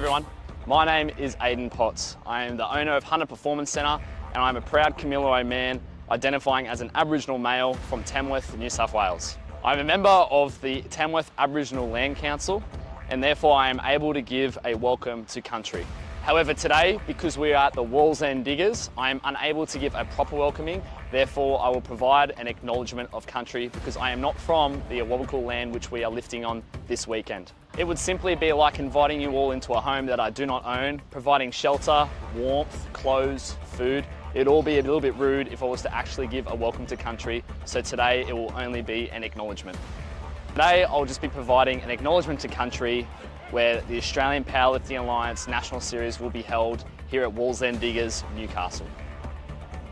everyone. My name is Aidan Potts. I am the owner of Hunter Performance Centre and I'm a proud Camillo man identifying as an Aboriginal male from Tamworth, New South Wales. I'm a member of the Tamworth Aboriginal Land Council and therefore I am able to give a welcome to country. However, today, because we are at the Wallsend Diggers, I am unable to give a proper welcoming. Therefore, I will provide an acknowledgement of country because I am not from the Awabakal land which we are lifting on this weekend. It would simply be like inviting you all into a home that I do not own, providing shelter, warmth, clothes, food. It'd all be a little bit rude if I was to actually give a welcome to country, so today it will only be an acknowledgement. Today, I'll just be providing an acknowledgement to country where the Australian Powerlifting Alliance National Series will be held here at Wallsend Diggers, Newcastle.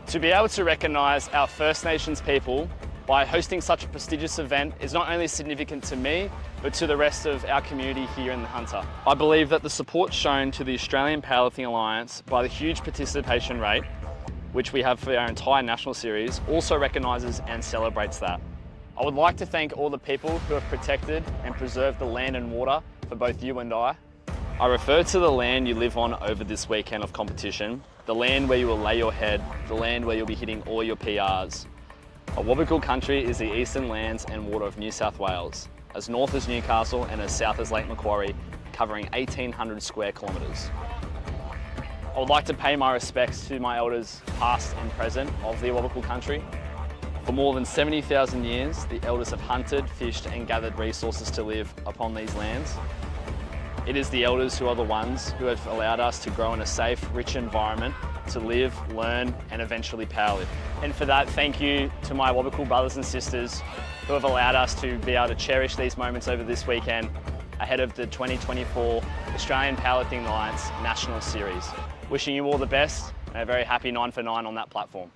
To be able to recognise our First Nations people by hosting such a prestigious event is not only significant to me, but to the rest of our community here in the Hunter. I believe that the support shown to the Australian Powerlifting Alliance by the huge participation rate, which we have for our entire National Series, also recognises and celebrates that. I would like to thank all the people who have protected and preserved the land and water for both you and I. I refer to the land you live on over this weekend of competition, the land where you will lay your head, the land where you'll be hitting all your PRs. Awabakal country is the eastern lands and water of New South Wales, as north as Newcastle and as south as Lake Macquarie, covering 1,800 square kilometres. I would like to pay my respects to my elders past and present of the Awabakal country. For more than 70,000 years, the elders have hunted, fished and gathered resources to live upon these lands. It is the elders who are the ones who have allowed us to grow in a safe, rich environment to live, learn and eventually powerlift. And for that, thank you to my Awabakal brothers and sisters who have allowed us to be able to cherish these moments over this weekend ahead of the 2024 Australian Powerlifting Alliance National Series. Wishing you all the best and a very happy 9 for 9 on that platform.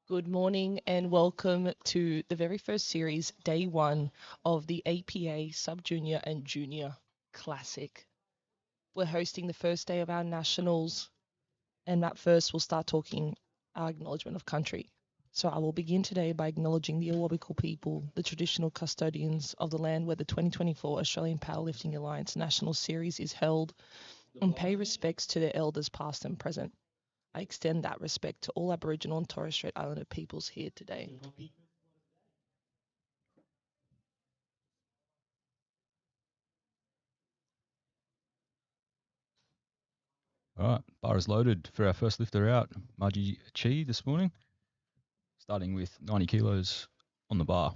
Good morning and welcome to the very first series, day one of the APA Sub-Junior and Junior Classic. We're hosting the first day of our nationals, and at first we'll start talking our acknowledgement of country. So I will begin today by acknowledging the Awabakal people, the traditional custodians of the land where the 2024 Australian Powerlifting Alliance National Series is held, and pay respects to their elders past and present. I extend that respect to all Aboriginal and Torres Strait Islander peoples here today. All right, bar is loaded for our first lifter out, Margie Chi this morning, starting with 90 kilos on the bar.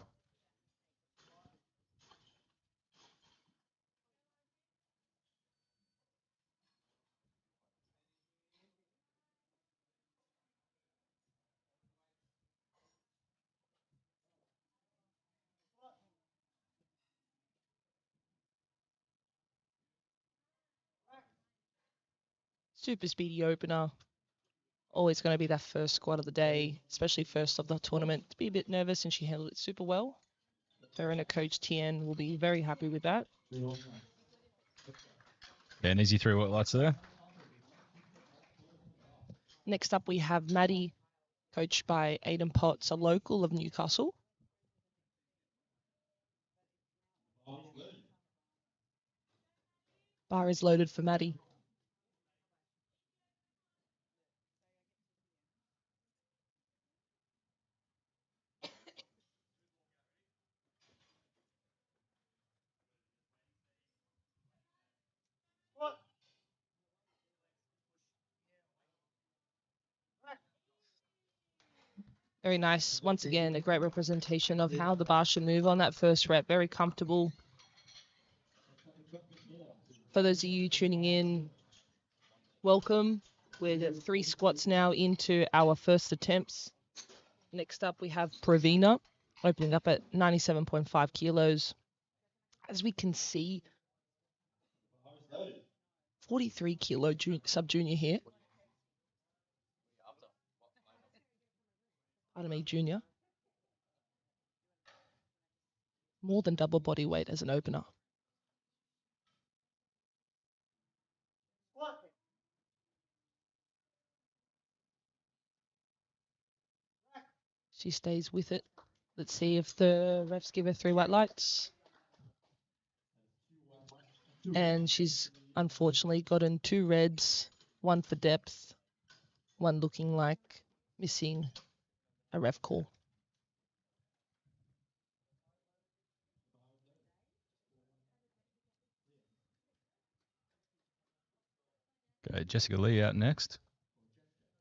Super speedy opener. Always going to be that first squat of the day, especially first of the tournament. To be a bit nervous, and she handled it super well. Her and her coach Tien will be very happy with that. Yeah, an easy 3 work lights there. Next up, we have Maddie, coached by Aidan Potts, a local of Newcastle. Bar is loaded for Maddie. Very nice. Once again, a great representation of how the bar should move on that first rep. Very comfortable. For those of you tuning in, welcome. We're 3 squats now into our first attempts. Next up, we have Pravina, opening up at 97.5 kilos. As we can see, 43 kilo sub-junior here. Pardon me, junior. More than double body weight as an opener. She stays with it. Let's see if the refs give her 3 white lights. And she's unfortunately gotten 2 reds, 1 for depth, 1 looking like missing a ref call. Okay, Jessica Lee out next.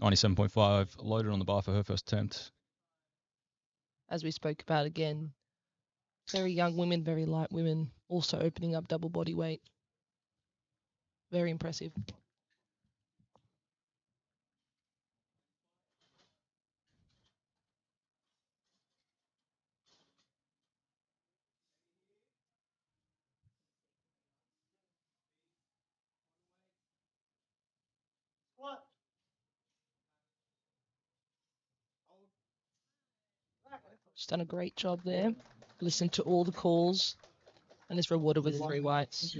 97.5 loaded on the bar for her first attempt. As we spoke about again, very young women, very light women, also opening up double body weight. Very impressive. She's done a great job there. Listened to all the calls and is rewarded with 3 whites.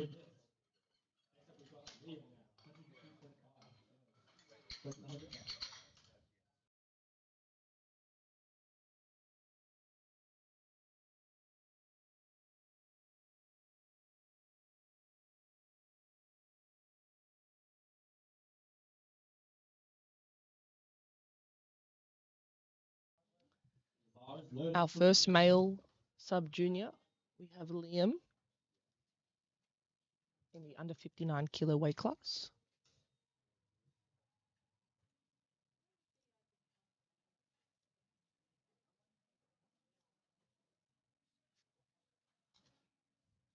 Our first male sub-junior, we have Liam in the under 59 kilo weight class.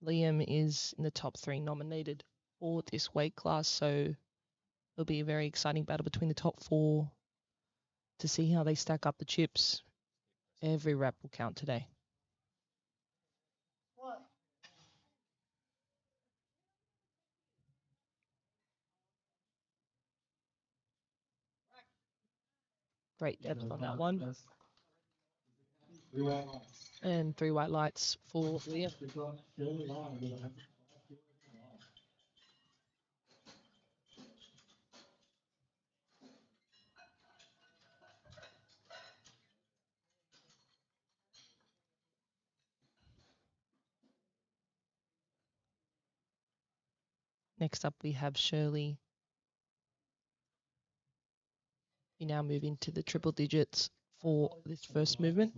Liam is in the top 3 nominated for this weight class, so it'll be a very exciting battle between the top 4 to see how they stack up the chips. Every rep will count today. Great depth on that one. And 3 white lights for Liam. Next up, we have Shirley. We now move into the triple digits for this first movement.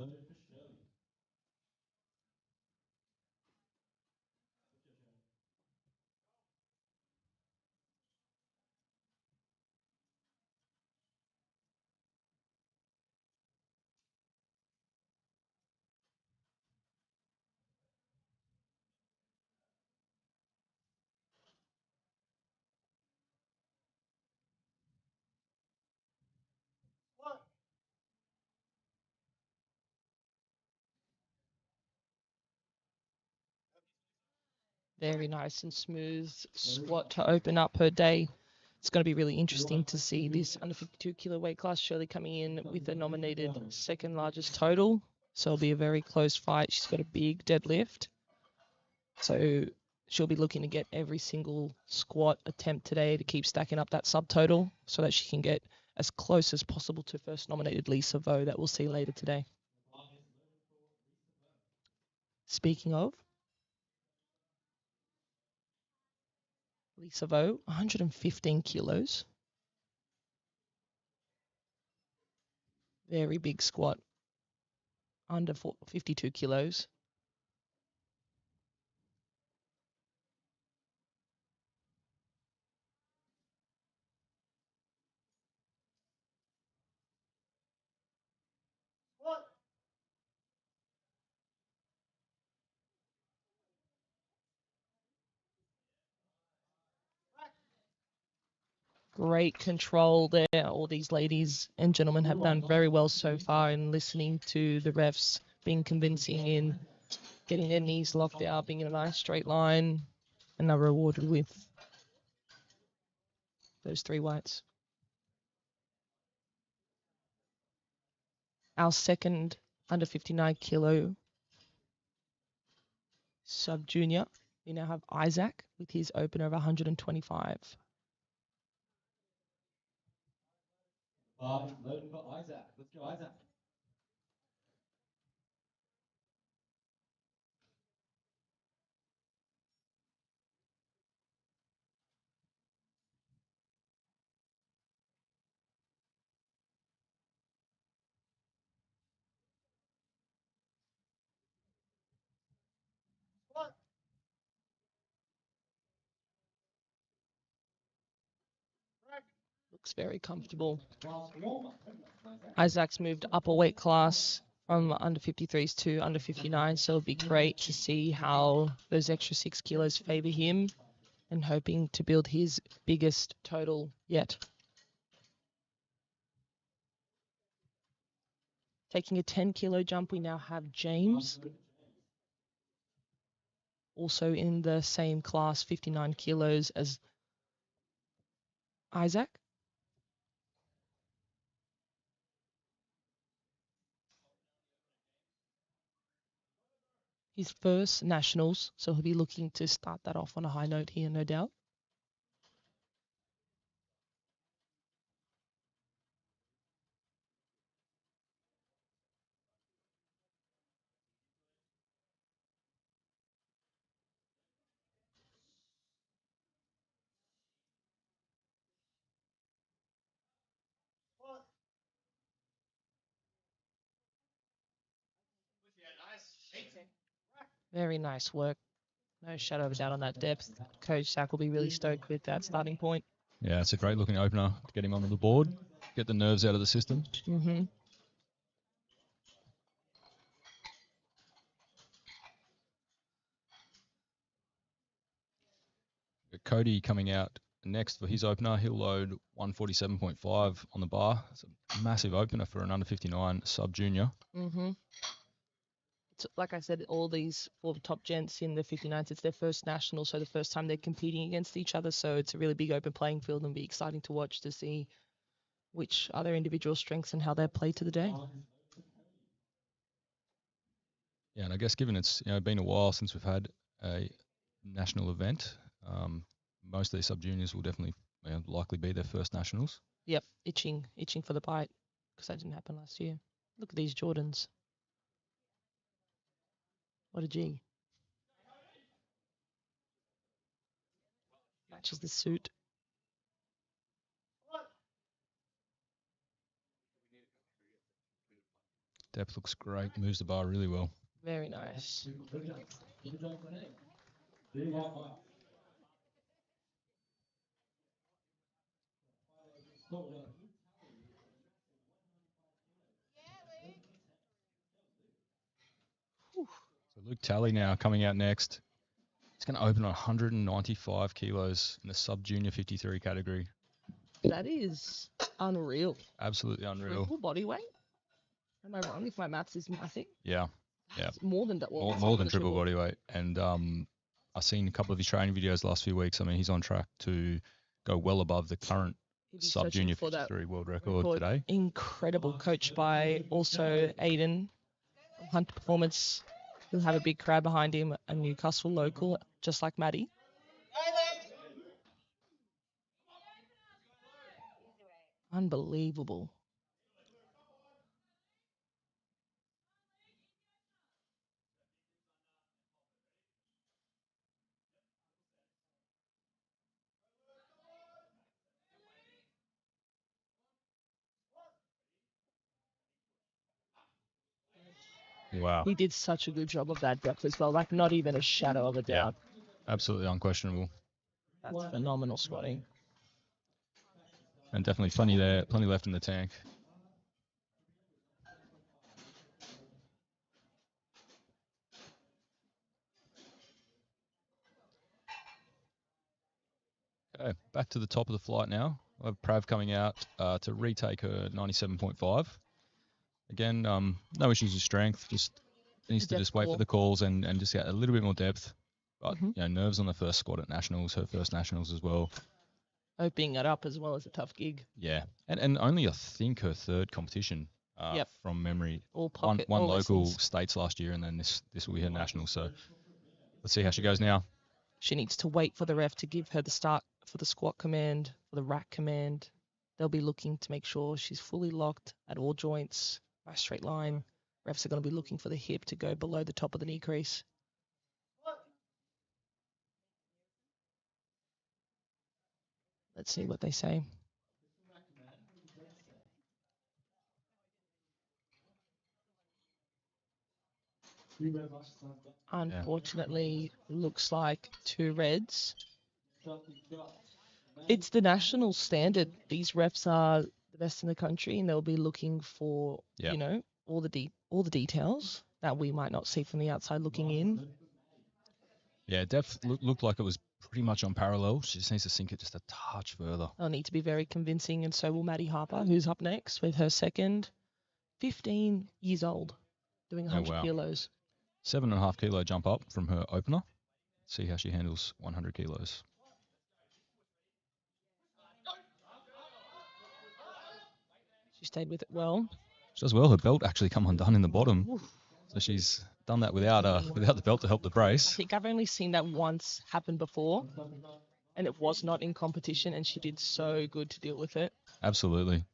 Very nice and smooth squat to open up her day. It's going to be really interesting to see this under 52 kilo weight class. Shirley coming in with a nominated 2nd largest total. So it'll be a very close fight. She's got a big deadlift. So she'll be looking to get every single squat attempt today to keep stacking up that subtotal so that she can get as close as possible to first nominated Lisa Vo that we'll see later today. Speaking of, Lisa Vo, 115 kilos. Very big squat. Under 52 kilos. Great control there. All these ladies and gentlemen have done very well so far in listening to the refs, being convincing in getting their knees locked out, being in a nice straight line, and are rewarded with those 3 whites. Our second under 59 kilo sub-junior. We now have Isaac with his opener of 125. Loaded for Isaac. Let's go, Isaac. Looks very comfortable. Isaac's moved up a weight class from under 53s to under 59, so it'll be great to see how those extra 6 kilos favor him, and hoping to build his biggest total yet. Taking a 10 kilo jump, we now have James, also in the same class, 59 kilos as Isaac. His first nationals, so he'll be looking to start that off on a high note here, no doubt. Very nice work. No shadow of a doubt on that depth. Coach Zach will be really stoked with that starting point. Yeah, it's a great looking opener to get him onto the board, get the nerves out of the system. Mm-hmm. Cody coming out next for his opener. He'll load 147.5 on the bar. It's a massive opener for an under 59 sub-junior. Mm-hmm. It's, like I said, all these 4 top gents in the 59s, it's their first national, so the first time they're competing against each other. So it's a really big open playing field, and be exciting to watch to see which are their individual strengths and how they play to the day. Yeah, and I guess given it's been a while since we've had a national event, most of these sub-juniors will definitely likely be their first nationals. Yep, itching for the bite, because that didn't happen last year. Look at these Jordans. What a G. Matches the suit. Depth looks great, moves the bar really well. Very nice. So Luke Talley now coming out next. He's going to open on 195 kilos in the sub-junior 53 category. That is unreal. Absolutely unreal. Triple body weight? Am I wrong if my maths is, I think? Yeah. It's more than that. Well, more than triple body weight. And I've seen a couple of his training videos the last few weeks. I mean, he's on track to go well above the current sub-junior 53 world record today. Incredible, coached by also Aiden from Hunter Performance. He'll have a big crowd behind him, a Newcastle local, just like Maddie. Unbelievable. Wow. He did such a good job of that depth as well, like not even a shadow of a doubt. Absolutely unquestionable. That's phenomenal squatting. And definitely plenty left in the tank. Okay, back to the top of the flight now. We'll have Prav coming out to retake her 97.5. Again, no issues with strength. Just needs to just wait for the calls and just get a little bit more depth. But nerves on the first squat at nationals, her first nationals as well. Opening it up as well as a tough gig. Yeah, and only I think her third competition from memory. All pocket, one all local lessons. states last year, and then this will be her national. So let's see how she goes now. She needs to wait for the ref to give her the start for the squat command, for the rack command. They'll be looking to make sure she's fully locked at all joints, nice straight line. Refs are going to be looking for the hip to go below the top of the knee crease. Let's see what they say. Unfortunately, looks like 2 reds. It's the national standard. These refs are the best in the country, and they'll be looking for, all the details that we might not see from the outside looking in. Yeah, depth looked like it was pretty much on parallel. She just needs to sink it just a touch further. They'll need to be very convincing, and so will Maddie Harper, who's up next with her second, 15 years old, doing 100 kilos. 7.5 kilo jump up from her opener. See how she handles 100 kilos. She stayed with it well. She does well. Her belt actually come undone in the bottom. Oof. So she's done that without the belt to help the brace. I think I've only seen that once happen before, and it was not in competition, and she did so good to deal with it. Absolutely.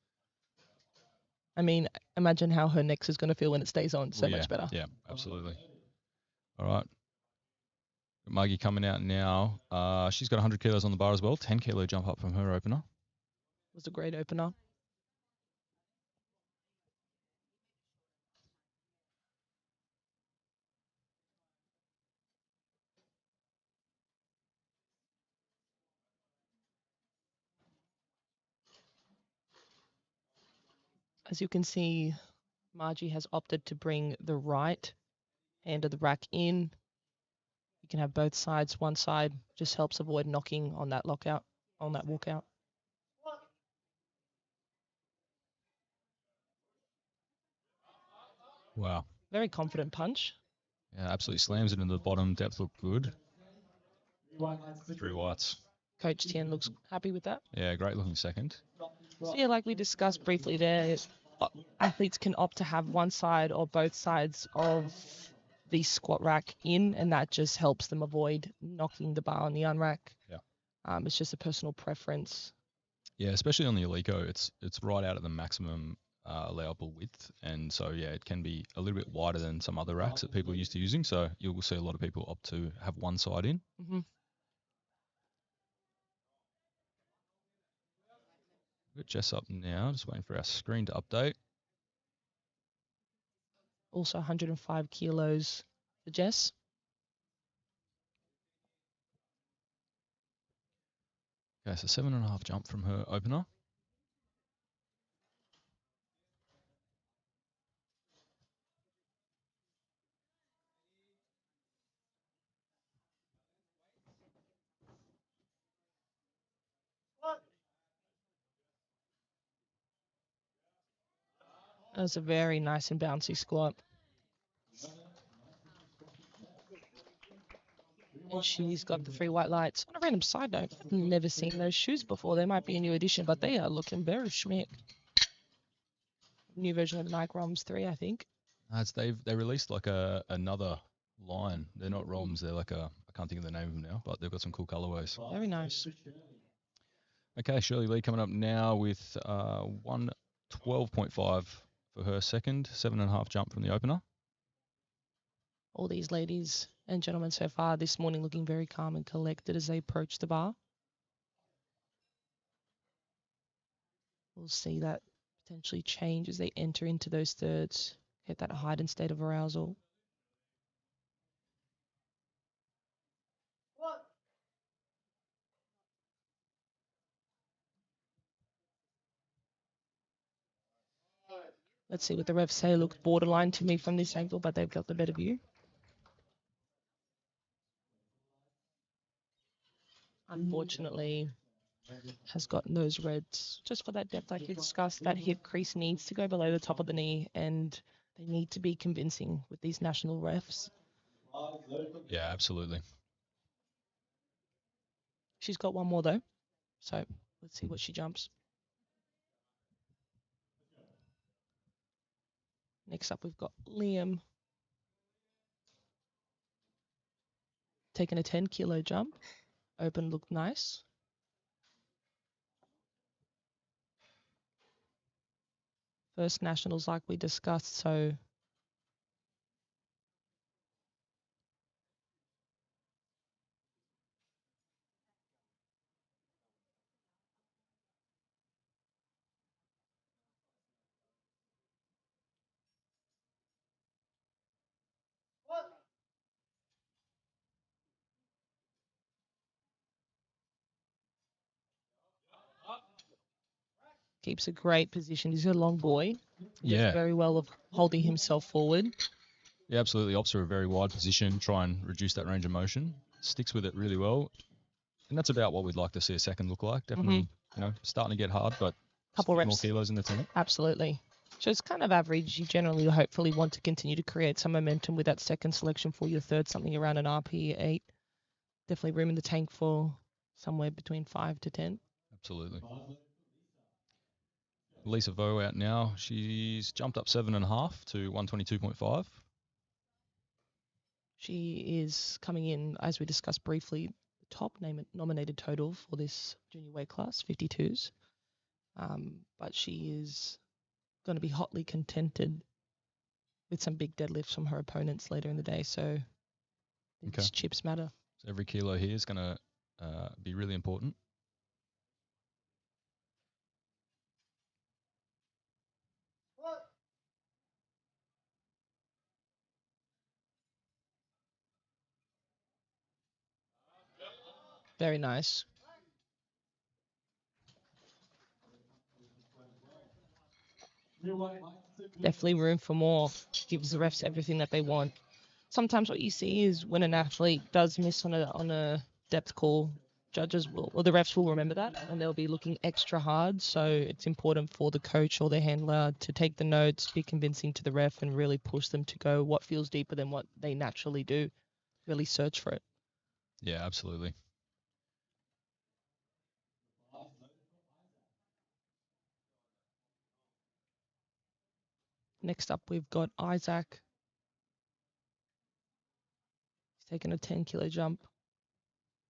I mean, imagine how her neck is going to feel when it stays on. So much better. Yeah, absolutely. All right. Margie coming out now. She's got 100 kilos on the bar as well. 10 kilo jump up from her opener. Was a great opener. As you can see, Margie has opted to bring the right hand of the rack in. You can have both sides. One side just helps avoid knocking on that lockout, on that walkout. Wow. Very confident punch. Yeah, absolutely slams it into the bottom. Depth looked good. 3 whites. Coach Tien looks happy with that. Yeah, great looking second. So yeah, like we discussed briefly there, athletes can opt to have one side or both sides of the squat rack in, and that just helps them avoid knocking the bar on the unrack. Yeah. It's just a personal preference. Yeah, especially on the Eleiko, it's right out at the maximum allowable width, and so yeah, it can be a little bit wider than some other racks that people are used to using. So you will see a lot of people opt to have one side in. Mm-hmm. We've got Jess up now, just waiting for our screen to update. Also 105 kilos for Jess. Okay, so 7.5 jump from her opener. That was a very nice and bouncy squat. And she's got the 3 white lights. On a random side note, I've never seen those shoes before. They might be a new addition, but they are looking very schmick. New version of the Nike ROMs 3, I think. They released like another line. They're not ROMs. They're like I can't think of the name of them now, but they've got some cool colorways. Very nice. Okay, Shirley Lee coming up now with 112.5 for her second, 7.5 jump from the opener. All these ladies and gentlemen so far this morning looking very calm and collected as they approach the bar. We'll see that potentially change as they enter into those thirds, get that heightened state of arousal. Let's see what the refs say. Looked borderline to me from this angle, but they've got the better view. Unfortunately, has gotten those reds just for that depth like you discussed. That hip crease needs to go below the top of the knee, and they need to be convincing with these national refs. Yeah, absolutely. She's got one more though, so let's see what she jumps. Next up, we've got Liam taking a 10-kilo jump. Open looked nice. First nationals like we discussed, so keeps a great position. He's a long boy. Yeah. Does very well of holding himself forward. Yeah, absolutely. Opts are a very wide position, try and reduce that range of motion. Sticks with it really well. And that's about what we'd like to see a second look like. Definitely, starting to get hard, but Couple reps. more kilos in the tank. Absolutely. So it's kind of average. You generally hopefully want to continue to create some momentum with that second selection for your third, something around an RP 8. Definitely room in the tank for somewhere between 5 to 10. Absolutely. Lisa Vo out now. She's jumped up 7.5 to 122.5. She is coming in, as we discussed briefly, the top nominated total for this junior weight class, 52s. But she is going to be hotly contented with some big deadlifts from her opponents later in the day. So these chips matter. So every kilo here is going to be really important. Very nice. Definitely room for more. Gives the refs everything that they want. Sometimes what you see is when an athlete does miss on a depth call, judges will, or the refs will remember that, and they'll be looking extra hard. So it's important for the coach or the handler to take the notes, be convincing to the ref, and really push them to go what feels deeper than what they naturally do. Really search for it. Yeah, absolutely. Next up, we've got Isaac. He's taken a 10-kilo jump,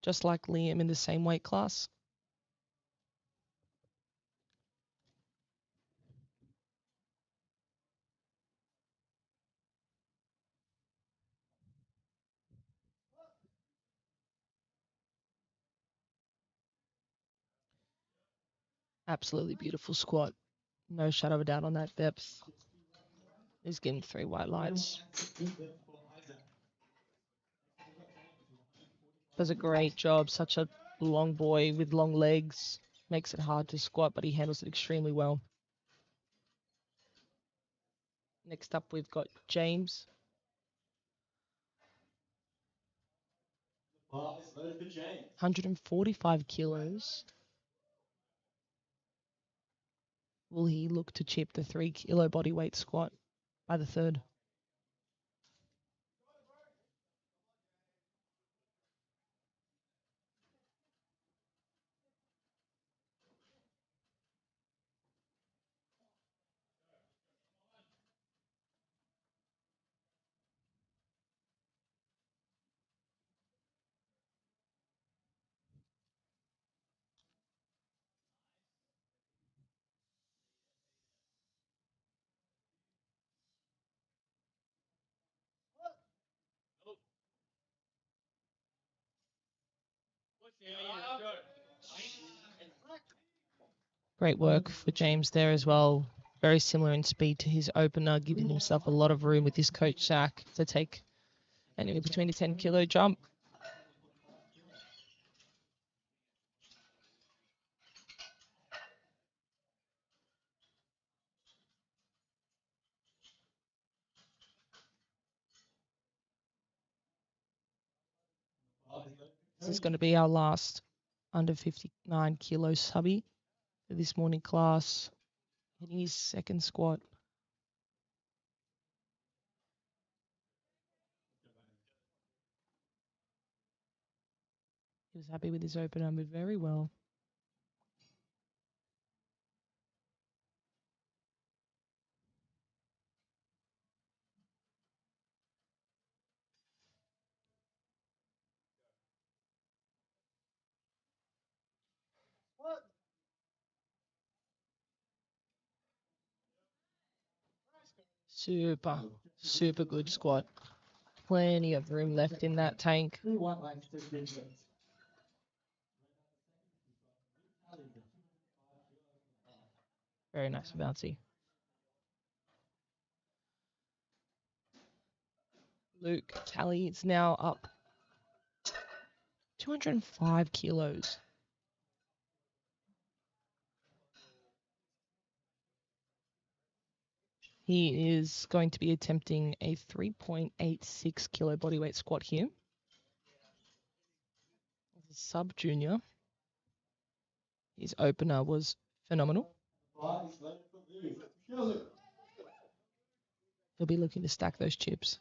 just like Liam in the same weight class. Absolutely beautiful squat. No shadow of a doubt on that depth. He's getting 3 white lights. Does a great job. Such a long boy with long legs. Makes it hard to squat, but he handles it extremely well. Next up, we've got James. Let's vote for James. 145 kilos. Will he look to chip the 3-kilo body weight squat by the third? Great work for James there as well. Very similar in speed to his opener, giving himself a lot of room with his coach, Zach, to take anywhere between a 10-kilo jump. This is going to be our last under 59 kilo subby for this morning class, hitting his second squat. He was happy with his opener, moved very well. Super, super good squat. Plenty of room left in that tank. Very nice, bouncy. Luke Tally is now up 205 kilos. He is going to be attempting a 3.86 kilo bodyweight squat here. As a sub-junior, his opener was phenomenal. He'll be looking to stack those chips.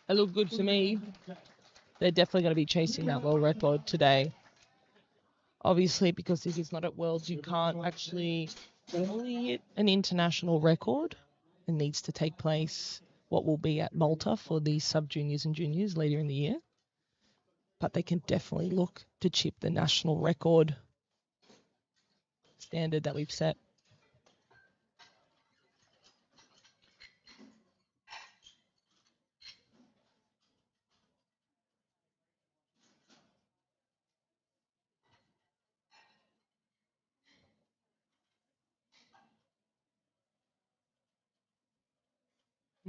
It looked good to me. They're definitely going to be chasing that world record today. Obviously, because this is not at Worlds, you can't actually formally hit an international record. It needs to take place what will be at Malta for the sub-juniors and juniors later in the year. But they can definitely look to chip the national record standard that we've set.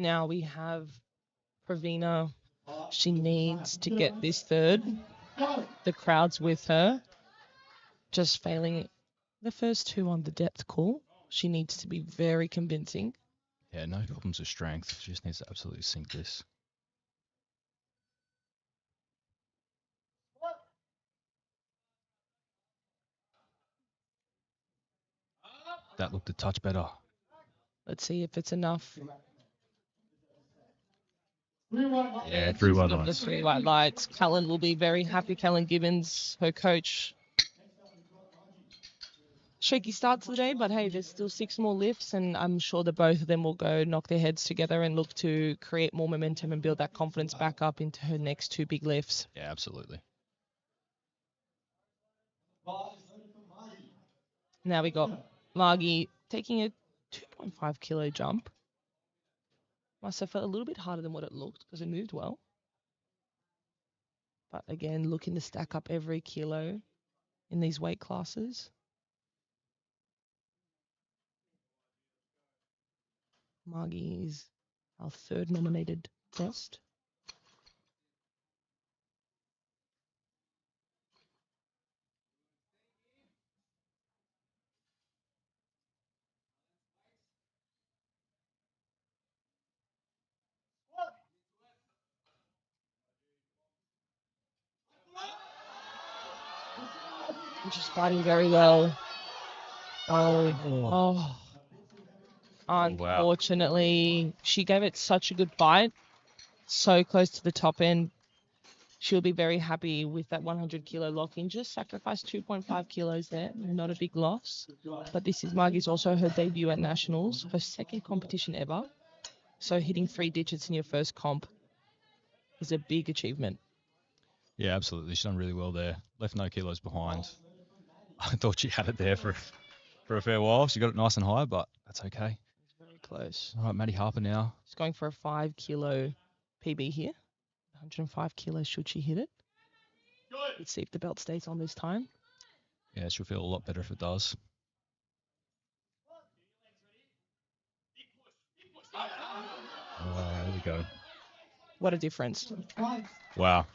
Now we have Pravina. She needs to get this third. The crowd's with her. Just failing the first two on the depth call. She needs to be very convincing. Yeah, no problems with strength. She just needs to absolutely sink this. That looked a touch better. Let's see if it's enough. Yeah, 3 white The lights. 3 white lights. Cullen will be very happy. Cullen Gibbons, her coach. Shaky start to the day, but hey, there's still 6 more lifts, and I'm sure that both of them will go knock their heads together and look to create more momentum and build that confidence back up into her next 2 big lifts. Yeah, absolutely. Now we got Margie taking a 2.5 kilo jump. Must have felt a little bit harder than what it looked because it moved well. But again, looking to stack up every kilo in these weight classes. Margie is our 3rd nominated guest. She's fighting very well. Unfortunately, she gave it such a good fight. So close to the top end. She'll be very happy with that 100 kilo lock-in. Just sacrificed 2.5 kilos there. Not a big loss. But this is Margie's also her debut at Nationals. Her 2nd competition ever. So hitting 3 digits in your first comp is a big achievement. Yeah, absolutely. She's done really well there. Left no kilos behind. I thought she had it there for a fair while. She got it nice and high, but that's okay. It's very close. All right, Maddie Harper now. She's going for a 5 kilo PB here. 105 kilos should she hit it. Let's see if the belt stays on this time. Yeah, she'll feel a lot better if it does. There we go. What a difference. Wow.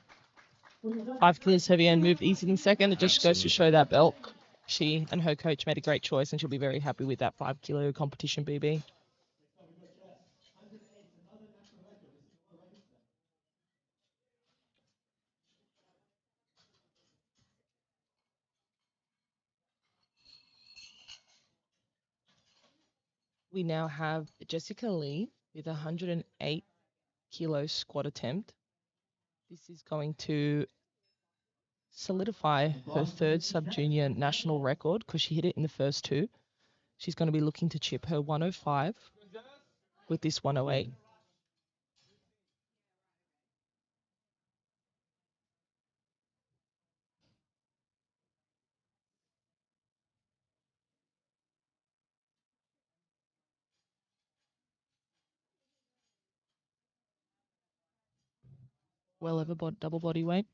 5 kilos heavier and moved easy in second. It just goes to show that belt. She and her coach made a great choice, and she'll be very happy with that 5 kilo competition BB. We now have Jessica Lee with a 108 kilo squat attempt. This is going to solidify her third sub-junior national record because she hit it in the first two. She's going to be looking to chip her 105 with this 108. Well over double body weight.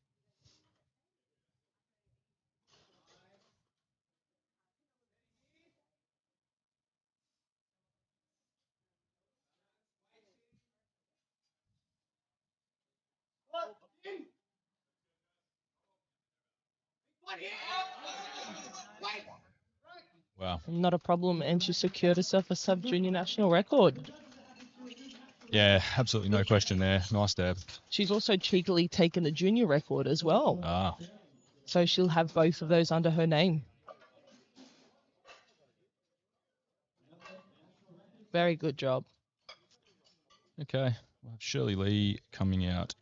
Wow. Not a problem, and she secured herself a sub-junior national record. Yeah, absolutely no question there. Nice dab. She's also cheekily taken the junior record as well. Ah. So she'll have both of those under her name. Very good job. Okay. We'll have Shirley Lee coming out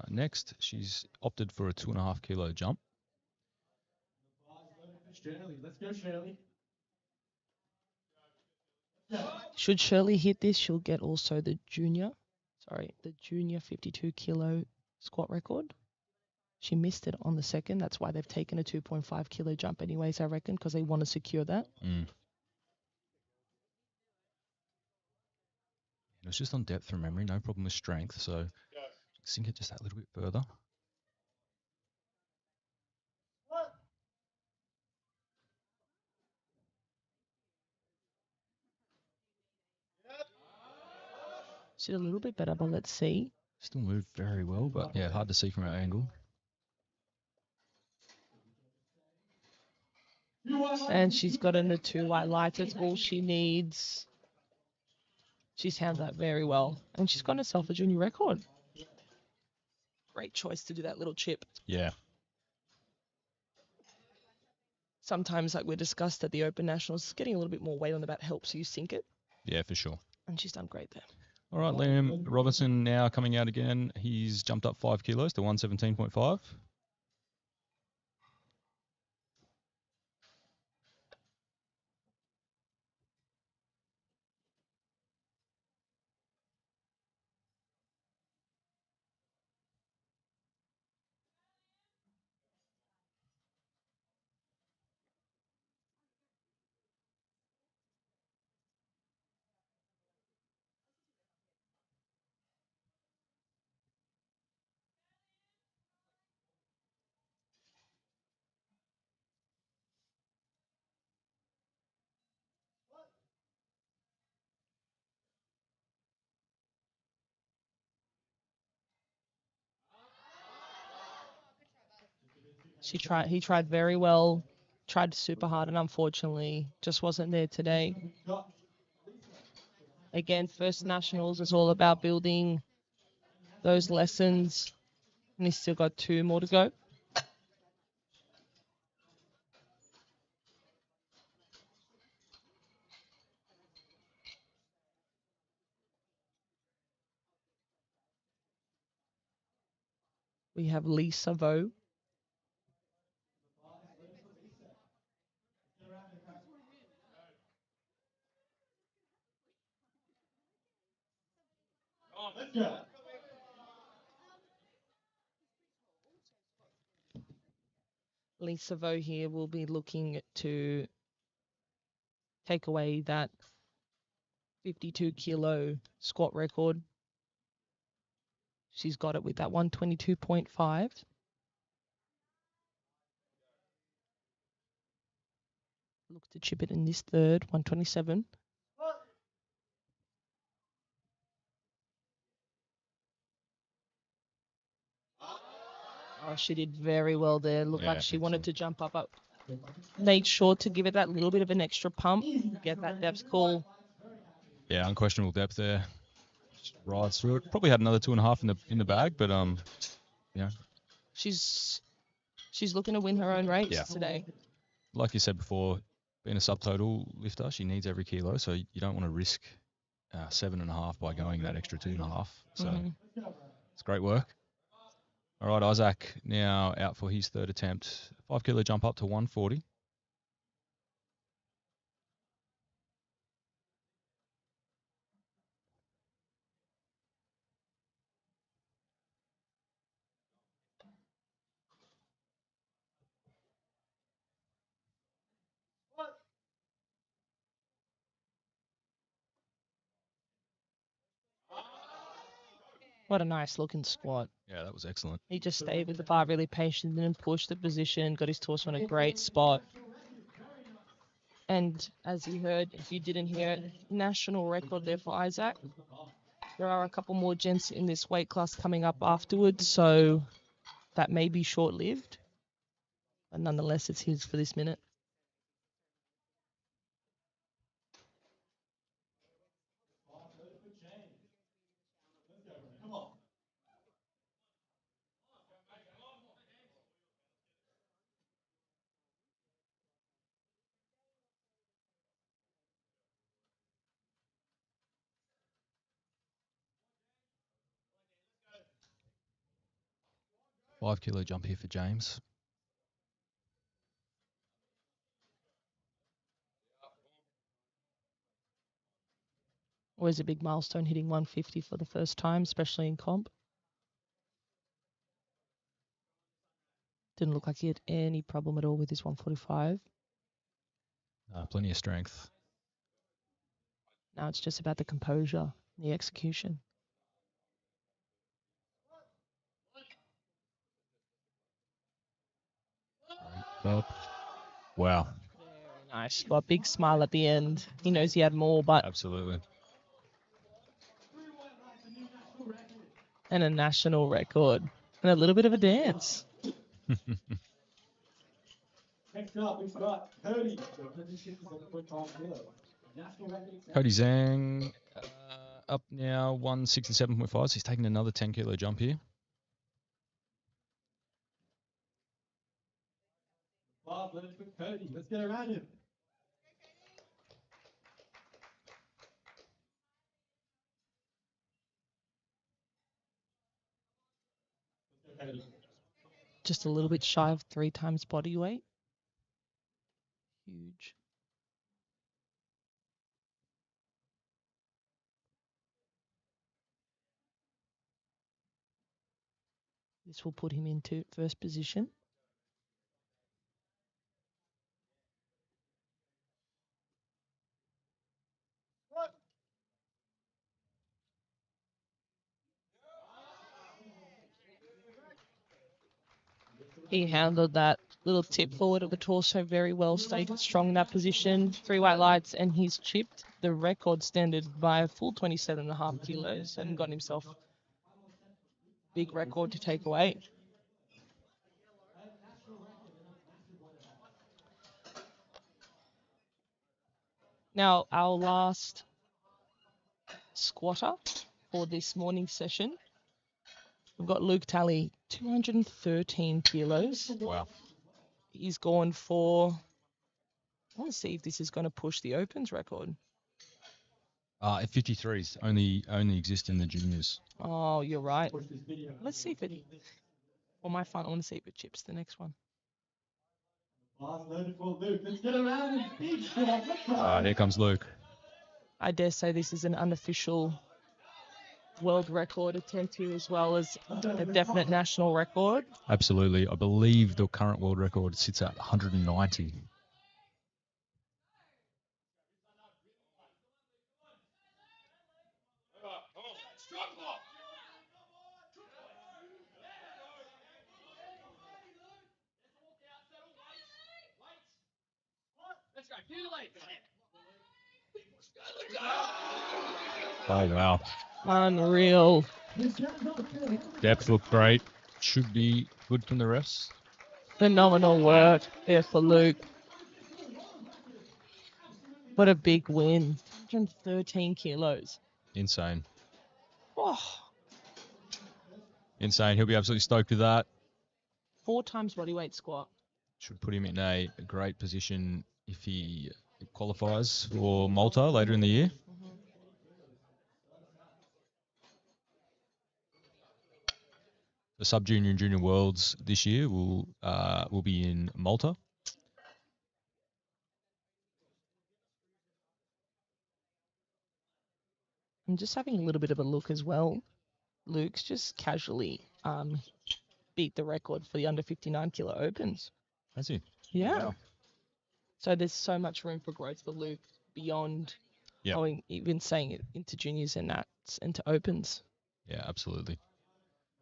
next. She's opted for a 2.5 kilo jump. Let's go, Shirley. Should Shirley hit this, she'll get also the junior 52 kilo squat record. She missed it on the second. That's why they've taken a 2.5 kilo jump anyways, I reckon, because they want to secure that. It was just on depth from memory, no problem with strength, so sink it just that little bit further. She did a little bit better, but let's see. Still moved very well, but yeah, hard to see from our angle. And she's gotten a 2 white lights. That's all she needs. She's handled that very well. And she's got herself a junior record. Great choice to do that little chip. Yeah. Sometimes, like we discussed at the Open Nationals, getting a little bit more weight on the bat helps you sink it. Yeah, for sure. And she's done great there. All right, Liam Robinson now coming out again. He's jumped up 5 kilos to 117.5. He tried very well, tried super hard, and unfortunately just wasn't there today. Again, first nationals is all about building those lessons, and he's still got 2 more to go. We have Lisa Vo. Lisa Vo here will be looking to take away that 52 kilo squat record. She's got it with that 122.5. Look to chip it in this third, 127. Oh, she did very well there. Looked like she wanted to jump up. Made sure to give it that little bit of an extra pump, get that depth call. Yeah, unquestionable depth there. Just rides through it. Probably had another 2.5 in the bag, but yeah. She's looking to win her own race today. Like you said before, being a subtotal lifter, she needs every kilo, so you don't want to risk 7.5 by going that extra 2.5. So it's great work. All right, Isaac now out for his third attempt. 5 kilo jump up to 140. What a nice looking squat. Yeah, that was excellent. He just stayed with the bar really patient and pushed the position, got his torso in a great spot. And as you heard, if you didn't hear it, national record there for Isaac. There are a couple more gents in this weight class coming up afterwards, so that may be short-lived. But nonetheless, it's his for this minute. Five kilo jump here for James. Always a big milestone hitting 150 for the first time, especially in comp. Didn't look like he had any problem at all with his 145. Plenty of strength. Now it's just about the composure, the execution. Wow. Very nice. Got a big smile at the end. He knows he had more, but... Absolutely. And a national record. And a little bit of a dance. Next up, we've got Cody. Cody Zhang up now 167.5. So he's taking another 10 kilo jump here. Cody, let's get around him. Just a little bit shy of 3 times body weight. Huge. This will put him into first position. He handled that little tip forward of the torso very well, stayed strong in that position. 3 white lights, and he's chipped the record standard by a full 27.5 kilos and got himself a big record to take away. Now, our last squatter for this morning session. We've got Luke Talley, 213 kilos. Wow. He's gone for... I want to see if this is going to push the Opens record. 53s only exist in the juniors. Oh, you're right. Let's see if it... For my fun, I want to see if it chips the next one. Let's get around him. Here comes Luke. I dare say this is an unofficial world record attempt here as well as a definite national record. Absolutely. I believe the current world record sits at 190. Oh, wow. Unreal. Depth looked great. Should be good from the refs. Phenomenal work there for Luke. What a big win. 113 kilos. Insane. Oh, Insane. He'll be absolutely stoked with that. 4 times bodyweight squat. Should put him in a great position if he qualifies for Malta later in the year. The sub-junior and junior worlds this year will be in Malta. I'm just having a little bit of a look as well. Luke's just casually beat the record for the under 59 kilo opens. Has he? Yeah. Wow. So there's so much room for growth for Luke beyond going, even saying it into juniors and nats and to opens. Yeah, absolutely.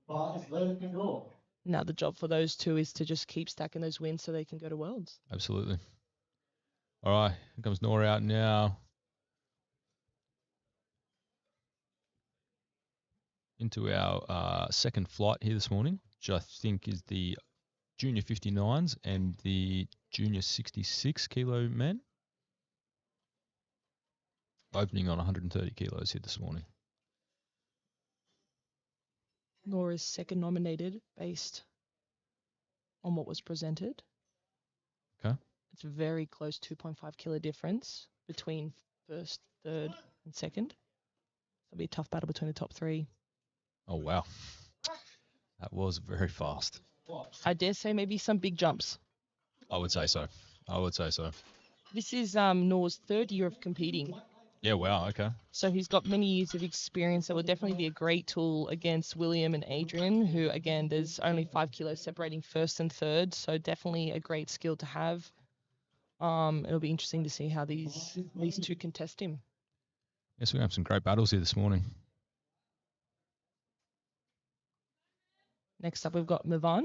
Now the job for those two is to just keep stacking those wins so they can go to worlds. Absolutely. All right, here comes Nora out now. Into our second flight here this morning, which I think is the junior 59s and the junior 66 kilo men. Opening on 130 kilos here this morning. Nora's second nominated based on what was presented. Okay. It's a very close 2.5 kilo difference between first, third, and second. It'll be a tough battle between the top 3. Oh, wow. That was very fast. I dare say maybe some big jumps. I would say so. This is Nora's 3rd year of competing. Yeah, wow, okay. So he's got many years of experience. That will definitely be a great tool against William and Adrian, who, again, there's only 5 kilos separating first and third. So definitely a great skill to have. It'll be interesting to see how these two contest him. Yes, we have some great battles here this morning. Next up, we've got Mivan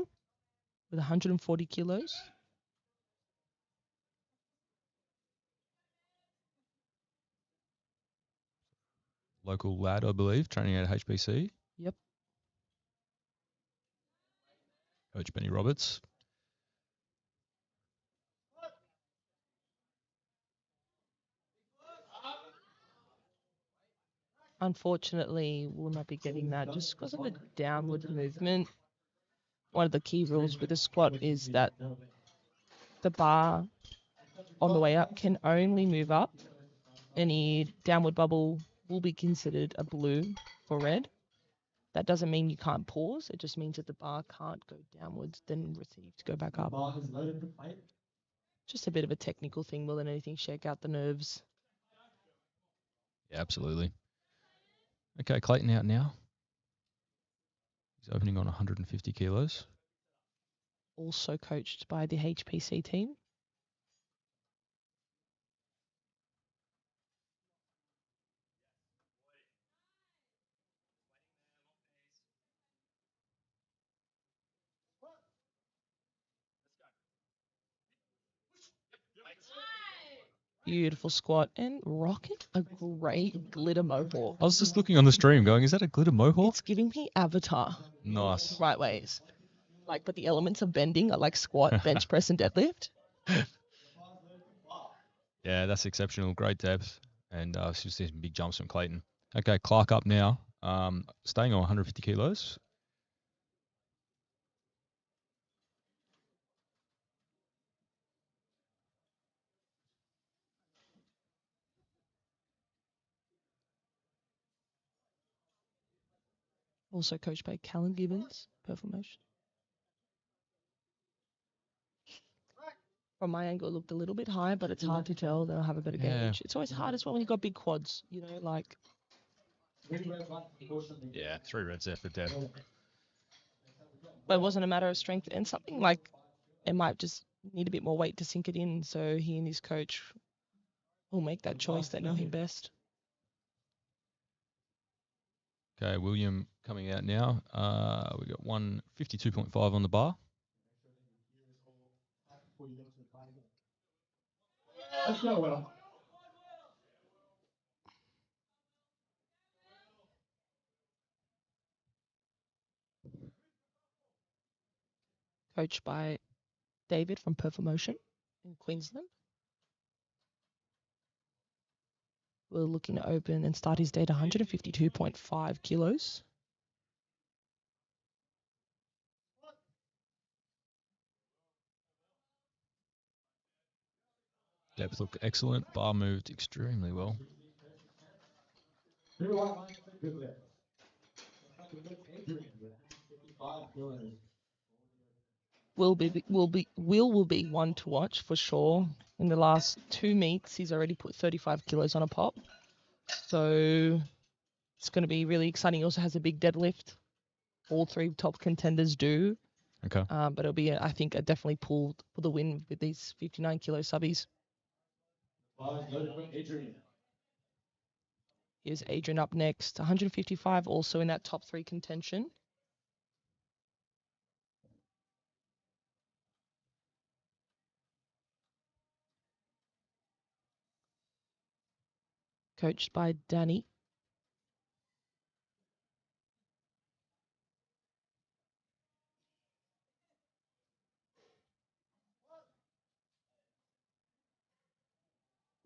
with 140 kilos. Local lad, I believe, training at HBC. Yep. Coach Benny Roberts. Unfortunately, we'll not be getting that just because of the downward movement. One of the key rules with the squat is that the bar on the way up can only move up. Any downward bubble will be considered a blue for red. That doesn't mean you can't pause. It just means that the bar can't go downwards, then receive to go back up. Just a bit of a technical thing more than anything. Shake out the nerves. Yeah, absolutely. Okay, Clayton out now. He's opening on 150 kilos. Also coached by the HPC team. Beautiful squat and rocking a great glitter mohawk. I was just looking on the stream going, is that a glitter mohawk? It's giving me Avatar. Nice. Right ways. Like, but the elements of bending are like squat, bench press, and deadlift. Yeah, that's exceptional. Great depth. And she's seeing some big jumps from Clayton. Okay, Clark up now. Staying on 150 kilos. Also coached by Callan Gibbons, Performation. From my angle, it looked a little bit high, but it's hard to tell. They'll have a better gauge. It's always hard as well when you've got big quads, you know, like. Yeah, 3 reds there for depth. But it wasn't a matter of strength and something like it might just need a bit more weight to sink it in. So he and his coach will make that choice. They know him best. Okay, William coming out now. We got 152.5 on the bar. Let's go, Will. Coached by David from Performotion in Queensland. We're looking to open and start his day at 152.5 kilos. Depth looked excellent. Bar moved extremely well. Will be one to watch for sure. In the last 2 meets, he's already put 35 kilos on a pop. So it's going to be really exciting. He also has a big deadlift. All 3 top contenders do. Okay. But it'll be, I think, a definitely pull for the win with these 59 kilo subbies. Here's Adrian up next. 155, also in that top 3 contention. Coached by Danny.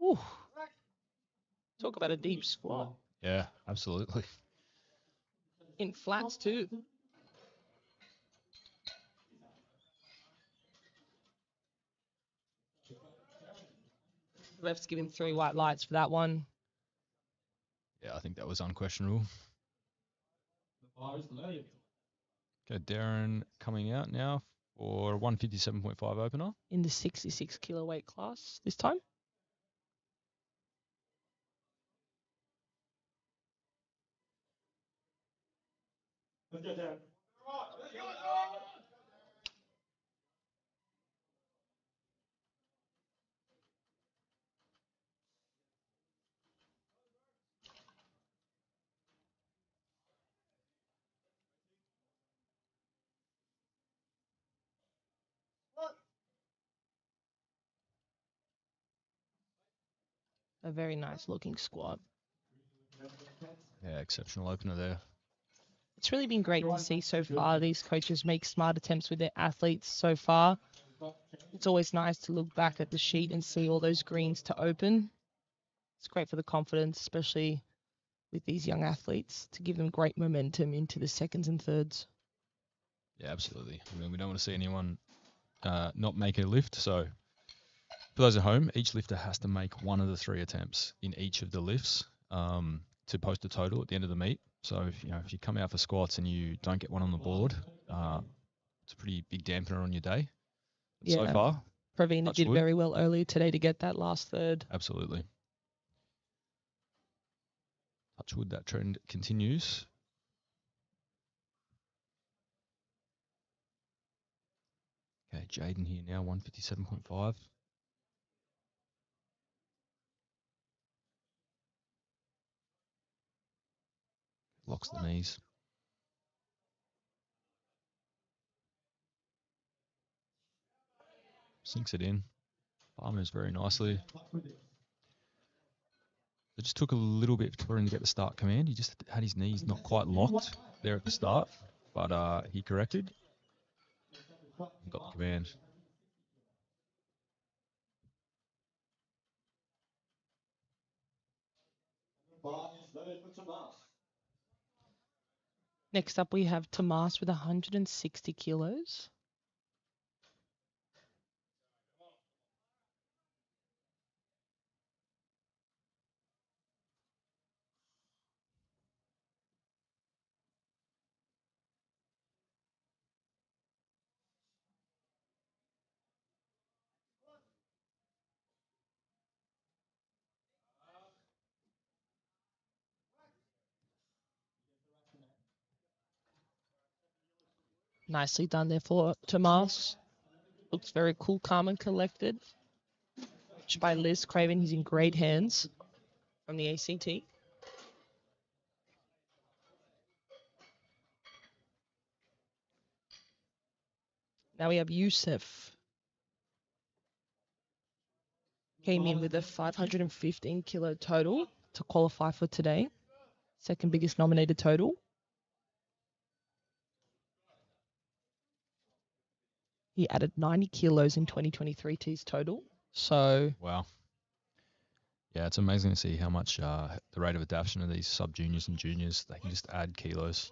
Ooh. Talk about a deep squat. Yeah, absolutely. In flats too. Refs give him 3 white lights for that one. Yeah, I think that was unquestionable. Okay, Darren coming out now for 157.5 opener. In the 66 kilo weight class this time. Let's go, Darren. A very nice looking squat. Yeah, exceptional opener there. It's really been great to see so far. These coaches make smart attempts with their athletes so far. It's always nice to look back at the sheet and see all those greens to open. It's great for the confidence, especially with these young athletes, to give them great momentum into the seconds and thirds. Yeah, absolutely. I mean, we don't want to see anyone not make a lift. So for those at home, each lifter has to make one of the 3 attempts in each of the lifts to post a total at the end of the meet. So if you come out for squats and you don't get one on the board, it's a pretty big dampener on your day. But Yeah. so far, Pravina did very well earlier today to get that last third. Absolutely. Touch wood, that trend continues. Okay, Jaden here now, 157.5. Locks the knees. Sinks it in. Bar moves very nicely. It just took a little bit for him to get the start command. He just had his knees not quite locked there at the start, but he corrected and got the command. Next up, we have Tomas with 160 kilos. Nicely done there for Tomas. Looks very cool, calm, and collected. Coached by Liz Craven. He's in great hands from the ACT. Now we have Youssef. Came in with a 515 kilo total to qualify for today. Second biggest nominated total. He added 90 kilos in 2023 to his total. So wow. Yeah, it's amazing to see how much the rate of adaptation of these sub-juniors and juniors, they can just add kilos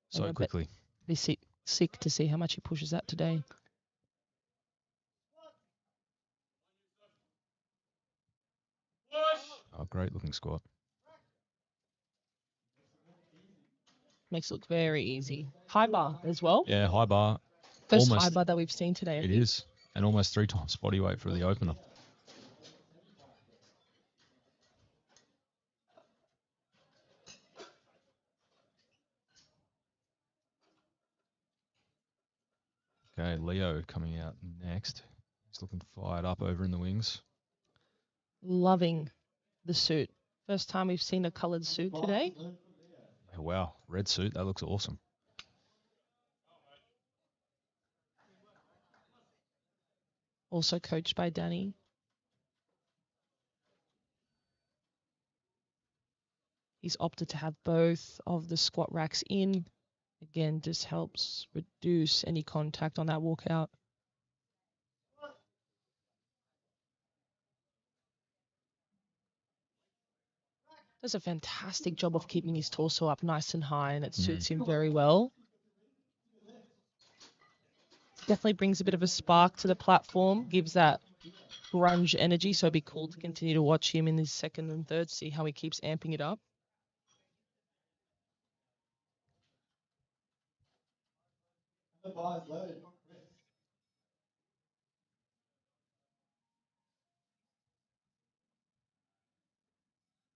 so quickly. Be sick to see how much he pushes that today. Oh, great looking squat. Makes it look very easy. High bar as well. Yeah, high bar. First high bar that we've seen today. It is. And almost 3 times body weight for the opener. Okay, Leo coming out next. He's looking fired up over in the wings. Loving the suit. First time we've seen a coloured suit today. Yeah, wow, red suit. That looks awesome. Also coached by Danny. He's opted to have both of the squat racks in. Again, just helps reduce any contact on that walkout. Does a fantastic job of keeping his torso up nice and high, and it suits him very well. Definitely brings a bit of a spark to the platform, gives that grunge energy, so it'd be cool to continue to watch him in his second and third, see how he keeps amping it up.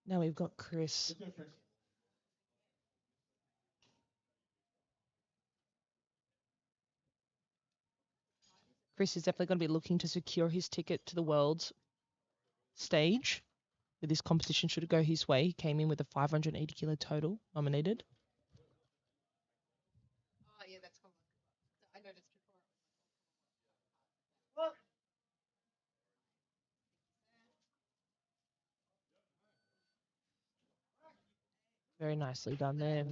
Now we've got Chris. Chris is definitely going to be looking to secure his ticket to the world stage. With this competition, should it go his way, he came in with a 580 kilo total nominated. Oh, yeah, that's cool. I noticed before. Very nicely done there.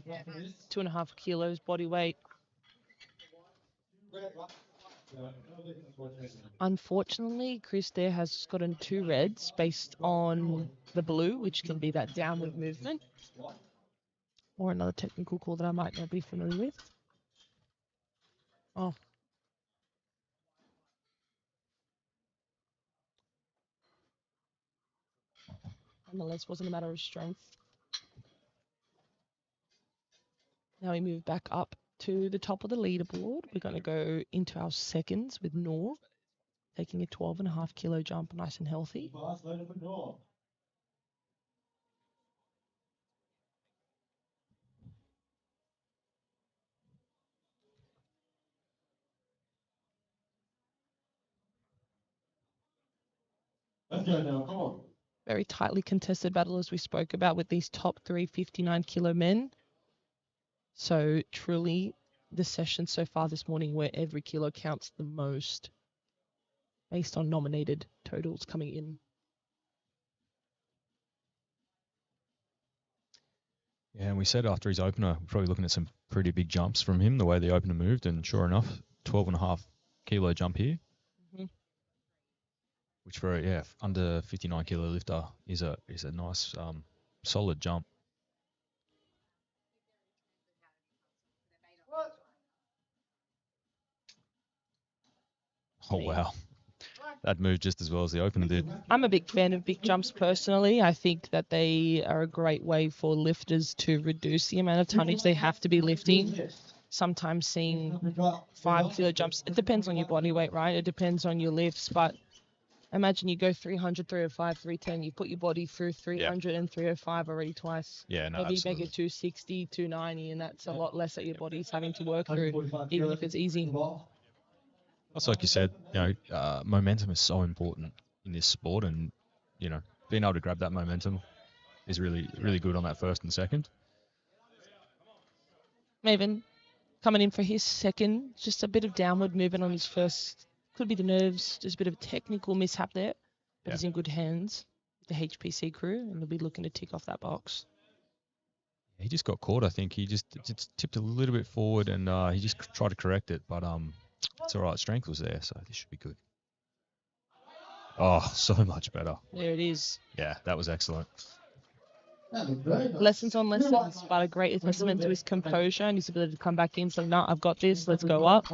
2.5 kilos body weight. Unfortunately, Chris there has gotten 2 reds based on the blue, which can be that downward movement, or another technical call that I might not be familiar with. Oh. Nonetheless, wasn't a matter of strength. Now we move back up to the top of the leaderboard. We're going to go into our seconds with Noor, taking a 12.5 kilo jump, nice and healthy. Let's go now, come on. Very tightly contested battle, as we spoke about, with these top 3 59 kilo men. So truly the session so far this morning where every kilo counts the most based on nominated totals coming in. Yeah, and we said after his opener, we're probably looking at some pretty big jumps from him, the way the opener moved, and sure enough, 12.5 kilo jump here. Which for a under 59 kilo lifter is a nice solid jump. Oh wow, that moved just as well as the opener did. I'm a big fan of big jumps personally. I think that they are a great way for lifters to reduce the amount of tonnage they have to be lifting. Sometimes seeing 5 kilo jumps, it depends on your body weight, right? It depends on your lifts, but imagine you go 300, 305, 310, you put your body through 300 and 305 already twice. Yeah, no, maybe absolutely. make it 260, 290, and that's a lot less that your body's having to work through, even if it's easy. That's like you said, momentum is so important in this sport, and being able to grab that momentum is really, really good on that first and second. Maven coming in for his second, just a bit of downward movement on his first. Could be the nerves, just a bit of technical mishap there. But he's in good hands with the HPC crew, and they'll be looking to tick off that box. He just got caught, I think. He just tipped a little bit forward, and he just tried to correct it, but it's all right. Strength was there, so this should be good. Oh, so much better. There it is. Yeah, that was excellent. Lessons on lessons, but a great testament to his composure and his ability to come back in. So, no, I've got this. Let's go up.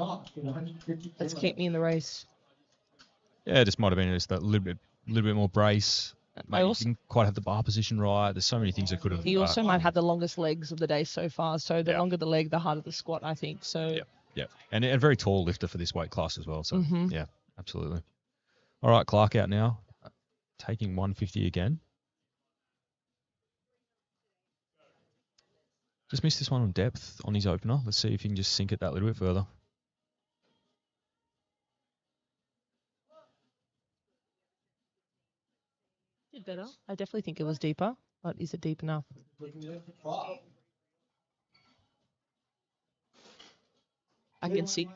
Let's keep me in the race. Yeah, it just might have been just that little bit more brace. Maybe didn't quite have the bar position right. There's so many things that could have. He also might have the longest legs of the day so far. So the Yeah. longer the leg, the harder the squat, I think. So Yeah, and a very tall lifter for this weight class as well. So yeah, absolutely. All right, Clark out now, taking 150 again. Just missed this one on depth on his opener. Let's see if he can just sink it that little bit further. did better. I definitely think it was deeper, but is it deep enough? I can see.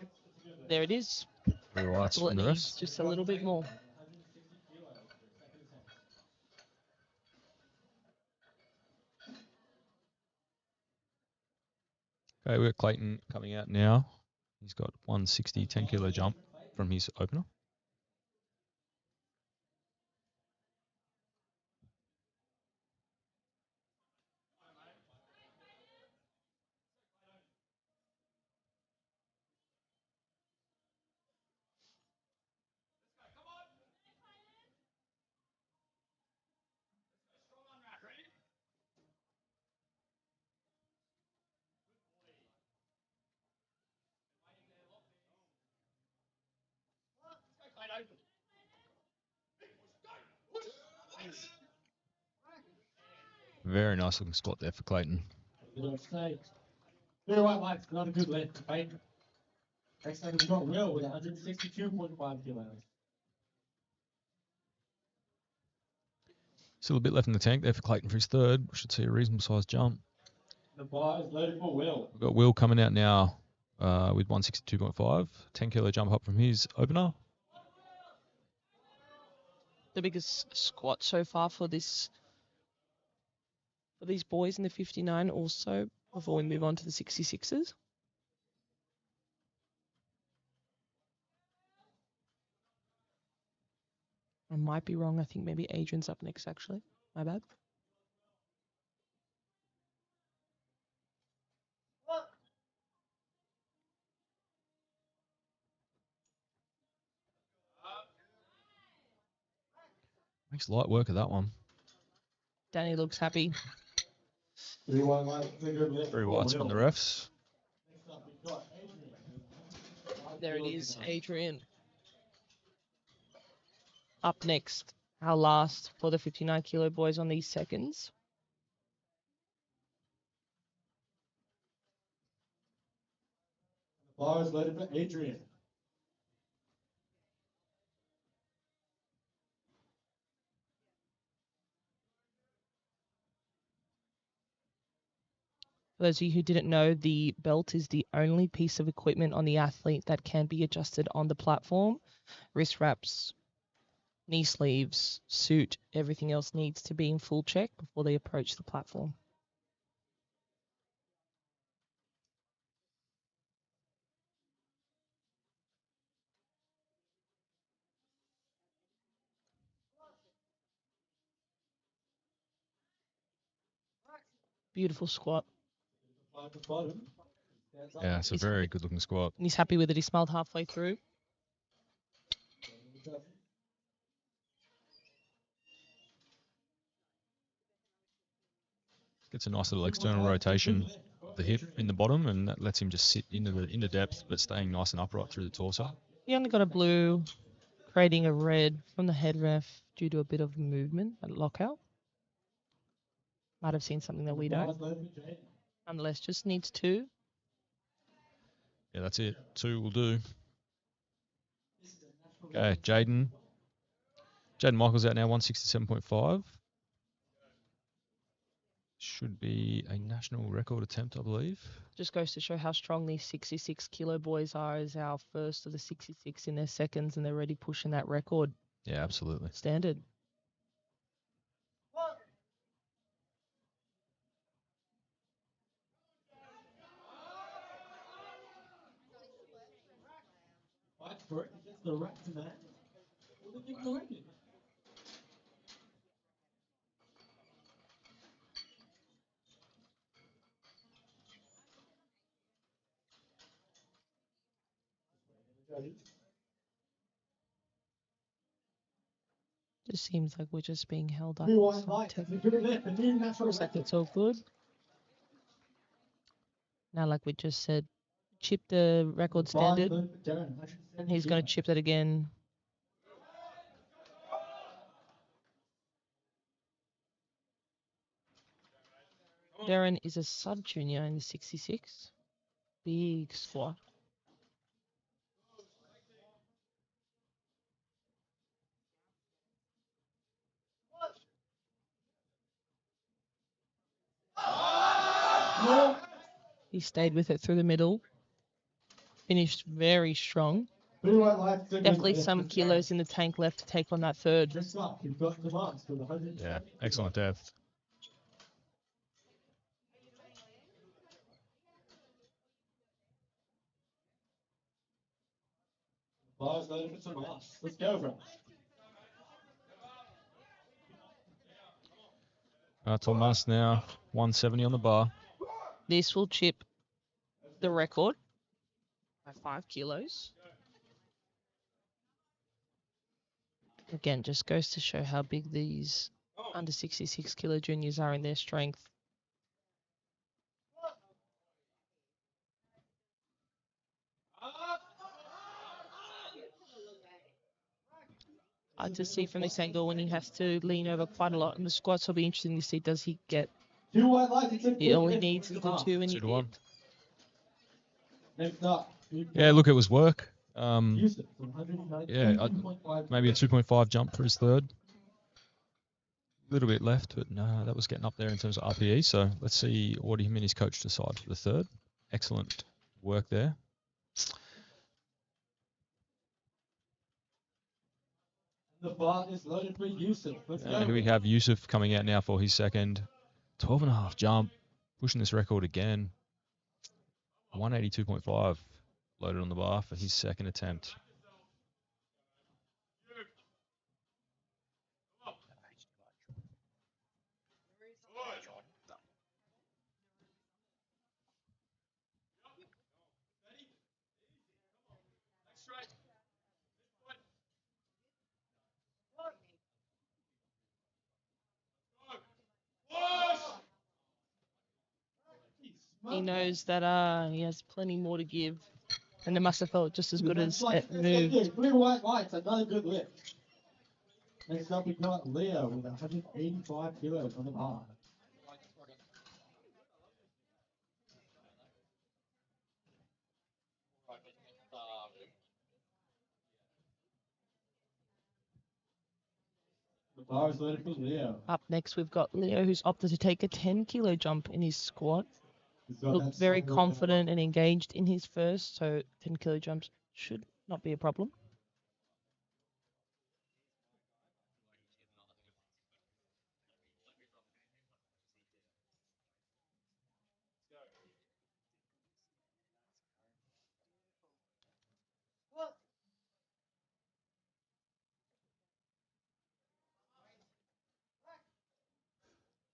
There it is. Very right Well, from it the needs rest. just a little bit more. Okay, we've got Clayton coming out now. He's got 160 10-kilo jump from his opener. Very nice looking squat there for Clayton. Very right, Mike. Another good lift, right? Next time we've got Will with 162.5 kilos. Still a bit left in the tank there for Clayton for his third. We should see a reasonable sized jump. The bar is loaded for Will. We've got Will coming out now with 162.5. 10-kilo jump up from his opener. The biggest squat so far for these boys in the 59 also, before we move on to the 66s. I might be wrong. I think maybe Adrian's up next, actually. My bad. Makes light work of that one. Danny looks happy. Very right, Mike. Very whites from the refs. Next up, we've got Adrian. There it is, Adrian. Up next, our last for the 59 kilo boys on these seconds. The bar is loaded for Adrian. For those of you who didn't know, the belt is the only piece of equipment on the athlete that can be adjusted on the platform. Wrist wraps, knee sleeves, suit, everything else needs to be in full check before they approach the platform. Beautiful squat. Yeah, it's a very good looking squat. And he's happy with it. He smiled halfway through. Gets a nice little external rotation of the hip in the bottom, and that lets him just sit into depth, but staying nice and upright through the torso. He only got a blue, creating a red from the head ref due to a bit of movement at lockout. Might have seen something that we don't. Nonetheless, just needs 2. Yeah, that's it. 2 will do. Okay, Jaden. Jaden Michael's out now, 167.5. Should be a national record attempt, I believe. Just goes to show how strong these 66 kilo boys are as our first of the 66 in their seconds, and they're already pushing that record. Yeah, absolutely. Standard. Fight for it. Gets the right to that. Well, then give him the record. Just seems like we're just being held up. Blue, white, Some light. tech- The good left. The new national Looks like record. it's all good. Now, like we just said, chip the record standard, and he's going to chip that again. Darren is a sub-junior in the 66. Big squat. He stayed with it through the middle. Finished very strong. Blue, white, light. Definitely some kilos in the tank left to take on that third. Dress up. You've got the marks for the 100. Yeah, excellent depth. Bars loaded for some marks. Let's go, bro. Tomas now 170 on the bar. This will chip the record by 5 kilos. Again, just goes to show how big these under 66 kilo juniors are in their strength. Hard to see from this angle when he has to lean over quite a lot. And the squats will be interesting to see, does he get... Two white lights. It's a He all he good needs is lift. the 2 and 2 he to 1. Next up. Yeah, look, it was work. Yusuf from 190. Yeah, maybe a 2.5 jump for his third. A little bit left, but no, that was getting up there in terms of RPE. So let's see what him and his coach decide for the third. Excellent work there. The bar is loaded for Yusuf. Let's go. Here we have Yusuf coming out now for his second. 12.5 jump, pushing this record again. 182.5 loaded on the bar for his second attempt. He knows that he has plenty more to give. And it must have felt just as good as it moved. Blue, white, lights. Another good lift. Next up, we've got Leo with 185 kilos on the bar. The bar is loaded for Leo. Up next, we've got Leo, who's opted to take a 10 kilo jump in his squat. He's got Looked that very solid confident and engaged in his first, so 10 kilo jumps should not be a problem.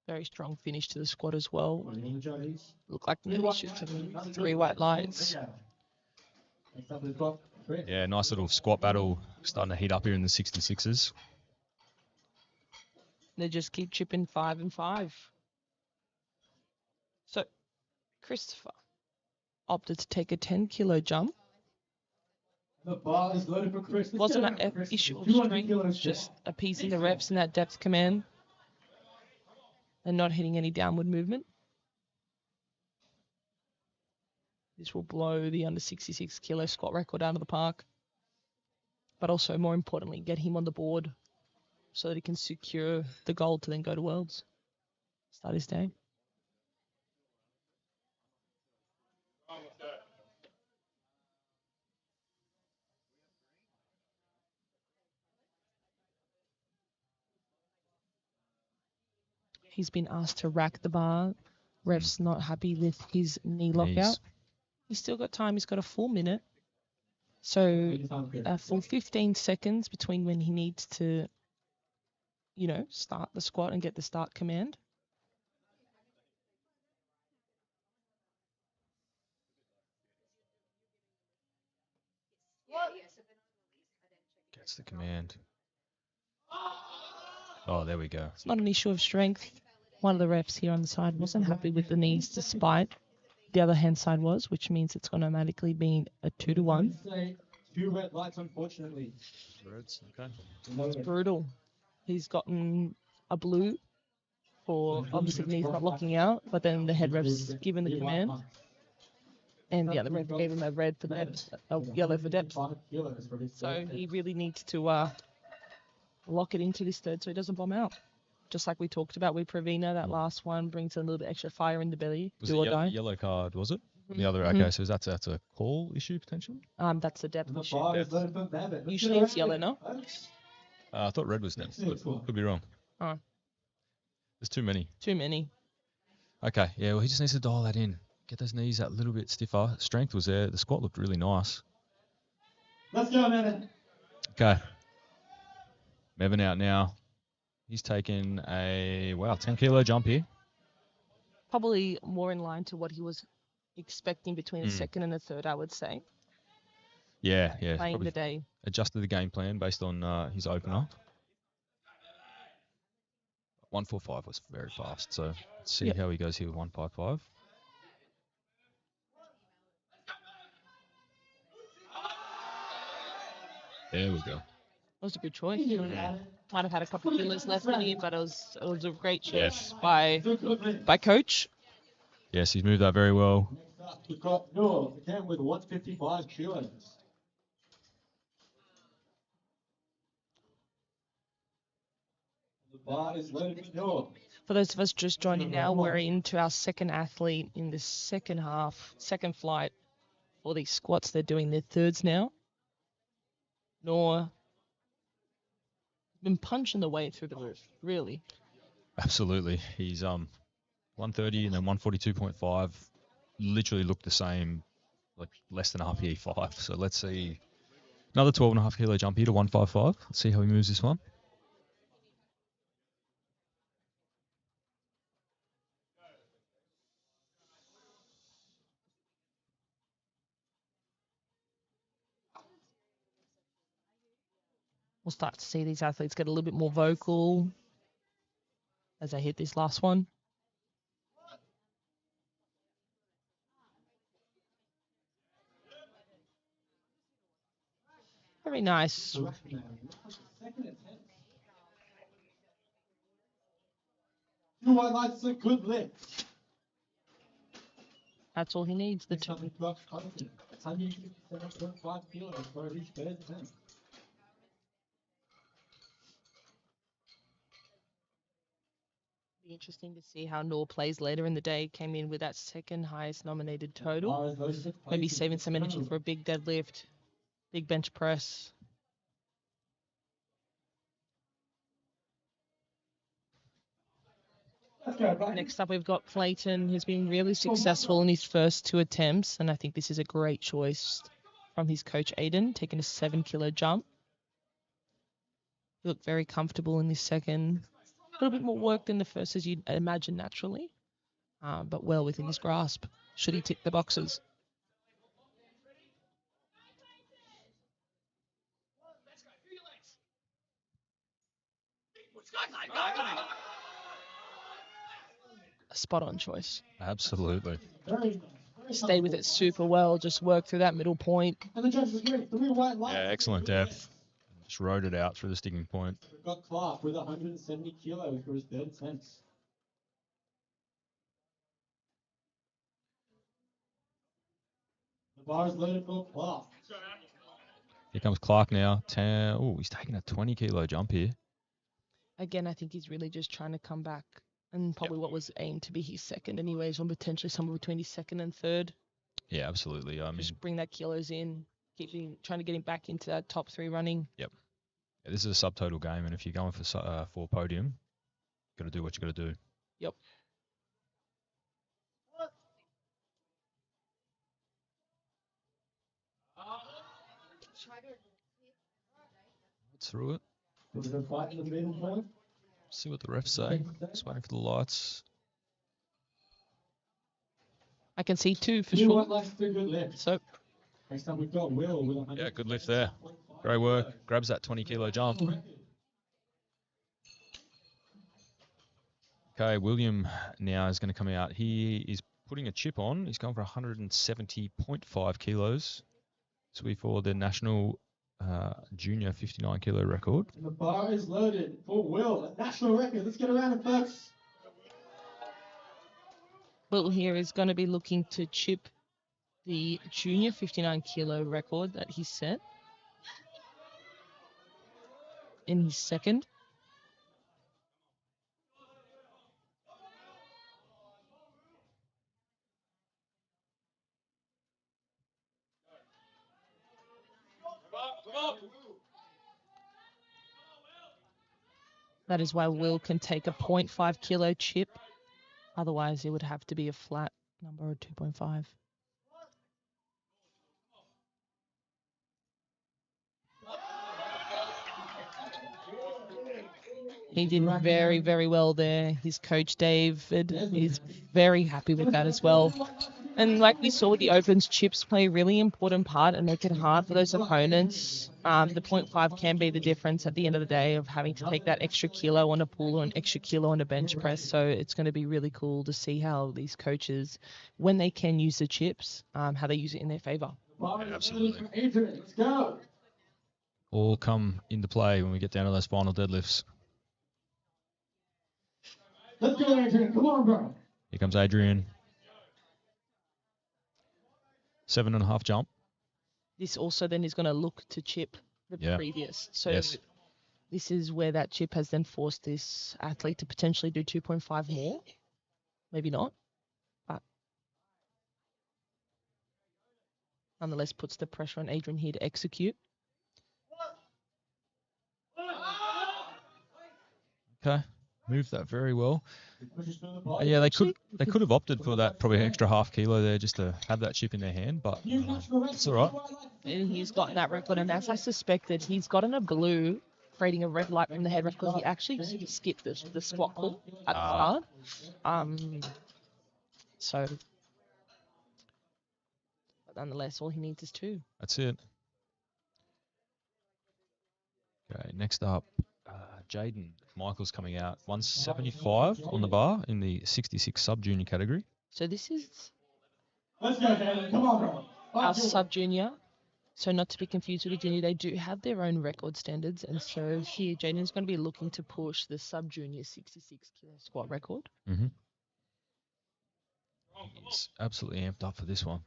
Very strong finish to the squat as well. What are you on the judges? Look like no issues to them. 3 white lights. Next up, we've got Chris. Yeah, nice little squat battle starting to heat up here in the 66s. They just keep chipping 5 and 5. So, Christopher opted to take a 10 kilo jump. The bar is loaded for Chris. Let's Wasn't go. an Chris, issue of 200 strength, kilos just down. appeasing the reps in that depth command and not hitting any downward movement. This will blow the under 66 kilo squat record out of the park, but also more importantly, get him on the board so that he can secure the gold to then go to Worlds. Start his day. He's been asked to rack the bar. Ref's not happy with his knee lockout. He's still got time. He's got a full minute. So a full 15 seconds between when he needs to, start the squat and get the start command. Gets the command. Oh, there we go. It's not an issue of strength. One of the refs here on the side wasn't happy with the knees, despite the other hand side was, which means it's going to automatically be a 2-1. 2 red lights, unfortunately. Reds, okay. It's brutal. He's gotten a blue for obviously knees not locking out, but then the head ref's given the command. And the other ref gave him a red for depth, a yellow for depth. So he really needs to lock it into this third so he doesn't bomb out. Just like we talked about with Pravina, that last one brings a little bit extra fire in the belly. Was do it or die. yellow card, was it? The other, okay, so that's a call issue potentially? That's a depth issue. Usually it's yellow, no? I thought red was next, but could be wrong. Oh. There's too many. Too many. Okay, yeah, well, he just needs to dial that in. Get those knees that little bit stiffer. Strength was there. The squat looked really nice. Let's go, Mevin. Okay. Mevin out now. He's taken a, 10 kilo jump here. Probably more in line to what he was expecting between the second and the third, I would say. Yeah. Playing the day. Adjusted the game plan based on his opener. 145 was very fast, so let's see how he goes here with 155. There we go. That was a good choice. Might have had a couple of kilos left in him, but it was a great choice by coach. Yes, he's moved that very well. Next up, we've got Noor, again with 155 kilos. The bar is loaded with Noor. For those of us just joining now, we're into our second athlete in the second flight for these squats. They're doing their thirds now. Noor been punching the way through the roof, really. Absolutely. He's 130 and then 142.5. Literally looked the same, like less than a half E5. So let's see. Another 12.5 kilo jump here to 155. Let's see how he moves this one. We'll start to see these athletes get a little bit more vocal as they hit this last one. Very nice. 2 white lights, a good lift. That's all he needs. The Next two. up, we've got Constantine. 157.5 kilos for his third attempt. Be interesting to see how Noor plays later in the day. Came in with that second highest nominated total. Maybe saving some energy for a big deadlift, big bench press. Next up, we've got Clayton, who's been really successful in his first 2 attempts, and I think this is a great choice from his coach, Aiden, taking a 7 kilo jump. He looked very comfortable in this second. A little bit more work than the first, as you'd imagine naturally, but well within his grasp, should he tick the boxes. A spot-on choice. Absolutely. Stayed with it super well, just worked through that middle point. And the judges agree, 3 white lights. Yeah, excellent depth. Just rode it out through the sticking point. We've got Clark with 170 kilos for his third attempt. The bar is loaded for Clark. Here comes Clark now. He's taking a 20 kilo jump here. Again, I think he's really just trying to come back, and probably what was aimed to be his second anyways, or potentially somewhere between his second and third. Yeah, absolutely. I mean, Just bring that kilos in, trying to get him back into that top 3 running. Yep. Yeah, this is a subtotal game, and if you're going for podium, got to do what you got to do. Yep. Through it. Is it a fight in the middle point? See what the refs say. Just waiting for the lights. I can see 2 for You sure. want like 2 good lifts. So Next up we've got Will with 100. Yeah, good lift there. Great work. Grabs that 20 kilo jump. Okay, William now is going to come out. He is putting a chip on. He's going for 170.5 kilos. So we for the national junior 59 kilo record. And the bar is loaded for Will, a national record. Let's get around it, folks. Will here is going to be looking to chip the junior 59 kilo record that he set in his second. That is why Will can take a 0.5 kilo chip. Otherwise, it would have to be a flat number of 2.5. He did very, very well there. His coach, David, is very happy with that as well. And like we saw with the Opens, chips play a really important part and make it hard for those opponents. The 0.5 can be the difference at the end of the day of having to take that extra kilo on a pull or an extra kilo on a bench press. So it's going to be really cool to see how these coaches, when they can use the chips, how they use it in their favor. Yeah, absolutely. Let's go. All come into play when we get down to those final deadlifts. Let's go, Adrian. Come on, bro. Here comes Adrian. 7.5 jump. This also then is going to look to chip the previous. So yes. This is where that chip has then forced this athlete to potentially do 2.5 more. Maybe not, but nonetheless puts the pressure on Adrian here to execute. Okay, moved that very well. Yeah, they could have opted for that probably an extra half kilo there just to have that chip in their hand, but it's all right. And he's gotten that record, and as I suspected, he's gotten a blue, creating a red light from the head ref because he actually skipped the squat pull at the start. So, but nonetheless, all he needs is 2. That's it. Okay, next up, Jaden Michael's coming out. 175 on the bar in the 66 sub-junior category. So this is Let's go, Jaden. Come on, bro. our sub-junior. So not to be confused with the junior, they do have their own record standards. And so here, Jaden is going to be looking to push the sub-junior 66 kilo squat record. Mm-hmm. He's absolutely amped up for this one.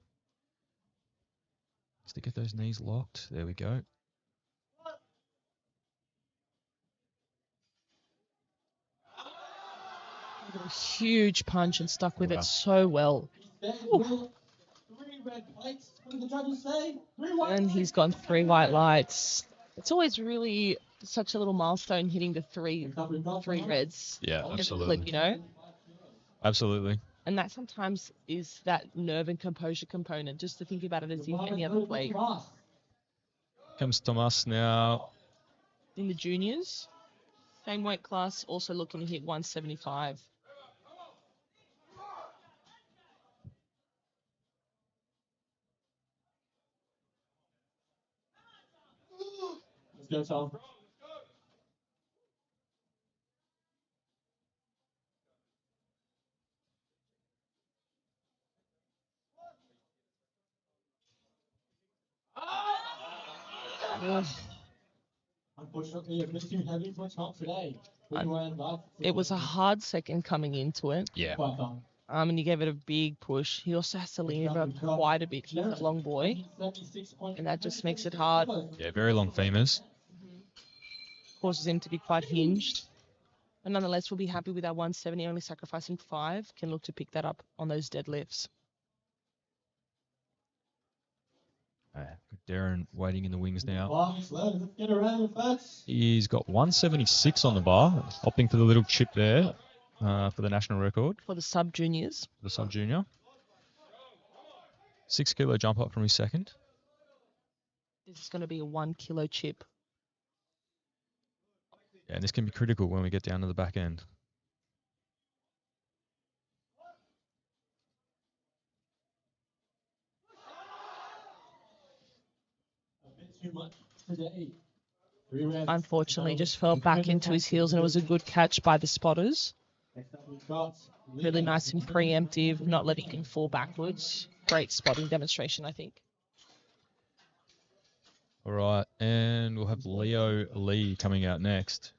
Just to get those knees locked. There we go. A huge punch and stuck with it so well. And he's gone 3 white lights. It's always really such a little milestone hitting the three reds. Yeah, absolutely. Flip, you know? Absolutely. And that sometimes is that nerve and composure component, just to think about it as in any other play. Comes Tomas now. In the juniors, same weight class, also looking to hit 175. Let's go, Tom. Unfortunately, I've missed you heavy for top today. It was a hard second coming into it. Yeah. And he gave it a big push. He also has to lean over quite a bit. He's a long boy, and that just makes it hard. Yeah, very long femurs. Causes him to be quite hinged. But nonetheless, we'll be happy with our 170, only sacrificing 5. Can look to pick that up on those deadlifts. Darren waiting in the wings now. Let's get around with that. He's got 176 on the bar, opting for the little chip there. for the national record. For the sub-juniors. The sub-junior. 6 kilo jump up from his second. This is going to be a 1 kilo chip. Yeah, and this can be critical when we get down to the back end. A bit too much today. Unfortunately, just fell back into his heels, and it was a good catch by the spotters. Next up we've got Really nice and preemptive, not letting him fall backwards. Great spotting demonstration, I think. All right, and we'll have Leo Lee coming out next.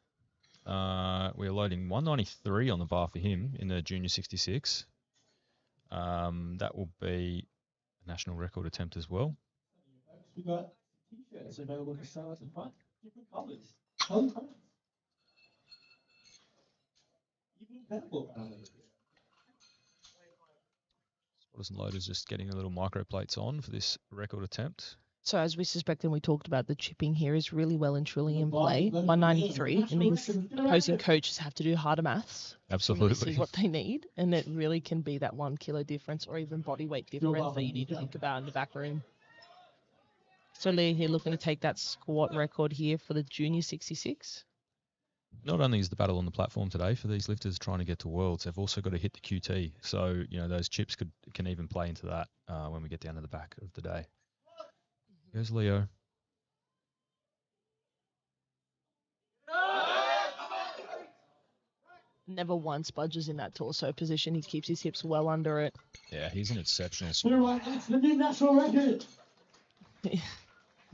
We're loading 193 on the bar for him in the junior 66. That will be a national record attempt as well. We've got t-shirts available to sell us in 5 different colours. Even purple colours. Spotters and loaders just getting the little micro plates on for this record attempt. So as we suspected and we talked about, the chipping here is really well and truly in play. 193. It means opposing coaches have to do harder maths. Absolutely. To really see what they need. And it really can be that 1 kilo difference or even body weight difference that you need to think about in the back room. So Lee here looking to take that squat record here for the junior 66. Not only is the battle on the platform today for these lifters trying to get to Worlds, they've also got to hit the QT. So, you know, those chips can even play into that when we get down to the back of the day. Here's Leo. Never once budges in that torso position. He keeps his hips well under it. Yeah, he's an exceptional All right, it's the new national record.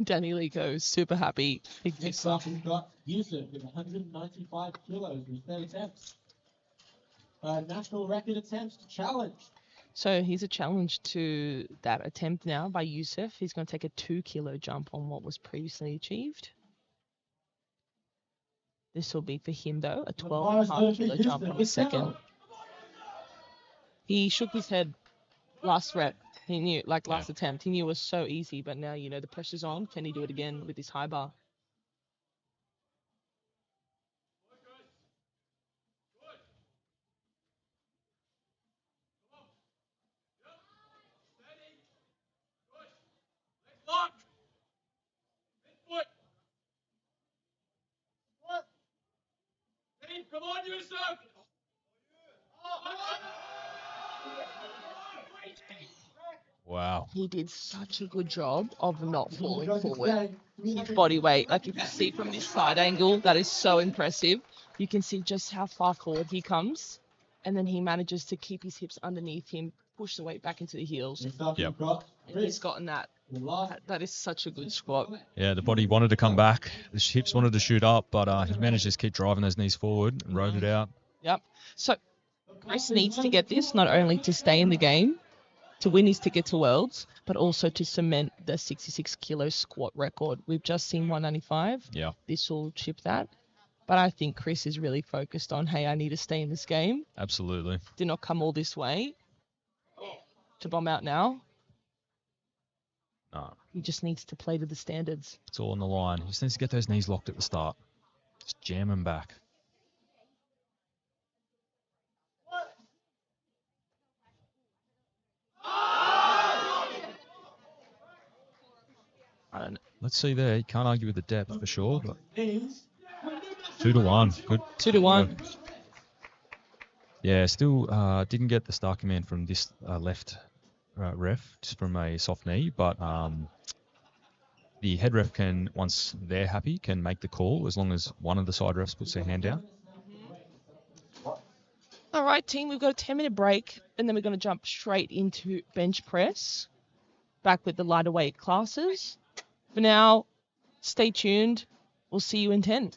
Danny Lee goes super happy. Next up, we've got Yusuf with 195 kilos with 30 attempts. National record attempts challenge. So here's a challenge to that attempt now by Yusuf. He's going to take a 2 kilo jump on what was previously achieved. This will be for him though, a 12.5 kilo jump on his second. He shook his head last rep. He knew, like last attempt, he knew it was so easy, but now, you know, the pressure's on. Can he do it again with his high bar? Come on, Yusuf! Wow. He did such a good job of not falling forward. His body weight, like if you see from this side angle, that is so impressive. You can see just how far forward he comes, and then he manages to keep his hips underneath him, push the weight back into the heels. Yep. And he's gotten that. That is such a good squat. Yeah, the body wanted to come back. The hips wanted to shoot up, but he managed to just keep driving those knees forward and rode it out. Yep. So Chris needs to get this, not only to stay in the game, to win his ticket to Worlds, but also to cement the 66 kilo squat record. We've just seen 195. Yeah. This will chip that. But I think Chris is really focused on, hey, I need to stay in this game. Absolutely. Did not come all this way to bomb out now. No. He just needs to play to the standards. It's all on the line. He just needs to get those knees locked at the start. Just jam them back. Let's see there. You can't argue with the depth for sure. But 2 to 1. Good. 2 to 1. Yeah, still didn't get the star command from this left ref, just from a soft knee. But the head ref can, once they're happy, can make the call as long as one of the side refs puts their hand down. All right, team, we've got a 10-minute break, and then we're going to jump straight into bench press, back with the lighter weight classes. For now, stay tuned. We'll see you in 10.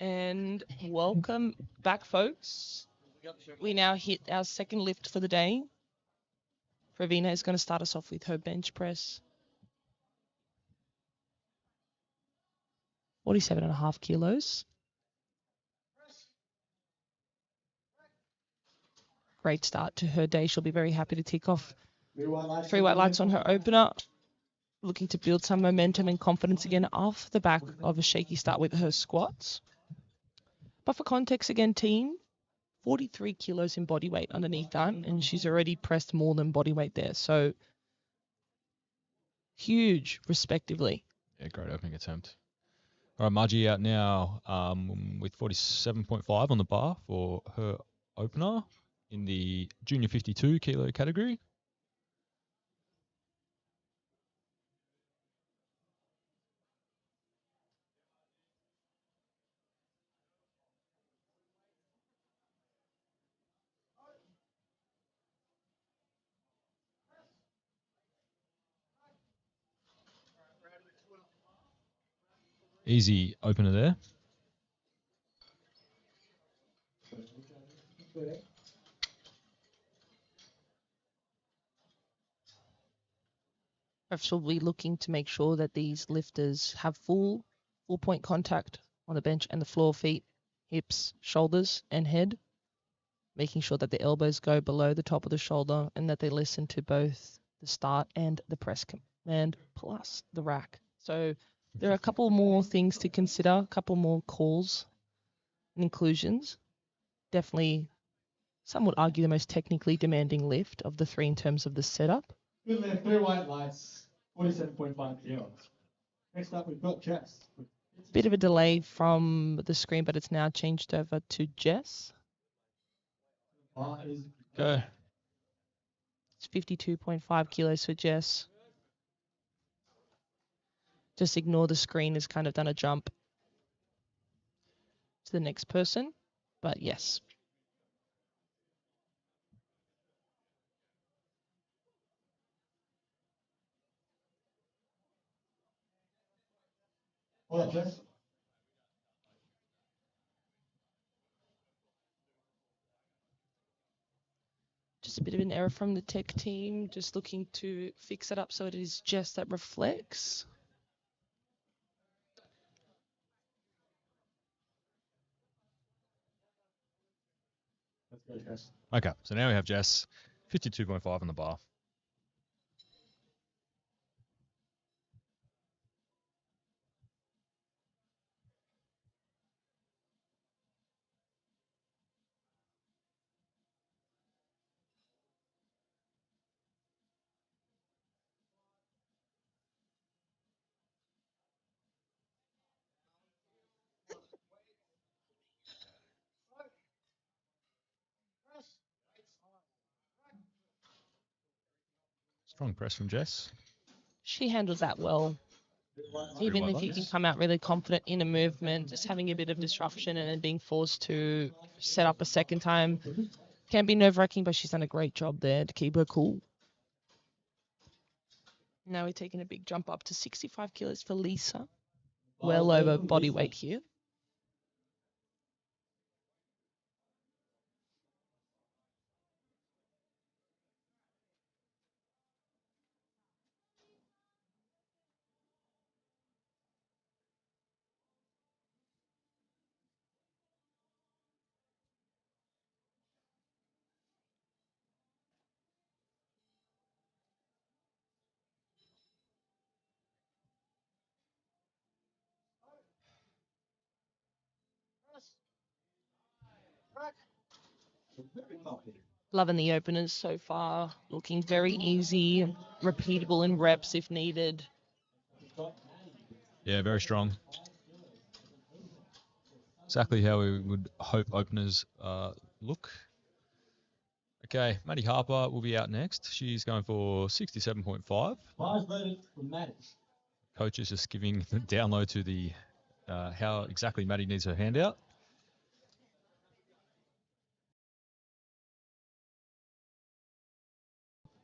And welcome back, folks. We now hit our second lift for the day. Pravina is going to start us off with her bench press. 47.5 kilos. Great start to her day. She'll be very happy to tick off 3 white lights on her opener. Looking to build some momentum and confidence again off the back of a shaky start with her squats. But for context again, team, 43 kilos in body weight underneath that, and she's already pressed more than body weight there. So huge, respectively. Yeah, great opening attempt. All right, Margie out now with 47.5 on the bar for her opener in the junior 52 kilo category. Easy opener there. Refs will be looking to make sure that these lifters have full point contact on the bench and the floor, feet, hips, shoulders, and head, making sure that the elbows go below the top of the shoulder and that they listen to both the start and the press command plus the rack. So there are a couple more things to consider, a couple more calls and inclusions. Definitely, some would argue the most technically demanding lift of the three in terms of the setup. Good lift, 3 white lights, 47.5 kilos. Next up, we've got Jess. Bit of a delay from the screen, but it's now changed over to Jess. Go. It's 52.5 kilos for Jess. Just ignore the screen has kind of done a jump to the next person, but yes. Well, Jess. Just a bit of an error from the tech team, just looking to fix it up so it is Jess that reflects. Let's go, Jess. Okay, so now we have Jess, 52.5 on the bar. Strong press from Jess. She handles that well. Even if you can come out really confident in a movement, just having a bit of disruption and then being forced to set up a second time can be nerve-wracking, but she's done a great job there to keep her cool. Now we're taking a big jump up to 65 kilos for Lisa. Well over body weight here. Loving the openers so far. Looking very easy, repeatable in reps if needed. Yeah, very strong. Exactly how we would hope openers look. Okay, Maddie Harper will be out next. She's going for 67.5. Coach is just giving the download to the how exactly Maddie needs her handout.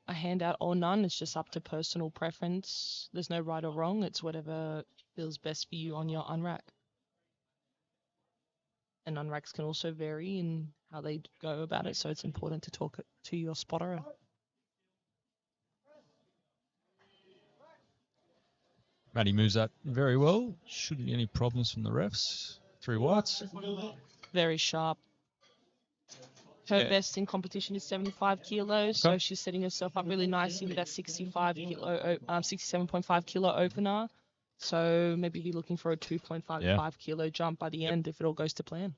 A handout or none, it's just up to personal preference. There's no right or wrong. It's whatever feels best for you on your unrack. and unracks can also vary in how they go about it. So it's important to talk to your spotter. Maddie moves that very well. Shouldn't be any problems from the refs. 3 whites. Very sharp. Her Yeah. best in competition is 75 kilos, so she's setting herself up really nicely with that 67.5 kilo opener. So maybe be looking for a 2.5 kilo jump by the end if it all goes to plan.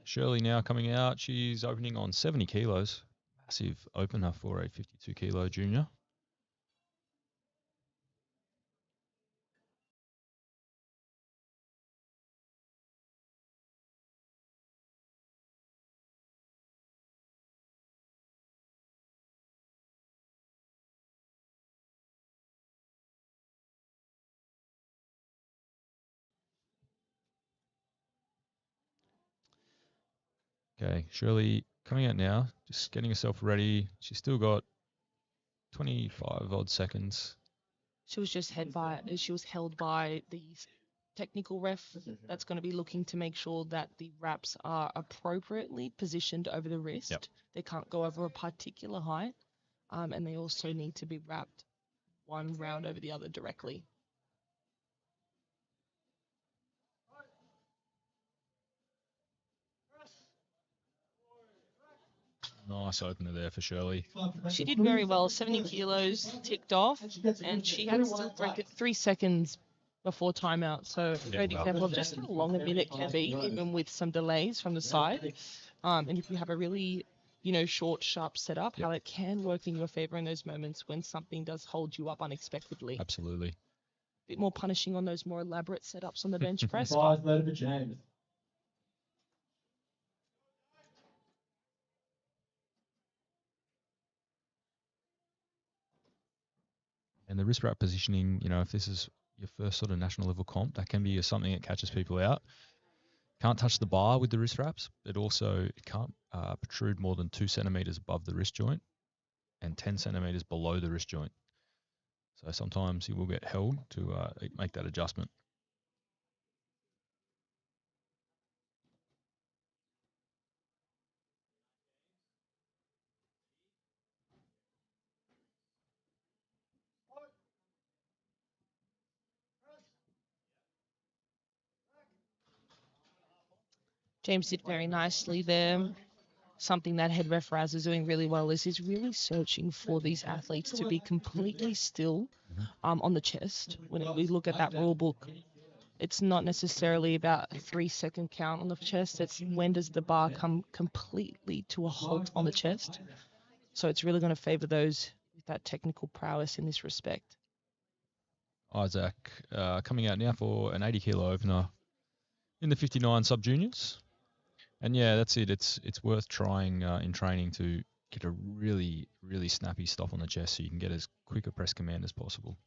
Shirley now coming out. She's opening on 70 kilos. Massive opener for a 52 kilo junior. Okay, Shirley coming out now, just getting herself ready. She's still got 25 odd seconds. She was just held by the technical ref that's going to be looking to make sure that the wraps are appropriately positioned over the wrist. Yep. They can't go over a particular height, and they also need to be wrapped one round over the other directly. Nice opener there for Shirley. She did very well. 70 kilos ticked off, and she had still 3 seconds before timeout. So a great example of just how long a minute can be, even with some delays from the side. And if you have a really, short, sharp setup, how it can work in your favor in those moments when something does hold you up unexpectedly. Absolutely. A bit more punishing on those more elaborate setups on the bench press. And the wrist wrap positioning, if this is your first sort of national level comp, that can be something that catches people out. Can't touch the bar with the wrist wraps. It can't protrude more than 2 centimeters above the wrist joint and 10 centimeters below the wrist joint. So sometimes you will get held to make that adjustment. James did very nicely there. Something that head ref Raz is doing really well is he's really searching for these athletes to be completely still on the chest. When we look at that rule book, it's not necessarily about a 3-second count on the chest. It's when does the bar come completely to a halt on the chest. So it's really going to favor those with that technical prowess in this respect. Isaac coming out now for an 80 kilo opener in the 59 sub juniors. And yeah, that's it. It's worth trying in training to get a really, really snappy stop on the chest so you can get as quick a press command as possible.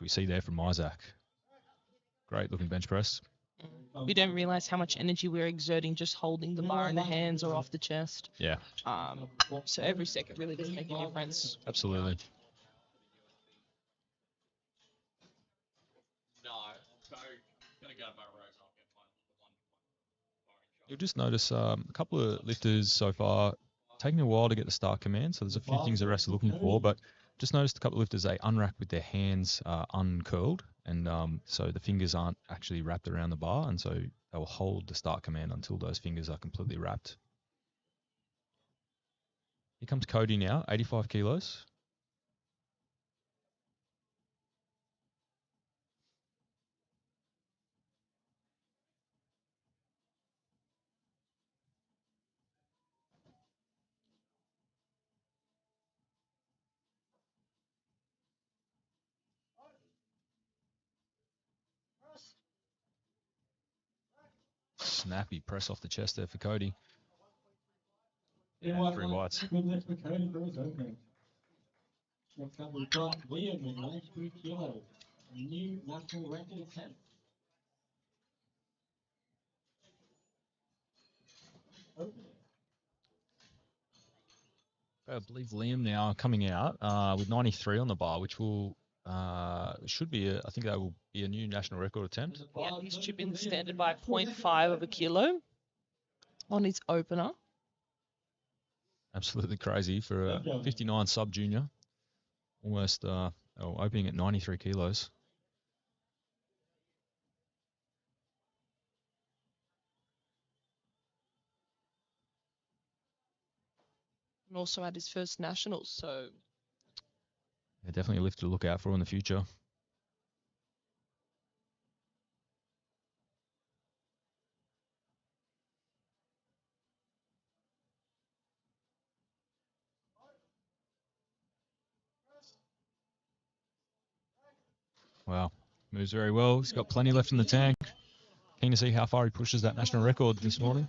We see there from Isaac. Great looking bench press. We don't realize how much energy we're exerting just holding the bar in the hands or off the chest. Yeah. So every second really does make a difference. Absolutely. You'll just notice a couple of lifters so far taking a while to get the start command. So there's a few things the refs are looking for, but just noticed a couple of lifters, they unrack with their hands uncurled. And so the fingers aren't actually wrapped around the bar. And so they will hold the start command until those fingers are completely wrapped. Here comes Cody now, 85 kilos. Snappy press off the chest there for Cody. Yeah, 3 whites. Next up, we've got Liam with 93 kilos, a new national record attempt. I believe Liam now coming out with 93 on the bar, which will Should be, I think that will be a new national record attempt. Yeah, he's chipping the standard by 0.5 of a kilo on his opener. Absolutely crazy for a 59 sub junior. Almost opening at 93 kilos. And also at his first nationals, so Yeah, definitely a lift to look out for in the future. Wow, moves very well. He's got plenty left in the tank. Keen to see how far he pushes that national record this morning.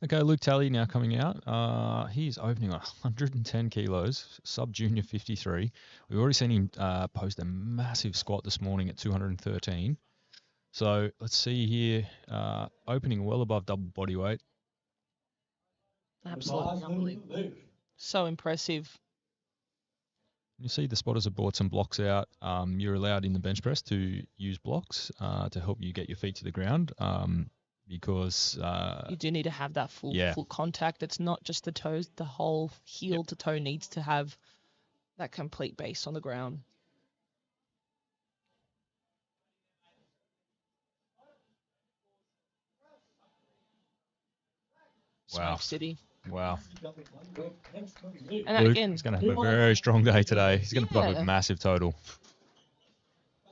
Okay, Luke Talley now coming out. He's opening on 110 kilos, sub-junior 53. We've already seen him post a massive squat this morning at 213. So let's see here, opening well above double body weight. absolutely unbelievable. So impressive. You see the spotters have brought some blocks out. You're allowed in the bench press to use blocks to help you get your feet to the ground. Because you do need to have that full contact. It's not just the toes. The whole heel to toe needs to have that complete base on the ground. Wow. Smoke City. Wow. And Luke again, is going to have a very strong day today. He's going to put up a massive total.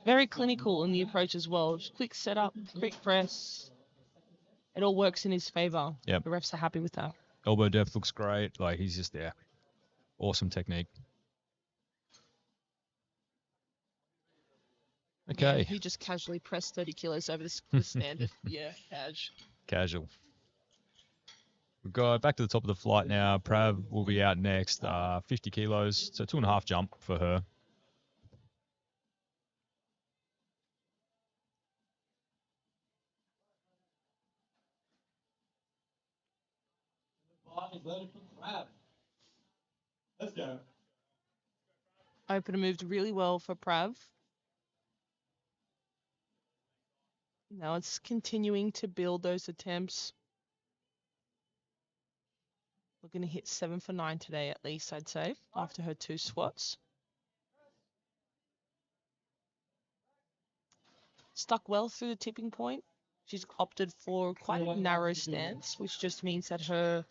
Very clinical in the approach as well. Just quick setup, quick press. It all works in his favor. Yep. The refs are happy with that. Elbow depth looks great. Like, he's just there. Awesome technique. Okay. Yeah, he just casually pressed 30 kilos over the standard. Yeah, Casual. We've got back to the top of the flight now. Prav will be out next. 50 kilos, so 2.5 jump for her. Let's go. Opener moved really well for Prav. Now it's continuing to build those attempts. We're going to hit 7 for 9 today at least, I'd say, after her 2 squats. Stuck well through the tipping point. She's opted for quite a narrow stance, which just means that her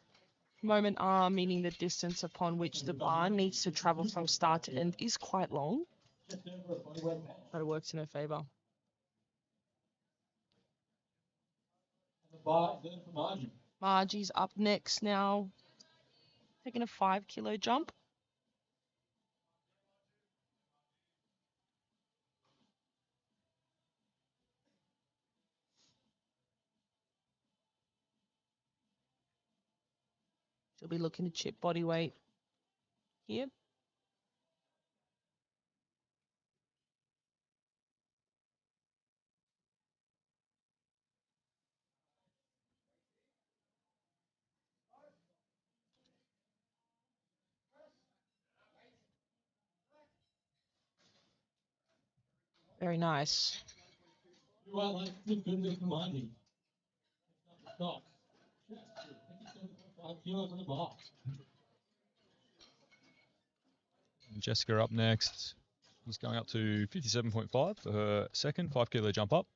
moment arm, meaning the distance upon which the bar needs to travel from start to end, is quite long. But it works in her favor. Margie's up next now, taking a 5 kilo jump. She'll be looking to chip body weight here. Very nice. Jessica up next. He's going up to 57.5 for her second 5 kilo jump up.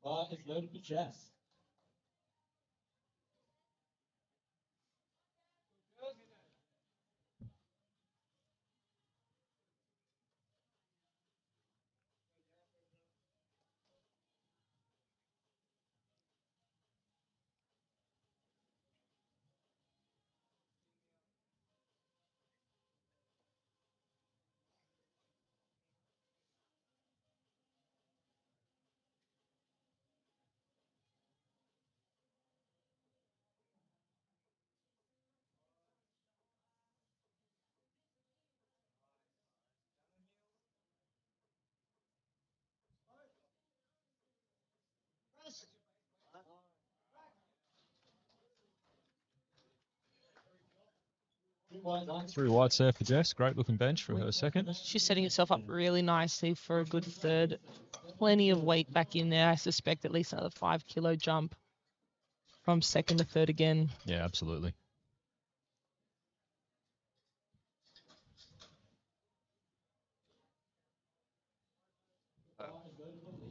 Bar is loaded for chest. 3 whites there for Jess. Great looking bench for her second. She's setting herself up really nicely for a good third. Plenty of weight back in there. I suspect at least another 5 kilo jump from second to third again. Yeah, absolutely.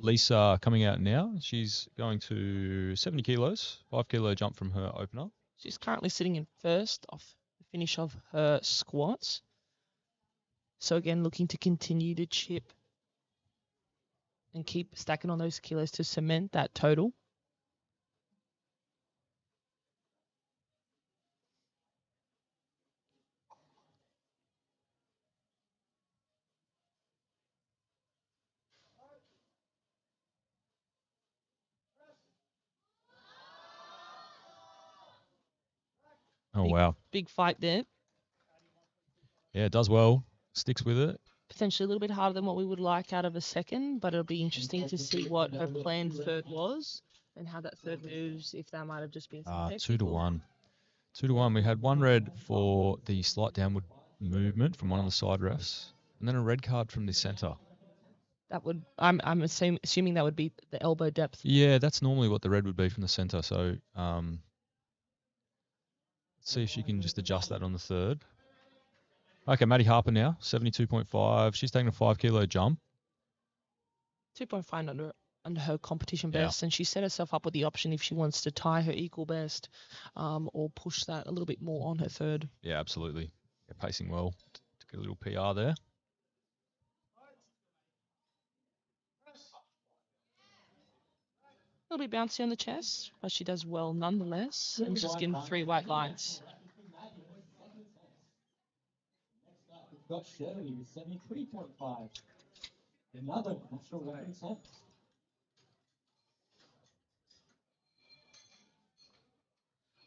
Lisa coming out now. She's going to 70 kilos, 5 kilo jump from her opener. She's currently sitting in first off the finish of her squats. So again, looking to continue to chip and keep stacking on those kilos to cement that total. Oh, wow. Big fight there. Yeah, does well. Sticks with it. Potentially a little bit harder than what we would like out of a second, but it'll be interesting to see what her planned third was and how that third moves, if that might have just been some 2 to 1. 2 to 1. We had 1 red for the slight downward movement from one of the side refs, and then a red card from the centre. That would, I'm assuming that would be the elbow depth. Yeah, that's normally what the red would be from the centre. So let's see if she can just adjust that on the third. Okay, Maddie Harper now, 72.5. She's taking a 5 kilo jump. 2.5 under her competition best, and she set herself up with the option if she wants to tie her equal best or push that a little bit more on her third. Yeah, absolutely. Yeah, pacing well to get a little PR there. A little bit bouncy on the chest, but she does well nonetheless, and she's given 3 white lines. We've got Shirley with 73.5. Another national record 10.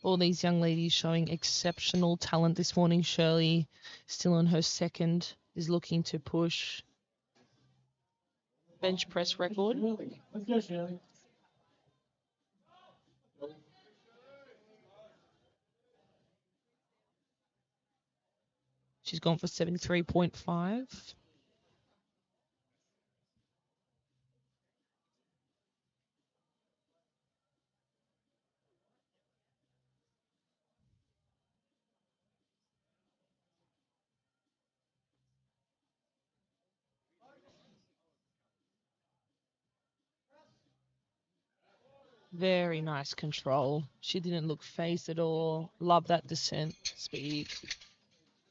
All these young ladies showing exceptional talent this morning. Shirley, still on her second, is looking to push bench press record. Let's go, Shirley. She's gone for 73.5. Very nice control. She didn't look phased at all. Love that descent speed.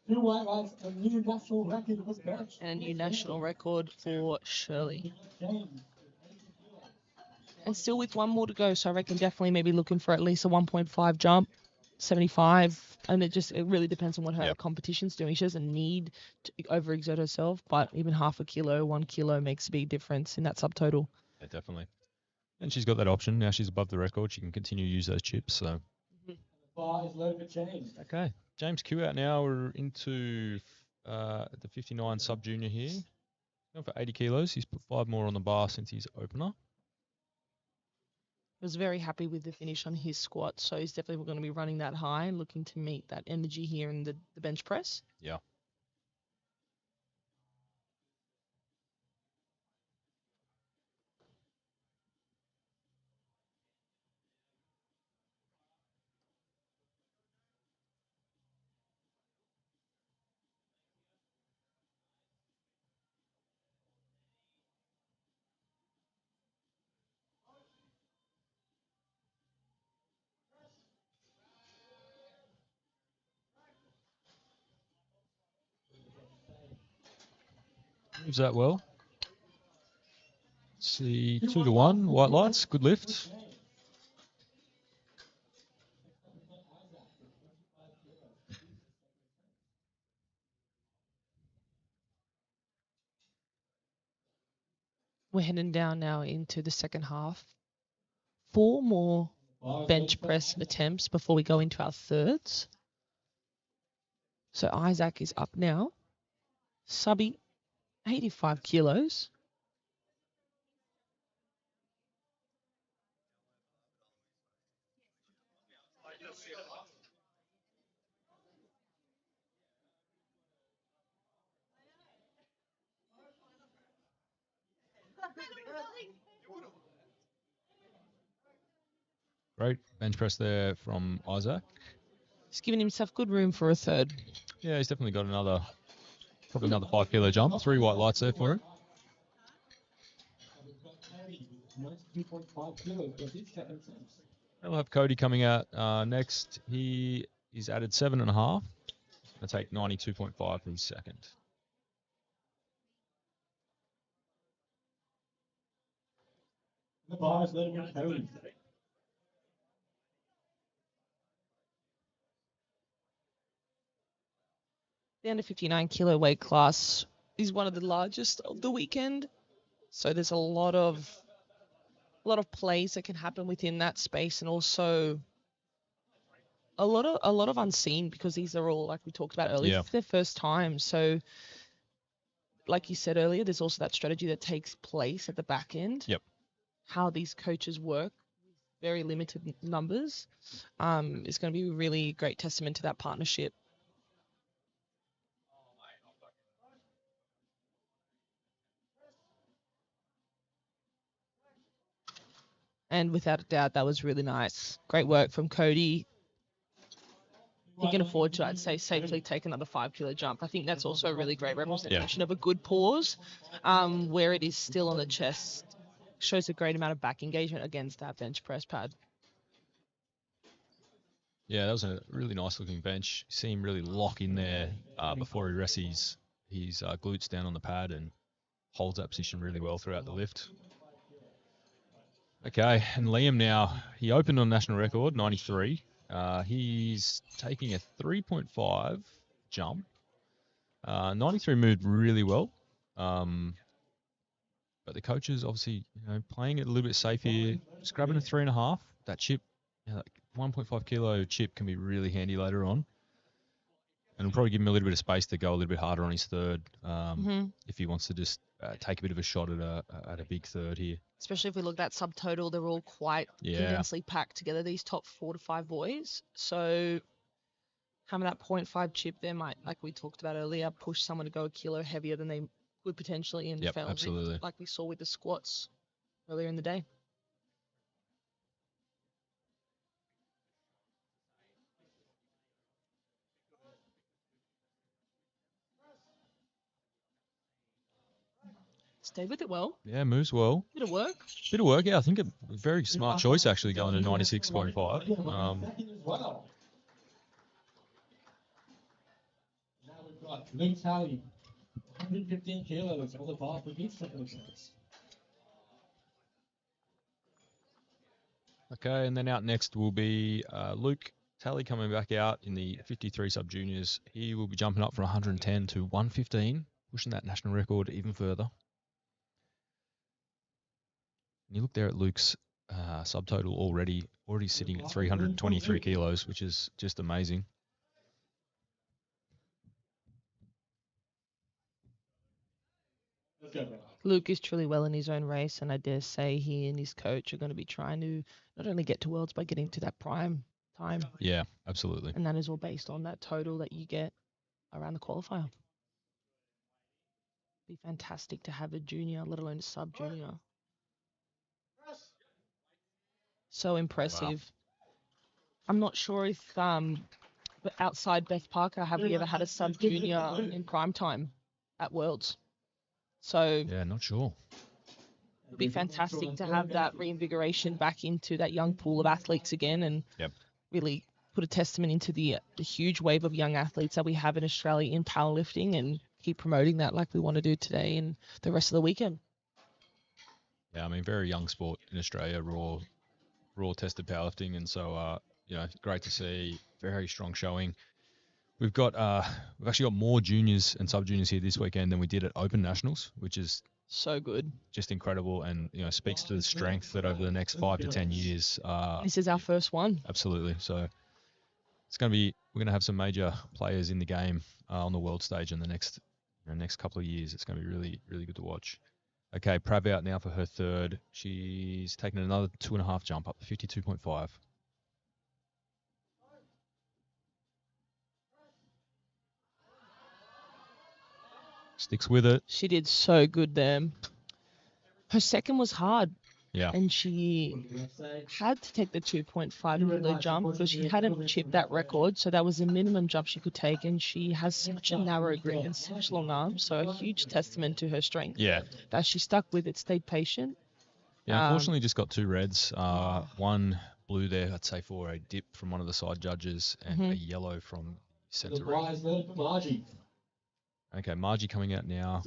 2 white lines, a new national record was bench. And a new national record for Shirley. And still with 1 more to go, so I reckon definitely maybe looking for at least a 1.5 jump, 75. And it really depends on what her competition's doing. She doesn't need to overexert herself, but even half a kilo, 1 kilo makes a big difference in that subtotal. Yeah, definitely. And she's got that option. Now she's above the record. She can continue to use those chips. So. Bar is low for James. Okay. James Q out now. We're into the 59 sub-junior here. Going for 80 kilos. He's put 5 more on the bar since his opener. Was very happy with the finish on his squat, so he's definitely going to be running that high and looking to meet that energy here in the bench press. Yeah. Moves that well. Let's see, 2 to 1, white lights, good lift. We're heading down now into the second half. 4 more bench press attempts before we go into our thirds. So Isaac is up now. Subby, 85 kilos. Great bench press there from Isaac. He's giving himself good room for a third. Yeah, he's definitely got probably another 5 kilo jump. 3 white lights there for him. 92.5 kilos, but it's 7 cents. We'll have Cody coming out next. He is added 7.5. I'll take 92.5 for his second. The bar is letting him Cody. The under 59 kilo weight class is one of the largest of the weekend. So there's a lot of plays that can happen within that space, and also a lot of unseen, because these are all, like we talked about earlier, for their first time. So like you said earlier, there's also that strategy that takes place at the back end. Yep. How these coaches work, very limited numbers, is going to be a really great testament to that partnership. And without a doubt, that was really nice. Great work from Cody. He can afford to, I'd say, safely take another 5 kilo jump. I think that's also a really great representation of a good pause, where it is still on the chest. Shows a great amount of back engagement against that bench press pad. Yeah, that was a really nice looking bench. You see him really lock in there before he rests his glutes down on the pad and holds that position really well throughout the lift. Okay, and Liam now, he opened on national record, 93. He's taking a 3.5 jump. 93 moved really well. But the coaches obviously, playing it a little bit safe here. Just grabbing a 3.5. That chip, like 1.5 kilo chip can be really handy later on. And it'll probably give him a little bit of space to go a little bit harder on his third, if he wants to just take a bit of a shot at a big third here. Especially if we look at that subtotal, they're all quite condensely packed together, these top 4 to 5 boys. So having that 0.5 chip there might, like we talked about earlier, push someone to go a kilo heavier than they would potentially in fails, absolutely. like we saw with the squats earlier in the day. Stayed with it well. Yeah, moves well. Bit of work. Bit of work, yeah. I think a very smart choice actually going to 96.5. Now we've got Luke Talley, 115 kilos on the bar for his second chance. Okay, and then out next will be Luke Talley coming back out in the 53 sub-juniors. He will be jumping up from 110 to 115, pushing that national record even further. And you look there at Luke's subtotal already sitting at 323 kilos, which is just amazing. Luke is truly well in his own race, and I dare say he and his coach are going to be trying to not only get to Worlds by getting to that prime time. Yeah, absolutely. And that is all based on that total that you get around the qualifier. Be fantastic to have a junior, let alone a sub-junior. So impressive. Wow. I'm not sure if, but outside Beth Parker, have we ever had a sub-junior in prime time at Worlds? So yeah, not sure. It'd be fantastic to have that reinvigoration back into that young pool of athletes again, and really put a testament into the huge wave of young athletes that we have in Australia in powerlifting, and keep promoting that like we want to do today and the rest of the weekend. Yeah, I mean, very young sport in Australia, raw tested powerlifting, and so great to see. Very strong showing. We've actually got more juniors and sub-juniors here this weekend than we did at Open Nationals, which is so good, just incredible, and speaks to the strength that over the next 5 to 10 years. This is our first one. Absolutely. So we're going to have some major players in the game on the world stage in the next couple of years. It's going to be really, really good to watch. Okay, Prav out now for her third. She's taken another 2.5 jump up to 52.5. Sticks with it. She did so good there. her second was hard. Yeah. And she had to take the 2.5 kilo jump because she hadn't chipped that record. So that was the minimum jump she could take. And she has such a narrow grip and such long arms. So a huge testament to her strength. Yeah. That she stuck with it, stayed patient. Yeah, unfortunately just got 2 reds. One blue there, I'd say, for a dip from one of the side judges, and a yellow from centre ref. Okay, Margie coming out now.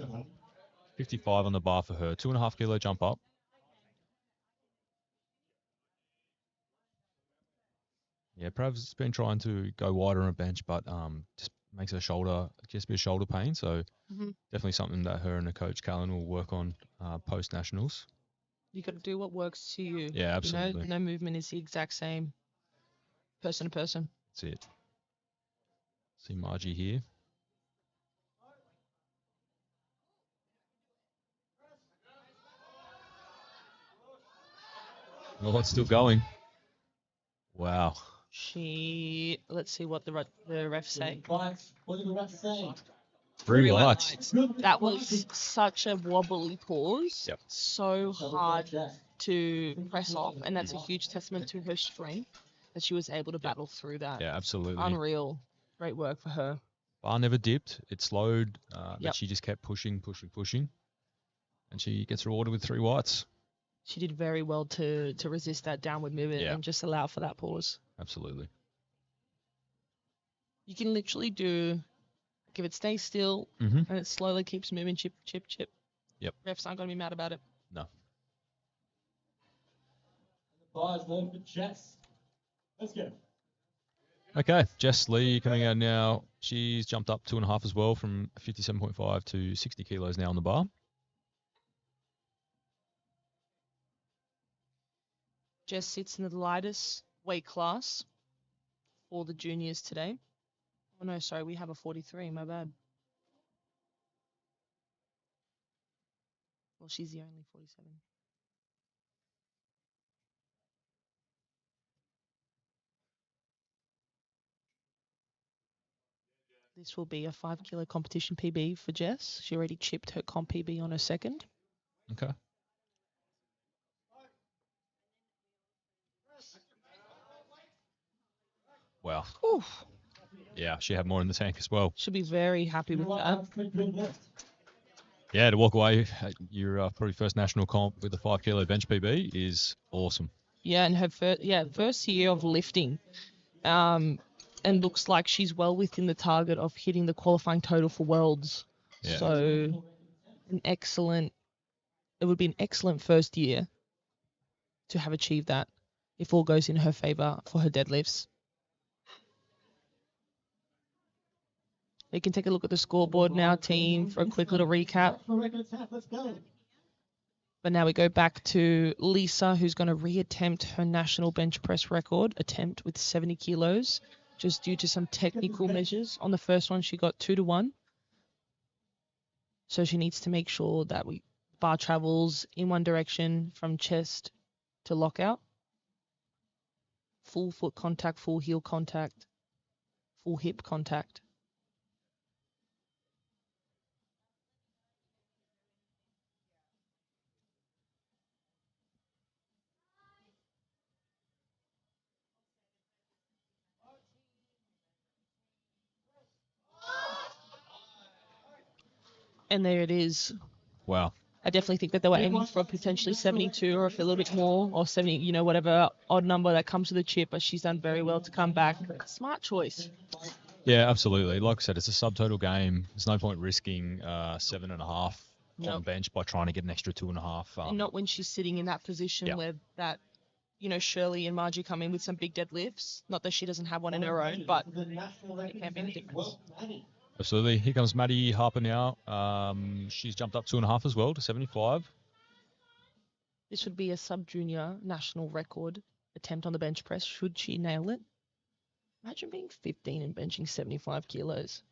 55 on the bar for her. 2.5 kilo jump up. Yeah, Prav's been trying to go wider on a bench, but just makes her shoulder, just a bit of shoulder pain. So definitely something that her and her coach, Callan, will work on post-nationals. You got to do what works to you. Yeah, absolutely. No movement is the exact same person to person. That's it. See Margie here. Oh, it's still going. Wow. Let's see what the refs say. What did the ref say? 3 whites. That was such a wobbly pause. Yep. So hard to press off. And that's a huge testament to her strength that she was able to battle through that. Yeah, absolutely. Unreal. Great work for her. Bar never dipped. It slowed, but she just kept pushing. And she gets rewarded with 3 whites. She did very well to resist that downward movement and just allow for that pause. Absolutely. You can literally do, if it stays still and it slowly keeps moving, chip. Yep. Refs aren't going to be mad about it. No. Bars low for Jess. Let's go. Okay, Jess Lee coming out now. She's jumped up 2.5 as well, from 57.5 to 60 kilos now on the bar. Jess sits in the lightest weight class for the juniors today. Oh no, sorry, we have a 43, my bad. Well, she's the only 47. This will be a 5 kilo competition PB for Jess. She already chipped her comp PB on her second. Okay. Wow. Oof. Yeah, she had more in the tank as well. She'll be very happy with that. Yeah, to walk away at your probably first national comp with a 5 kilo bench PB is awesome. Yeah, and her first year of lifting. And looks like she's well within the target of hitting the qualifying total for Worlds. Yeah. So it would be an excellent first year to have achieved that if all goes in her favor for her deadlifts. You can take a look at the scoreboard now, team, for a quick little recap. But now we go back to Lisa, who's going to reattempt her national bench press record attempt with 70 kilos, just due to some technical measures. On the first one, she got 2-1. So she needs to make sure that bar travels in one direction from chest to lockout. Full foot contact, full heel contact, full hip contact. And there it is. Wow. I definitely think that they were aiming for potentially 72 or a little bit more, or 70, whatever odd number that comes to the chip, but she's done very well to come back. Smart choice. Yeah, absolutely. Like I said, it's a subtotal game. There's no point risking 7.5 on bench by trying to get an extra 2.5. And not when she's sitting in that position where that, Shirley and Margie come in with some big deadlifts. Not that she doesn't have one in her own, but it can be the difference. Absolutely. Here comes Maddie Harper now. She's jumped up 2.5 as well to 75. This would be a sub-junior national record attempt on the bench press. Should she nail it? Imagine being 15 and benching 75 kilos.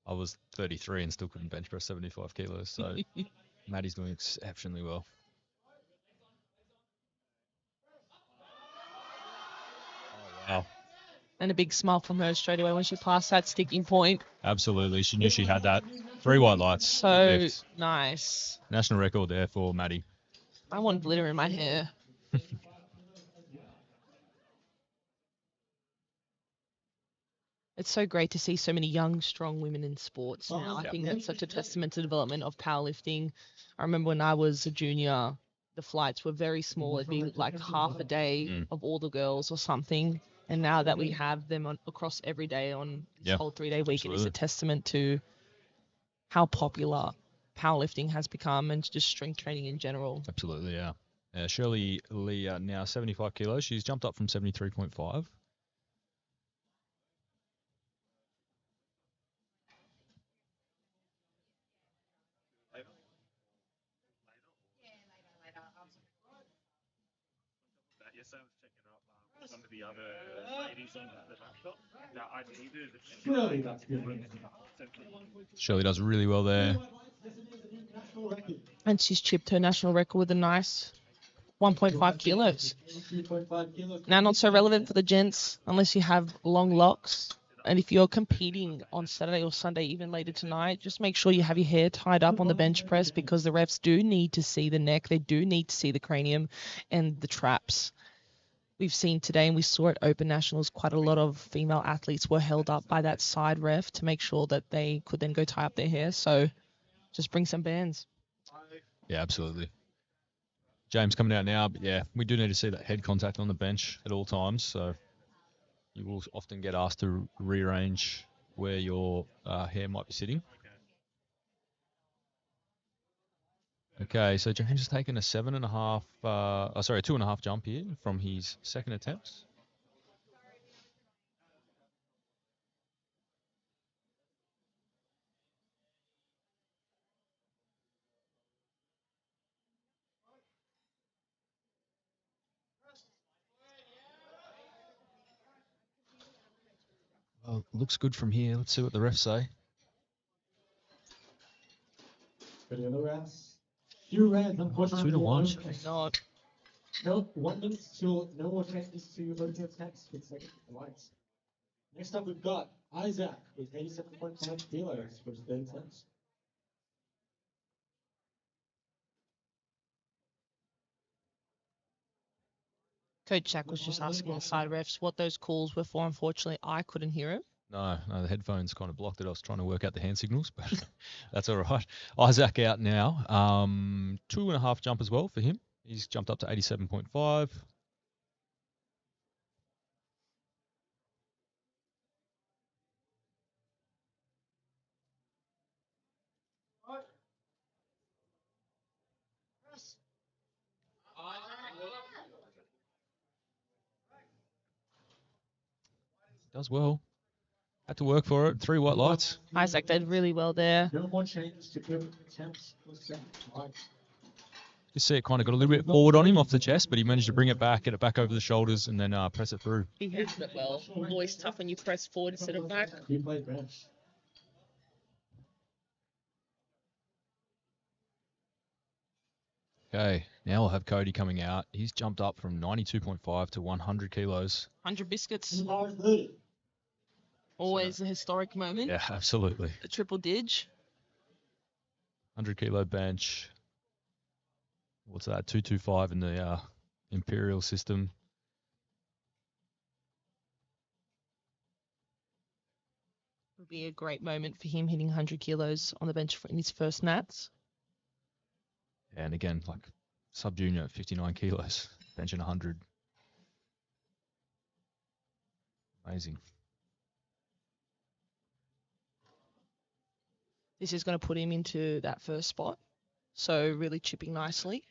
I was 33 and still couldn't bench press 75 kilos. So Maddie's doing exceptionally well. Oh, wow. And a big smile from her straight away when she passed that sticking point. Absolutely. She knew she had that. 3 white lights. So Deadlift. nice. National record there for Maddie. I want glitter in my hair. It's so great to see so many young, strong women in sports now. I think that's such a testament to the development of powerlifting. I remember when I was a junior, the flights were very small. It'd be like half a day of all the girls or something. And now that we have them across every day on this whole 3-day weekend, it's a testament to how popular powerlifting has become and just strength training in general. Absolutely, yeah. Shirley Lee, now 75 kilos. She's jumped up from 73.5. Some of the other ladies on the shop that I needed. Surely that's good. Shirley does really well there. And she's chipped her national record with a nice 1.5 kilos. 3.5 kilos. Now, not so relevant for the gents unless you have long locks. And if you're competing on Saturday or Sunday, even later tonight, just make sure you have your hair tied up on the bench press because the refs do need to see the neck. They do need to see the cranium and the traps. We've seen today, and we saw at Open Nationals, quite a lot of female athletes were held up by that side ref to make sure that they could then go tie up their hair. So just bring some bands. Yeah, absolutely. James coming out now, but yeah, we do need to see that head contact on the bench at all times. So you will often get asked to rearrange where your hair might be sitting. Okay, so James has taken a 2.5 jump here from his second attempt. Well, looks good from here. Let's see what the refs say. For the other refs, few reds, unfortunately. 2-1. Not. No, 1 minute till no more changes to loading attempts for the second lights. Next up, we've got Isaac with 87.5 kilos for his third attempt. Coach Jack was just asking the side refs what those calls were for. Unfortunately, I couldn't hear it. No, the headphones kind of blocked it. I was trying to work out the hand signals, but that's all right. Isaac out now. 2.5 jump as well for him. He's jumped up to 87.5. Does well. Had to work for it. 3 white lights. Isaac did really well there. No more changes to attempts for the second lights. You see it kind of got a little bit forward on him off the chest, but he managed to bring it back, get it back over the shoulders, and then press it through. He hits it well. Always tough when you press forward instead of back. Replay bench. Okay, now we'll have Cody coming out. He's jumped up from 92.5 to 100 kilos. 100 biscuits. Bars loaded. Always a historic moment. Yeah, absolutely. A triple dig. 100 kilo bench. What's that? 225 in the Imperial system. Would be a great moment for him hitting 100 kilos on the bench in his first nats. And again, like sub-junior at 59 kilos, benching 100. Amazing. This is going to put him into that first spot. So really chipping nicely.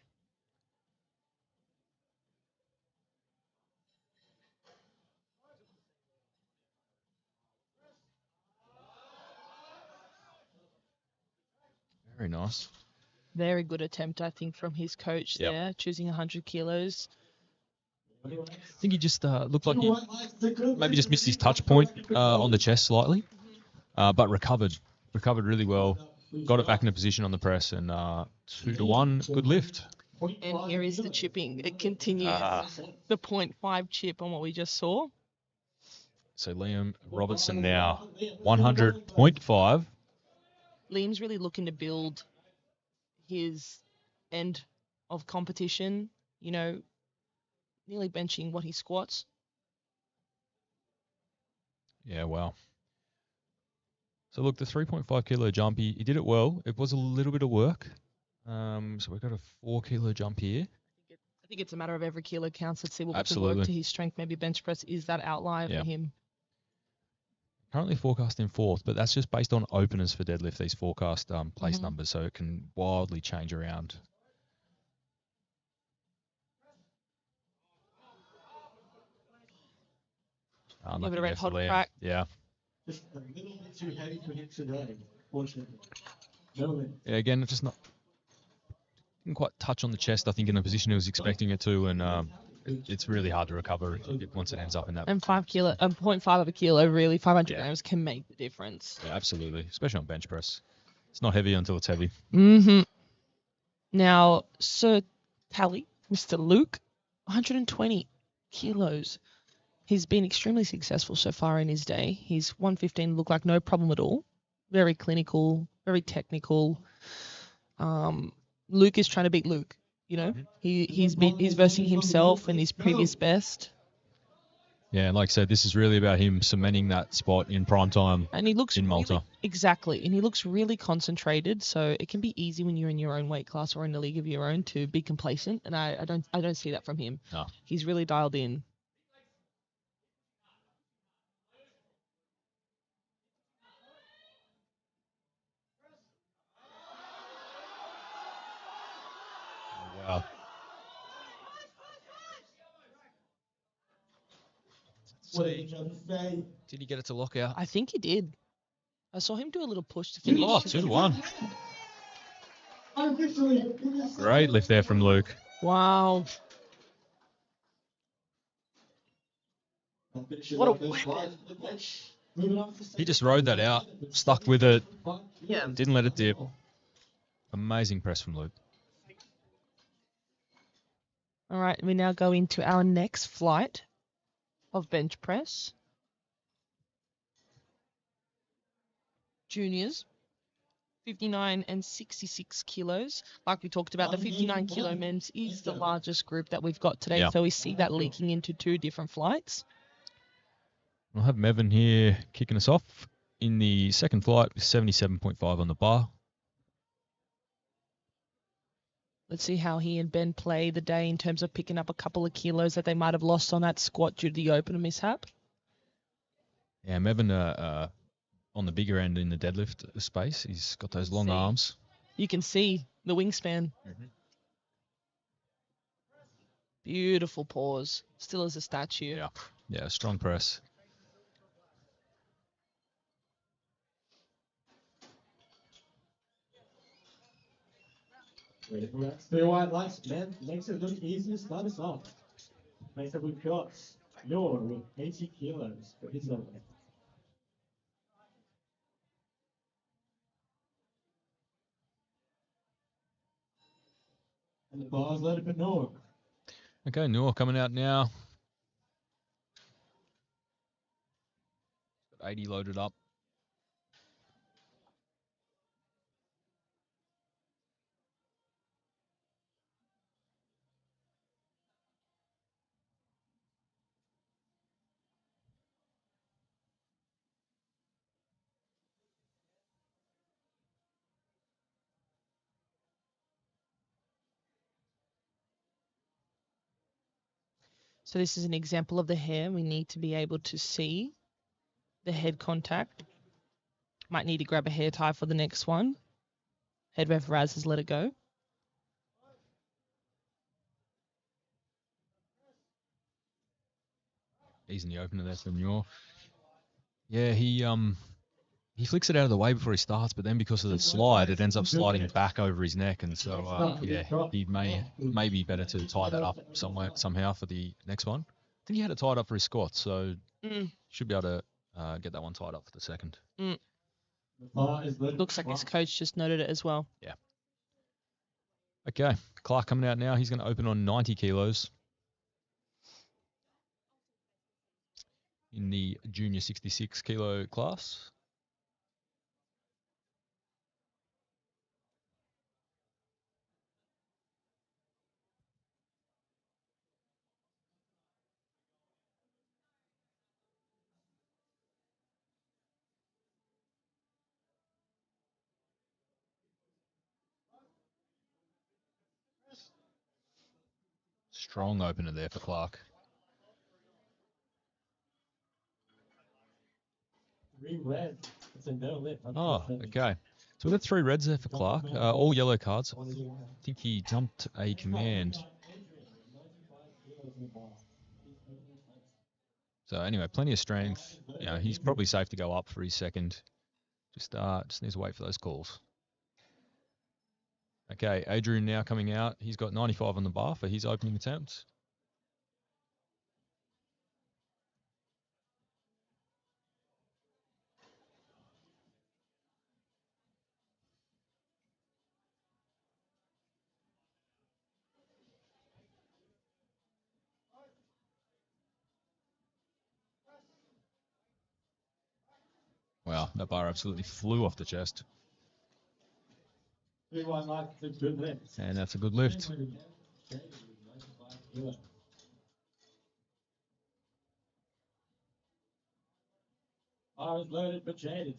Very nice. Very good attempt, I think, from his coach there, choosing 100 kilos. I think he just looked like he maybe just missed his touch point on the chest slightly, but recovered really well. Got it back in a position on the press, and 2-1, good lift. And here is the chipping. It continues. The 0.5 chip on what we just saw. So Liam Robertson now 100.5. Liam's really looking to build his end of competition, you know, nearly benching what he squats. Yeah, wow. So look, the 3.5 kilo jump, he did it well. It was a little bit of work. So we've got a 4 kilo jump here. I think it's a matter of every kilo counts. Let's see what we can Absolutely. work to his strength. Maybe bench press is that outlier Yeah. for him. Currently forecasting 4th, but that's just based on openers for deadlift, these forecast place Mhm. numbers, so it can wildly change around. Give it a Unlucky red there for hot Liam. crack. Yeah. Just a little bit too heavy for him today, fortunately. No win. Yeah, again, it's just didn't quite touch on the chest, I think, in the position he was expecting it to, and it's really hard to recover once it ends up in that. And 0.5 of a kilo, really, 500 Yeah. grams can make the difference. Yeah, absolutely, especially on bench press. It's not heavy until it's heavy. Mm-hmm. Now, Sir Tally, Mr. Luke, 120 kilos. He's been extremely successful so far in his day. His 115 looked like no problem at all. Very clinical, very technical. Luke is trying to beat Luke. You know, he's versing himself and his previous best. Yeah, and like I said, this is really about him cementing that spot in prime time. And he looks in Malta. Exactly, and he looks really concentrated. So it can be easy when you're in your own weight class or in a league of your own to be complacent. And I don't see that from him. No. He's really dialed in. Wow. What did each other say? Did he get it to lock out? I think he did. I saw him do a little push to finish. Oh, 2-1. Unofficially, Great lift there from Luke. Wow. What a weapon. He just rode that out, stuck with it, Yeah. didn't let it dip. Amazing press from Luke. All right, we now go into our next flight of bench press. Juniors, 59 and 66 kilos. Like we talked about, the 59 kilo men's is the largest group that we've got today. Yeah. So we see that leaking into 2 different flights. We'll have Mevin here kicking us off in the second flight with 77.5 on the bar. Let's see how he and Ben play the day in terms of picking up a couple of kilos that they might have lost on that squat due to the opener mishap. Yeah, Mevin on the bigger end in the deadlift space. He's got those long arms. You can see the wingspan. Mm-hmm. Beautiful pause. Still as a statue. Yeah, strong press. Clear white lights, man. Makes it look easy to start us off. Next up we've got Noor with 80 kilos for his level. And the bar's loaded for Noor. Okay, Noor coming out now. Got 80 loaded up. So this is an example of the hair. We need to be able to see the head contact. Might need to grab a hair tie for the next one. Head ref Raz has let it go. Easing the opener there from Noor. Yeah, he flicks it out of the way before he starts, but then because of the slide, it ends up sliding back over his neck, and so he may be better to tie that up somehow for the next one. I think he had it tied up for his squat, so should be able to get that one tied up for the second. Looks like his coach just noted it as well. Yeah. Okay, Clark coming out now. He's going to open on 90 kilos in the junior 66 kilo class. Strong opener there for Clark. 3 red. It's a no lit. Oh, okay. So we've got 3 reds there for Clark. All yellow cards. I think he dumped a command. So anyway, plenty of strength. You know, he's probably safe to go up for his second. Just needs to wait for those calls. Okay, Adrian now coming out. He's got 95 on the bar for his opening attempt. Wow, that bar absolutely flew off the chest. 3-1 life. It's a good lift. And that's a good lift. Bar is loaded but jaded.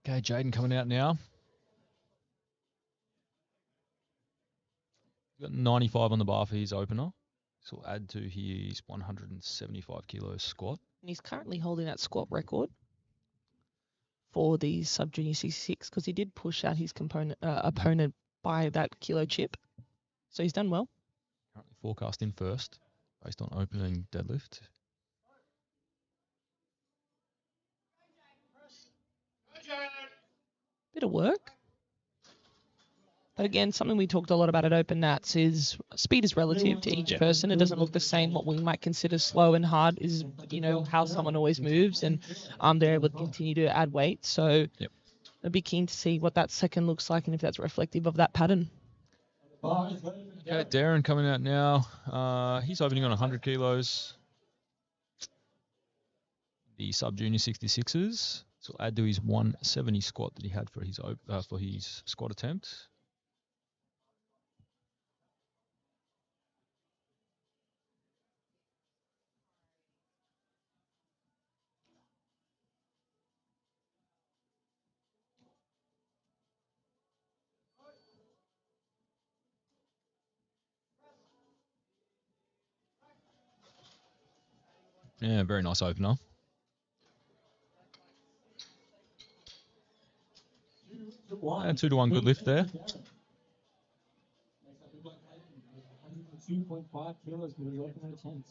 Okay, Jaden coming out now. Got 95 on the bar for his opener. This will add to his 175 kilos squat. And he's currently holding that squat record for the sub-junior 66 because he did push out his opponent by that kilo chip. So he's done well. Currently forecast in first based on opening deadlift. Bit of work. But again, something we talked a lot about at Open Nats is speed is relative to each person. It doesn't look the same. What we might consider slow and hard is, you know, how someone always moves, and they're able to continue to add weight. So I'd be keen to see what that second looks like and if that's reflective of that pattern. Okay, Darren coming out now. He's opening on 100 kilos. The sub-junior 66s. So we'll add to his 170 squat that he had for his squat attempt. Yeah, very nice opener. And 2-to-1 good lift there. 2.5 kilos for the opener attempt.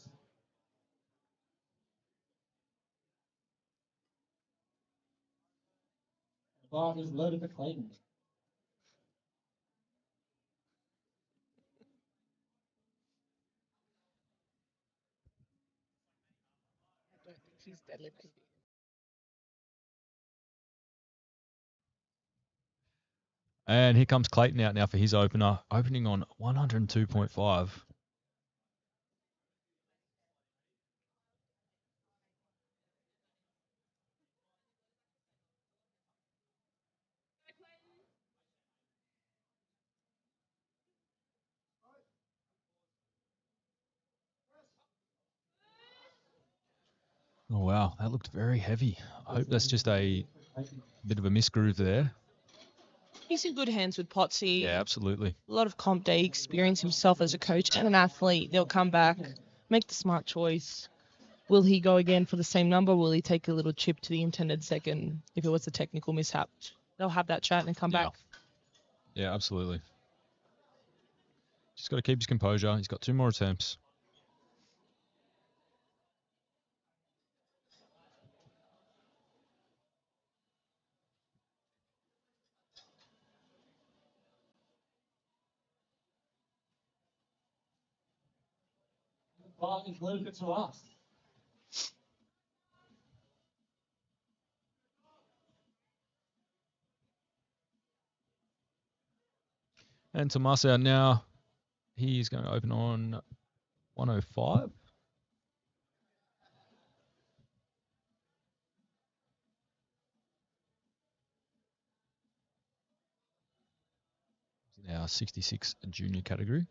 Bar is loaded for Clayton. I don't think he's deadlifting. And here comes Clayton out now for his opener, opening on 102.5. Oh, wow. That looked very heavy. I hope that's just a bit of a misgroove there. He's in good hands with Potsy. Yeah, absolutely. A lot of comp day experience himself as a coach and an athlete. They'll come back, make the smart choice. Will he go again for the same number? Will he take a little chip to the intended second if it was a technical mishap? They'll have that chat and come back. Yeah, absolutely. Just got to keep his composure. He's got 2 more attempts. Bar is loaded to last. And Tomas out now. He's going to open on 105. In our 66 junior category.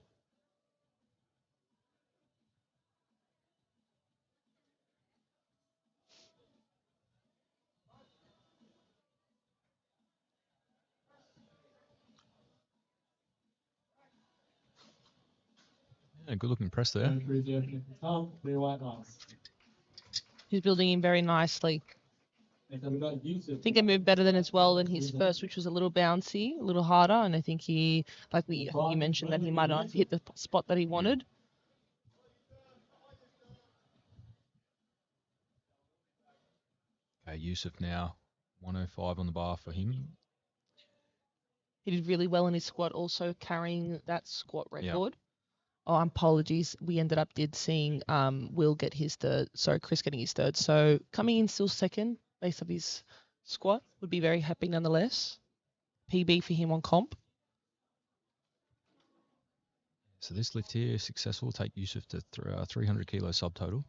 Yeah, good looking press there. And through the opening from Tom, 3 white lights. He's building in very nicely. Next up, we've got Yusuf. I think it moved better than his first, which was a little bouncy, a little harder, and I think you mentioned that he might not hit the spot that he wanted. Okay, Yusuf now 105 on the bar for him. He did really well in his squat, also carrying that squat record. Oh, apologies. We ended up seeing Will get his third. Sorry, Chris getting his third. So coming in still second based off his squat. Would be very happy nonetheless. PB for him on comp. So this lift here is successful. Take Yusuf to 300 kilo subtotal.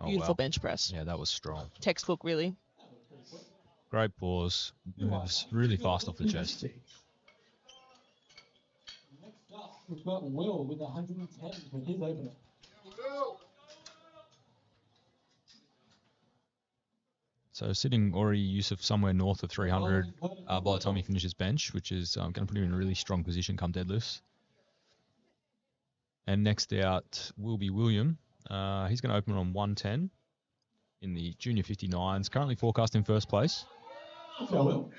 Beautiful bench press. Yeah, that was strong. Textbook, really. Great pause. Moves really fast off the chest. Next up, we've got Will with 110 for his opener. So sitting already Yusuf somewhere north of 300 by the time he finishes bench, which is going to put him in a really strong position come deadlifts. And next out will be William. He's going to open on 110 in the junior 59s. Currently forecast in first place. So, Will.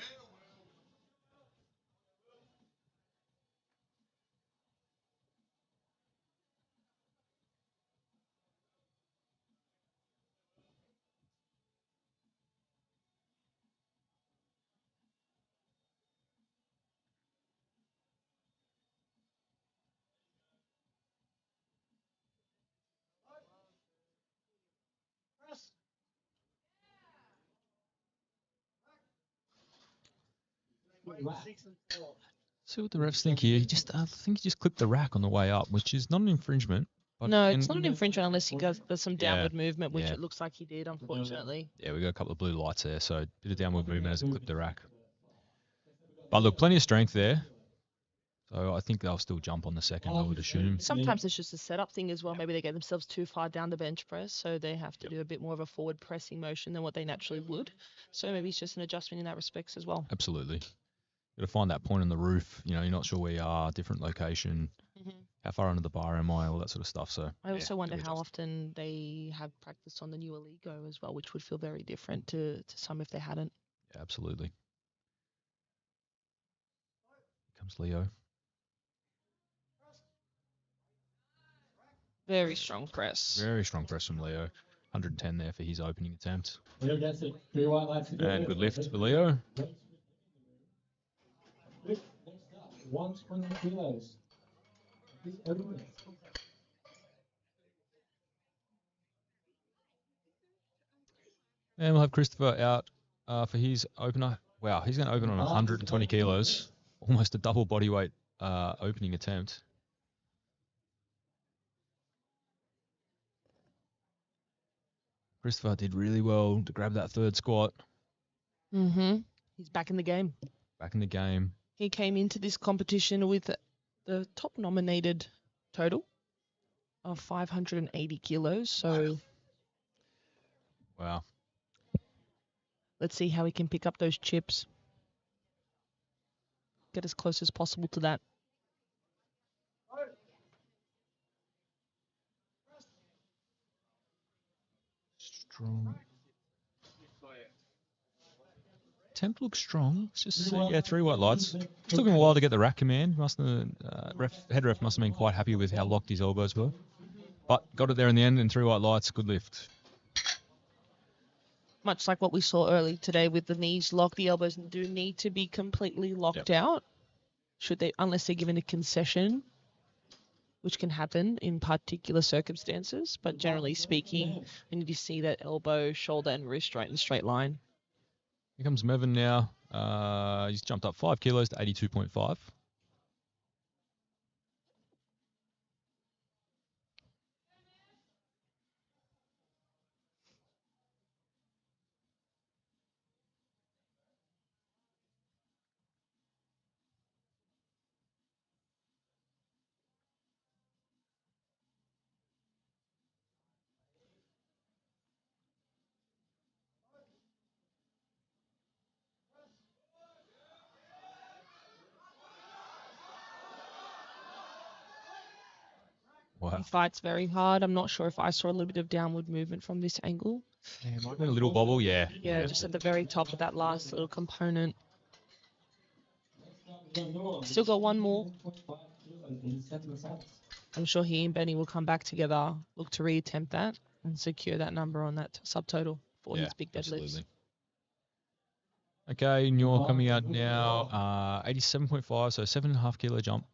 See what the refs think here. I think he just clipped the rack on the way up, which is not an infringement. But No, it's not an infringement unless he does some downward movement, which yeah. it looks like he did, unfortunately. Yeah, we got a couple of blue lights there, so a bit of downward movement as it clipped the rack. But look, plenty of strength there. So I think they'll still jump on the second, I would assume. Sometimes it's just a setup thing as well. Maybe they get themselves too far down the bench press, so they have to do a bit more of a forward pressing motion than what they naturally would. So maybe it's just an adjustment in that respect as well. Absolutely. Got to find that point on the roof. You know, you're not sure where you are, different location, how far under the bar am I, all that sort of stuff. So I also wonder how often they have practiced on the new Aligo as well, which would feel very different to some if they hadn't. Yeah, absolutely. Here comes Leo. Very strong press. Very strong press from Leo. 110 there for his opening attempt. Leo gets it. 3 white lights. And good lift for Leo. Next up, 120 kilos. His opener. And we'll have Christopher out for his opener. Wow, he's going to open on 120 kilos. Almost a double body weight opening attempt. Christopher did really well to grab that third squat. He's back in the game. Back in the game. He came into this competition with the top nominated total of 580 kilos. So Wow. let's see how he can pick up those chips. Get as close as possible to that. Strong. Temp looks strong. It's just 3 white lights. It took him a while to get the rack command. Head ref must have been quite happy with how locked his elbows were. But got it there in the end, and 3 white lights. Good lift. Much like what we saw early today with the knees locked, the elbows do need to be completely locked out. Unless they're given a concession, which can happen in particular circumstances. But generally speaking, we need to see that elbow, shoulder, and wrist right in a straight line. Here comes Mervyn now. He's jumped up 5 kilos to 82.5. He fights very hard. I'm not sure if I saw a little bit of downward movement from this angle. Yeah, might have been a little bobble, yeah. Yeah, just at the very top of that last little component. Still got one more. I'm sure he and Benny will come back together, look to reattempt that, and secure that number on that subtotal for his big deadlifts. Absolutely. Okay, Nyor coming out now, 87.5, so 7.5 kilo jump.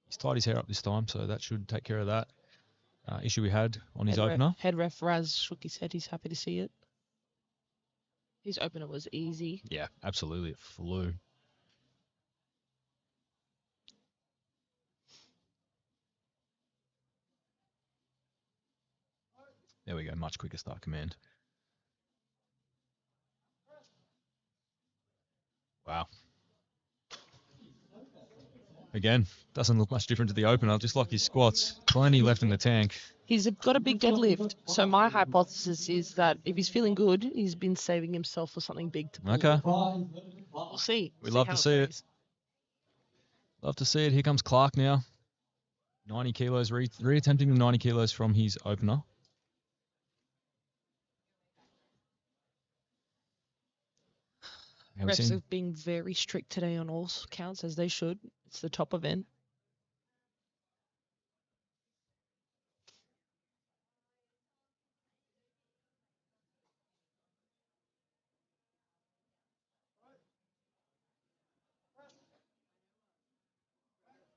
He's tied his hair up this time, so that should take care of that issue we had on his opener. Head ref Raz shook his head. He's happy to see it. His opener was easy. Yeah, absolutely. It flew. There we go. Much quicker start command. Wow. Again, doesn't look much different to the opener, just like his squats. Plenty left in the tank. He's got a big deadlift. So my hypothesis is that if he's feeling good, he's been saving himself for something big to pull. Okay. We'll see. We'd love to see it. Love to see it. Here comes Clark now. 90 kilos, reattempting the 90 kilos from his opener. Refs have been very strict today on all counts, as they should. It's the top event.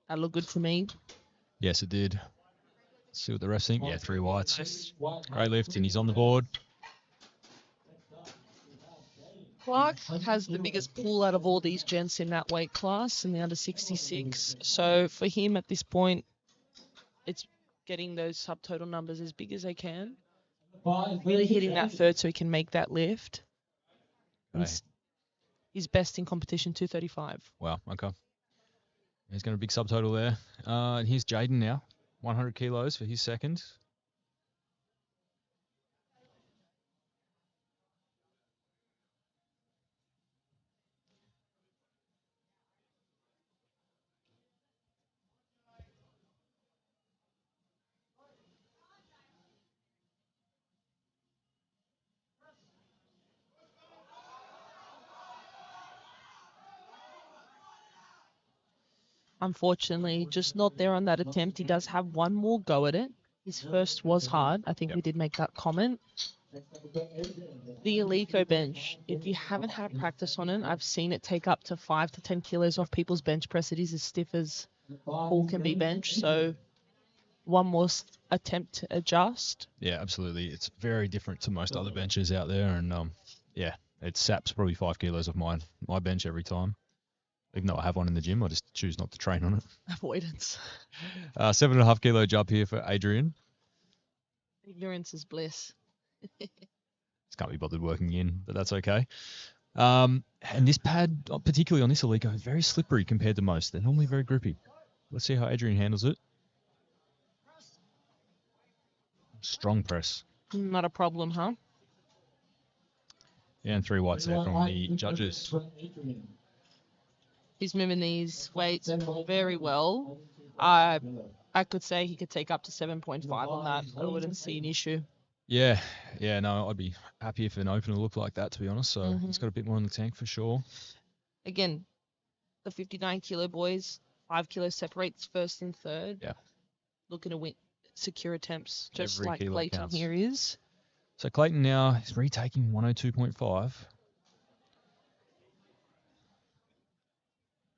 That looked good to me. Yes, it did. Let's see what the refs think. Yeah, 3 whites. Great lift, and he's on the board. Clark has the biggest pull out of all these gents in that weight class in the under 66. So for him at this point, it's getting those subtotal numbers as big as they can. Really hitting that third so he can make that lift. Okay. He's best in competition, 235. Wow, okay. He's got a big subtotal there. And here's Jaden now. 100 kilos for his second. Unfortunately, just not there on that attempt. He does have one more go at it. His first was hard. I think we did make that comment. The Alico bench, if you haven't had practice on it, I've seen it take up to 5 to 10 kilos off people's bench press. It is as stiff as Paul can be bench. So one more attempt to adjust. Yeah, absolutely. It's very different to most other benches out there. And yeah, it saps probably 5 kilos off my bench every time. Even though I have one in the gym, I just choose not to train on it. Avoidance. 7.5 kilo jump here for Adrian. Ignorance is bliss. Just can't be bothered working in, but that's okay. And this pad, particularly on this Alico, is very slippery compared to most. They're normally very grippy. Let's see how Adrian handles it. Strong press. Not a problem, huh? Yeah, and 3 whites there from the judges. He's moving these weights very well. I could say he could take up to 7.5 on that. I wouldn't see an issue. Yeah, no, I'd be happy if an opener looked like that, to be honest. So he's got a bit more in the tank for sure. Again, the 59 kilo boys, 5 kilos separates first and third. Yeah. Looking to secure attempts, just Every like kilo Clayton counts. here is. So Clayton now is retaking 102.5.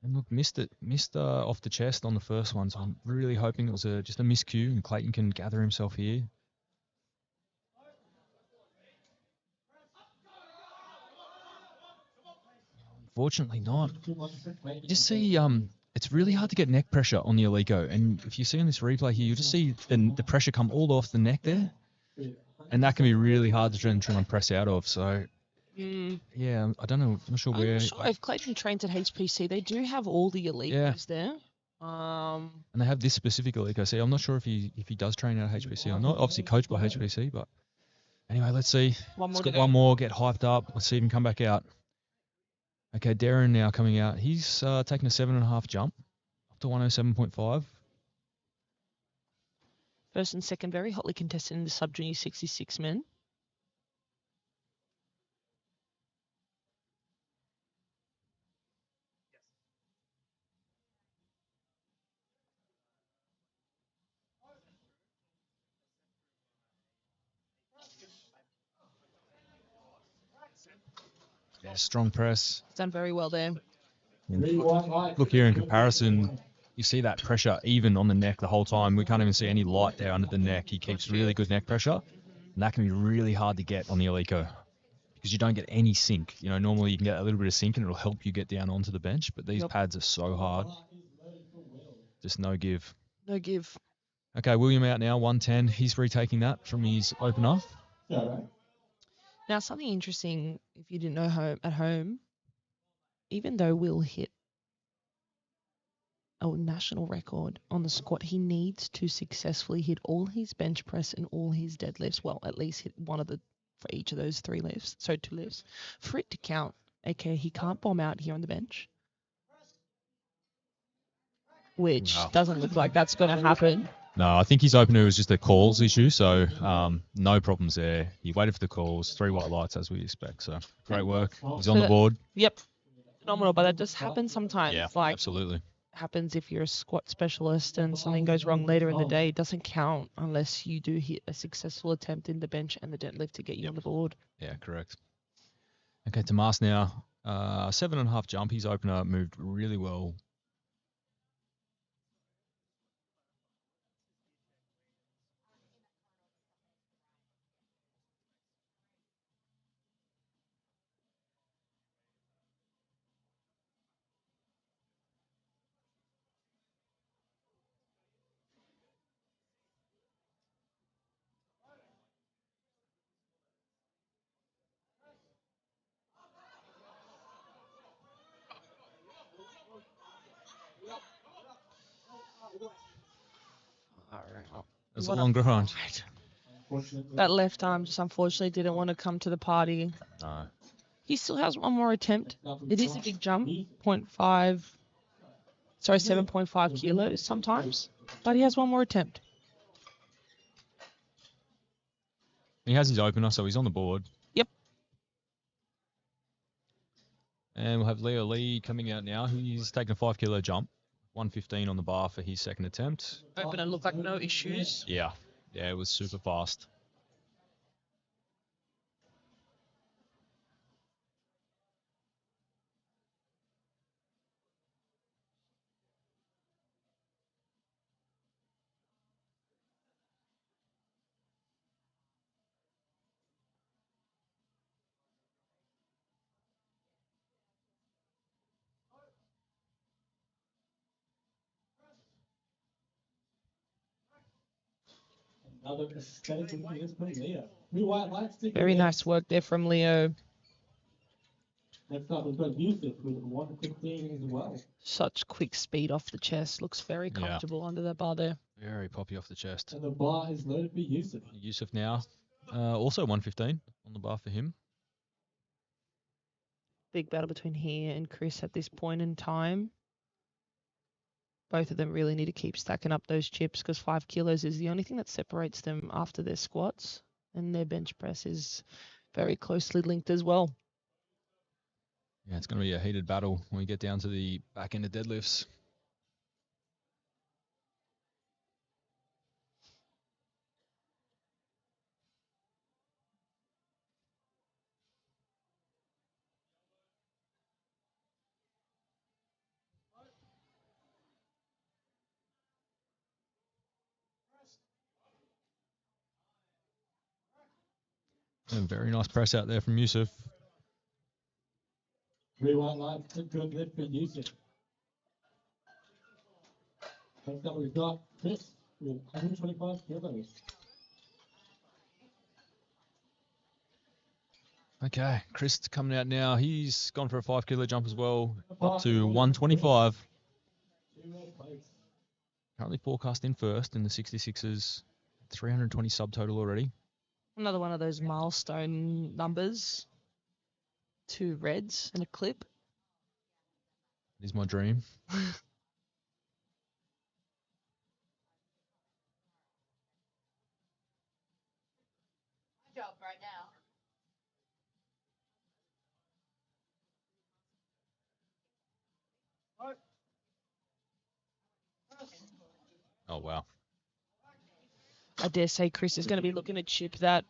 And look, missed off the chest on the first one, so I'm really hoping it was just a miscue and Clayton can gather himself here. Unfortunately not. You just see, it's really hard to get neck pressure on the Alico, and if you see on this replay here, you just see the pressure come all off the neck there, and that can be really hard to try and press out of, so... Yeah, I don't know. I'm not sure where. I'm not sure if Clayton trains at HPC. They do have all the Alicos there. And they have this specific Alico. See, I'm not sure if he does train at HPC or not. Obviously coached by HPC, but anyway, let's see. Let's get one more, get hyped up. Let's see him come back out. Okay, Darren now coming out. He's taking a 7.5 jump up to 107.5. First and second, very hotly contested in the sub-junior 66 men. Yeah, strong press. He's done very well there. Look here in comparison, you see that pressure even on the neck the whole time. We can't even see any light there under the neck. He keeps really good neck pressure, and that can be really hard to get on the Eleiko because you don't get any sink. You know, normally you can get a little bit of sink and it'll help you get down onto the bench, but these pads are so hard. Just no give. No give. Okay, William out now, 110. He's retaking that from his opener. Now, something interesting, if you didn't know at home, even though Will hit a national record on the squat, he needs to successfully hit all his bench press and all his deadlifts. Well, at least hit one of the for each of those 3 lifts, so 2 lifts, for it to count. Okay, he can't bomb out here on the bench, which doesn't look like that's going to happen. No, I think his opener was just a calls issue, so no problems there. He waited for the calls, 3 white lights as we expect, so great work. He's on the board. Yep, phenomenal, but that just happens sometimes. Yeah, like, absolutely. Happens if you're a squat specialist and something goes wrong later in the day. It doesn't count unless you do hit a successful attempt in the bench and the deadlift to get you on the board. Yeah, correct. Okay, Tomas now. 7.5 jump. His opener moved really well. It's a long grind. That left arm just unfortunately didn't want to come to the party. No. He still has one more attempt. It is a big jump, 7.5 kilos sometimes, but he has one more attempt. He has his opener, so he's on the board. Yep. And we'll have Leo Lee coming out now. He's taking a 5 kilo jump. 115 on the bar for his second attempt. Opener looked like no issues. Yeah, it was super fast. Very nice work there from Leo. Next up, we've got Yusuf with 115 as well. Such quick speed off the chest. Looks very comfortable under the bar there. Very poppy off the chest. And the bar is loaded for Yusuf. Yusuf now. Also 115 on the bar for him. Big battle between he and Chris at this point in time. Both of them really need to keep stacking up those chips because 5 kilos is the only thing that separates them after their squats. And their bench press is very closely linked as well. Yeah, it's going to be a heated battle when we get down to the back end of deadlifts. And very nice press out there from Yusuf. 3 white lights, good lift for Yusuf. Next up, we've got Chris with 125 kilos. Okay, Chris coming out now. He's gone for a 5 kilo jump as well, up to 125. Currently forecast in first in the 66s. 320 subtotal already. Another one of those milestone numbers. 2 reds and a clip. Is my dream. Oh, wow. I dare say Chris is going to be looking to chip that.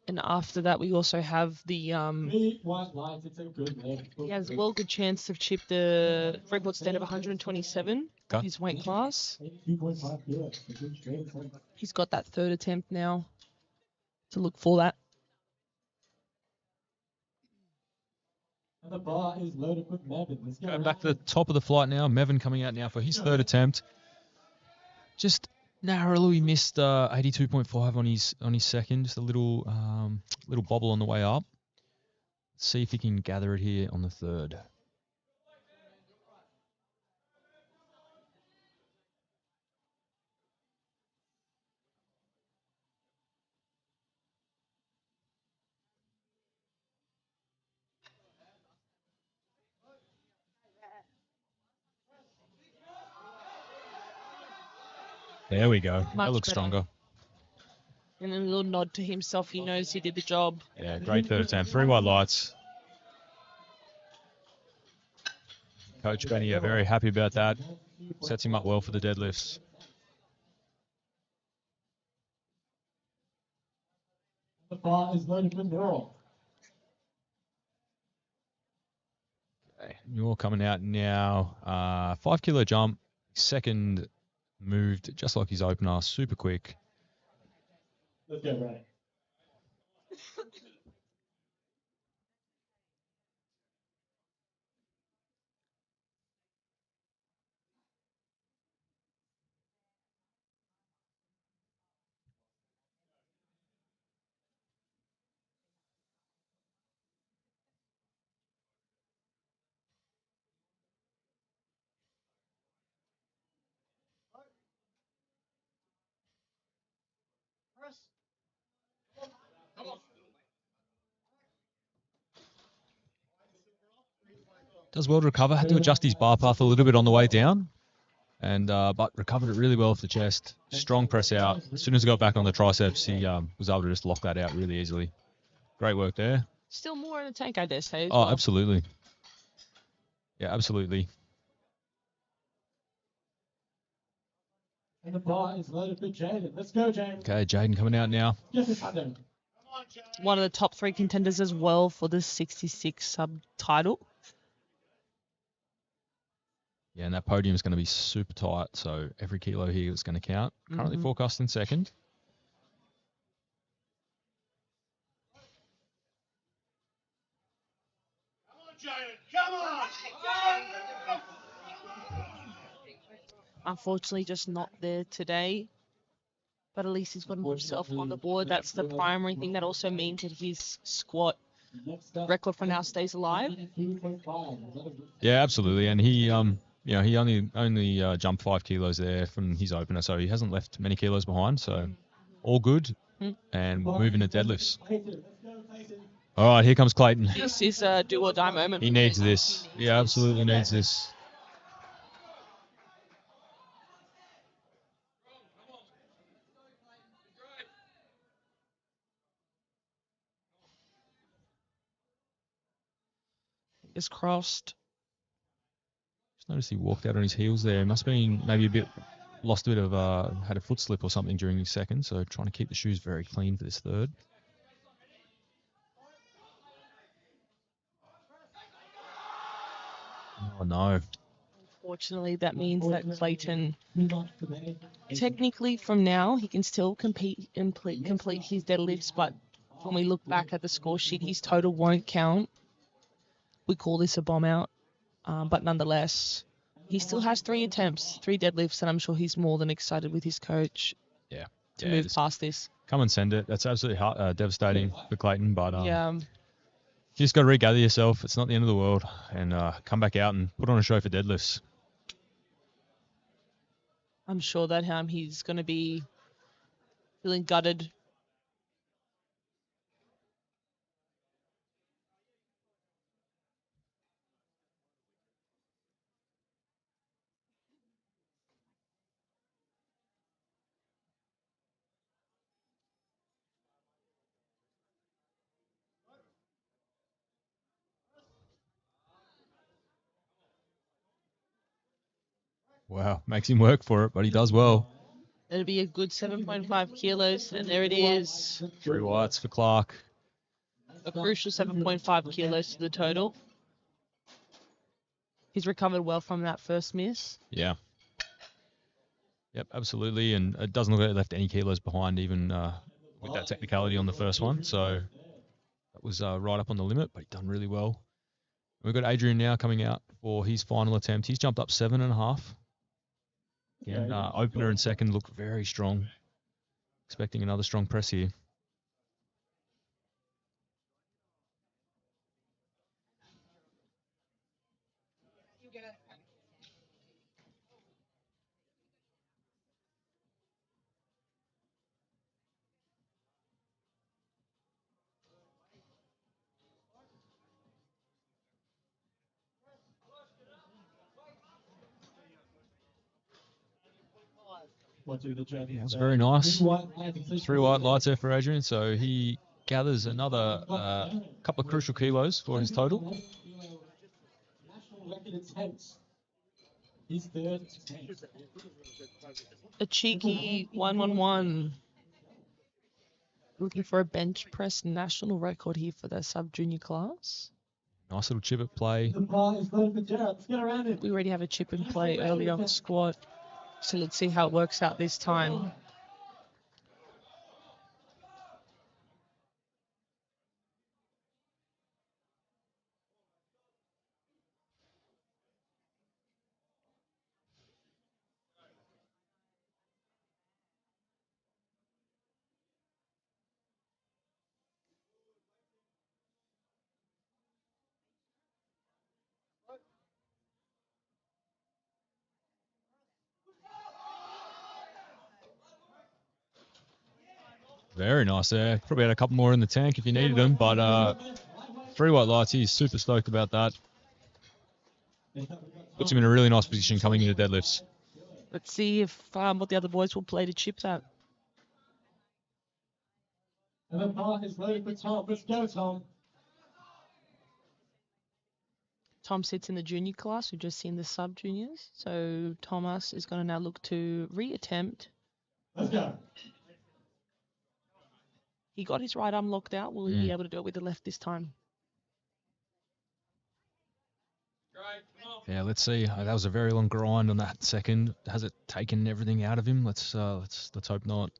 And after that, we also have the 3 white lines, it's a good leg. he has a well good chance to chip the record stand of 127 Okay. his weight class. 2.5 kilos. A good straight. He's got that third attempt now to look for that. And the bar is loaded with Mevin. Let's go Going back to the top of the flight now. Mevin coming out now for his third attempt. Just narrowly missed 82.5 on his second. Just a little bobble on the way up. See if he can gather it here on the third. There we go. Much That looks better. stronger. And then a little nod to himself. He knows he did the job. Yeah, great third attempt. 3 white lights. Coach Benny, very happy about that. Sets him up well for the deadlifts. The bar is loaded with Neural. Okay, you're coming out now. 5 kilo jump. Second moved just like his opener. Super quick. Let's go, Ray. Does well to recover. Had to adjust his bar path a little bit on the way down. And but recovered it really well off the chest. Strong press out. As soon as he got back on the triceps, he was able to just lock that out really easily. Great work there. Still more in the tank, I dare say. As Oh, well. absolutely. Yeah, absolutely. And the bar is loaded with Jaden. Let's go, Jaden. Okay, Jaden coming out now. Yes, it's Adam. One of the top 3 contenders as well for the 66 subtitle. Yeah, and that podium is going to be super tight, so every kilo here is going to count. Currently forecast in second. Unfortunately, just not there today. But at least he's got himself on the board. That's the primary thing. That also means that his squat record for now stays alive. Yeah, absolutely. And he, he only jumped 5 kilos there from his opener, so he hasn't left many kilos behind. So all good. And moving to deadlifts. All right, here comes Clayton. This is a do or die moment. He needs this. He absolutely needs this. Is crossed. Just noticed he walked out on his heels there. Must have been maybe lost a bit of, had a foot slip or something during his second. So trying to keep the shoes very clean for this third. Oh no. Unfortunately, that means that Clayton, technically from now, he can still complete his deadlifts, but when we look back at the score sheet, his total won't count. We call this a bomb out, but nonetheless, he still has 3 attempts, 3 deadlifts, and I'm sure he's more than excited with his coach to move past this. Come and send it. That's absolutely devastating for Clayton, but Yeah. you just got to regather yourself. It's not the end of the world, and come back out and put on a show for deadlifts. I'm sure that he's going to be feeling gutted. Wow, makes him work for it, but he does well. It'll be a good 7.5 kilos, and there it is. 3 whites for Clark. A crucial 7.5 kilos to the total. He's recovered well from that first miss. Yeah. Yep, absolutely. And it doesn't look like he left any kilos behind, even with that technicality on the first one. So that was right up on the limit, but he done really well. We've got Adrian now coming out for his final attempt. He's jumped up 7.5. And opener and second look very strong. Expecting another strong press here. That's very nice. 3 white lights there for Adrian, so he gathers another couple of crucial kilos for his total. A cheeky 111. Looking for a bench press national record here for the sub-junior class. Nice little chip at play. We already have a chip in play early on the squat. So let's see how it works out this time. Very nice there. Probably had a couple more in the tank if you needed them, but 3 white lights, he's super stoked about that. Puts him in a really nice position coming into deadlifts. Let's see if what the other boys will play to chip that. And the part is ready for Tom. Let's go, Tom. Tom sits in the junior class. We've just seen the sub-juniors. So Thomas is going to now look to re-attempt. Let's go. He got his right arm locked out. Will he be able to do it with the left this time? Yeah, let's see. That was a very long grind on that second. Has it taken everything out of him? Let's hope not.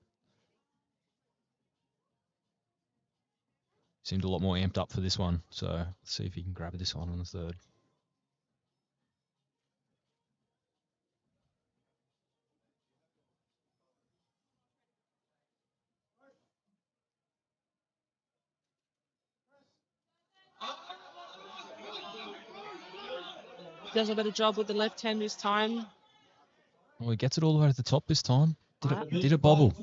Seemed a lot more amped up for this one, so let's see if he can grab this one on the third. Does a better job with the left hand this time. Well, he gets it all the way to the top this time. Did it bobble?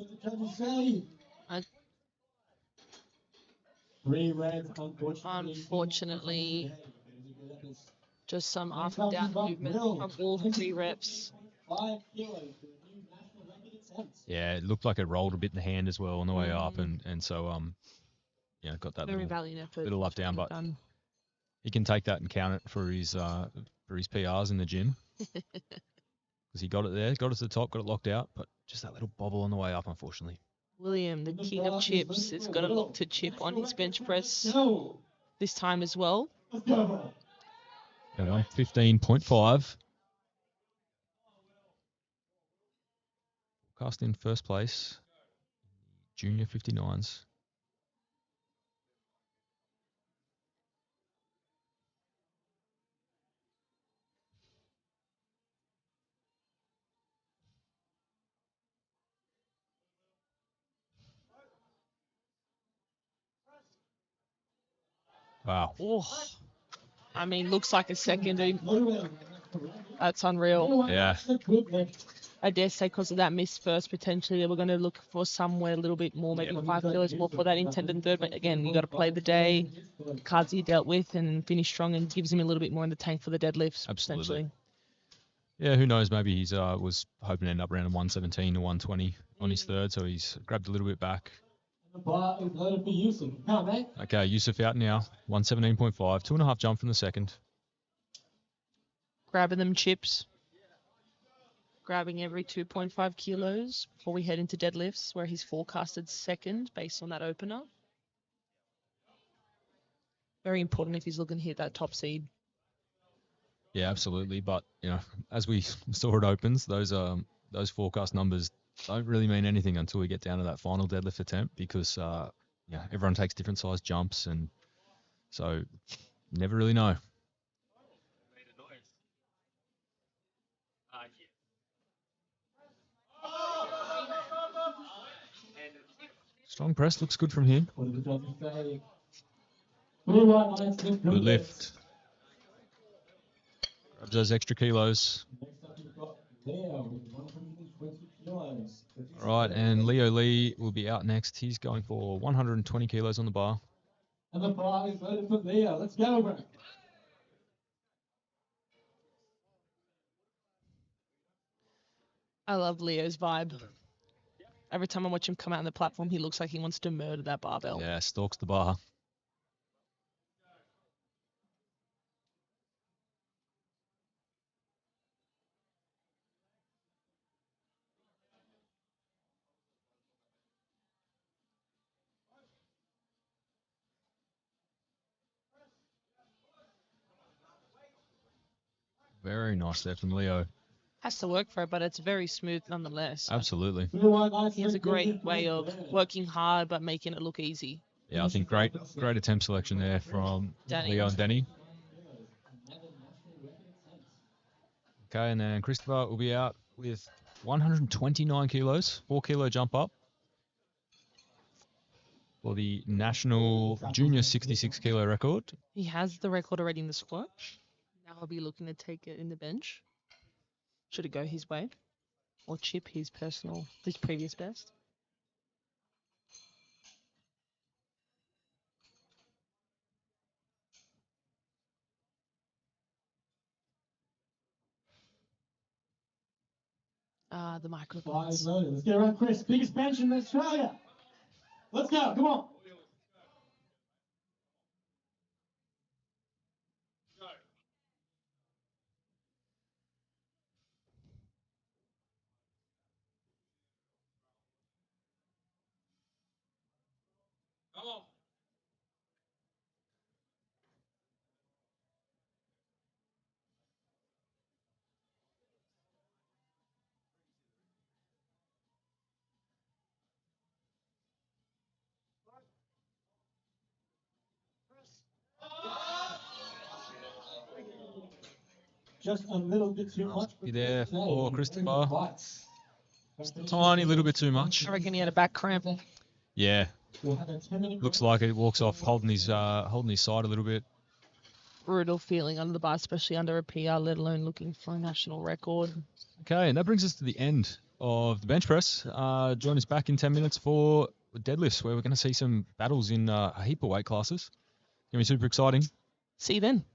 Unfortunately, just some up and down movement from all 3 reps. Yeah, it looked like it rolled a bit in the hand as well on the way up, and so yeah, got that Very valiant effort. little up down, but he can take that and count it for his PRs in the gym. Because he got it there, got it to the top, got it locked out, but just that little bobble on the way up, unfortunately. William, the king of chips, is going to look to chip on his bench press this time as well. 15.5. Cast in first place, junior 59s. Wow. Oh, I mean, looks like a second. That's unreal. Yeah. I dare say because of that miss first, potentially, they were going to look for somewhere a little bit more, maybe 5 kilos more for that intended third. But again, you got to play the day, cards he dealt with, and finish strong, and gives him a little bit more in the tank for the deadlifts. Absolutely. Yeah, who knows? Maybe he's was hoping to end up around 117 to 120 on his third, so he's grabbed a little bit back. Okay, Yusuf out now, 117.5, 2.5 jump from the second. Grabbing them chips. grabbing every 2.5 kilos before we head into deadlifts, where he's forecasted second based on that opener. Very important if he's looking to hit that top seed. Yeah, absolutely. But as we saw it opens, those forecast numbers don't really mean anything until we get down to that final deadlift attempt, because everyone takes different size jumps, and so never really know. Strong press looks good from here. Good lift. Grabs those extra kilos. All right, and Leo Lee will be out next. He's going for 120 kilos on the bar. And the bar is loaded for Leo. Let's go, bro. I love Leo's vibe. Every time I watch him come out on the platform, he looks like he wants to murder that barbell. Yeah, stalks the bar. Very nice there from Leo. Has to work for it, but it's very smooth nonetheless. Absolutely. He has a great way of working hard but making it look easy. Yeah, I think great attempt selection there from Leo and Danny. Okay, and then Christopher will be out with 129 kilos, 4 kilo jump up for the national junior 66 kilo record. He has the record already in the squat. Now he'll be looking to take it in the bench. Should it go his way or chip his previous best? The microphones. Let's get around Chris. Biggest bench in Australia. Let's go. Come on. Just a little bit too much. Be there for Christopher. Just a tiny little bit too much. I reckon he had a back cramp. Yeah. Looks like it. Walks off holding his side a little bit. Brutal feeling under the bar, especially under a PR, let alone looking for a national record. Okay, and that brings us to the end of the bench press. Join us back in 10 minutes for deadlifts, where we're going to see some battles in a heap of weight classes. Going to be super exciting. See you then.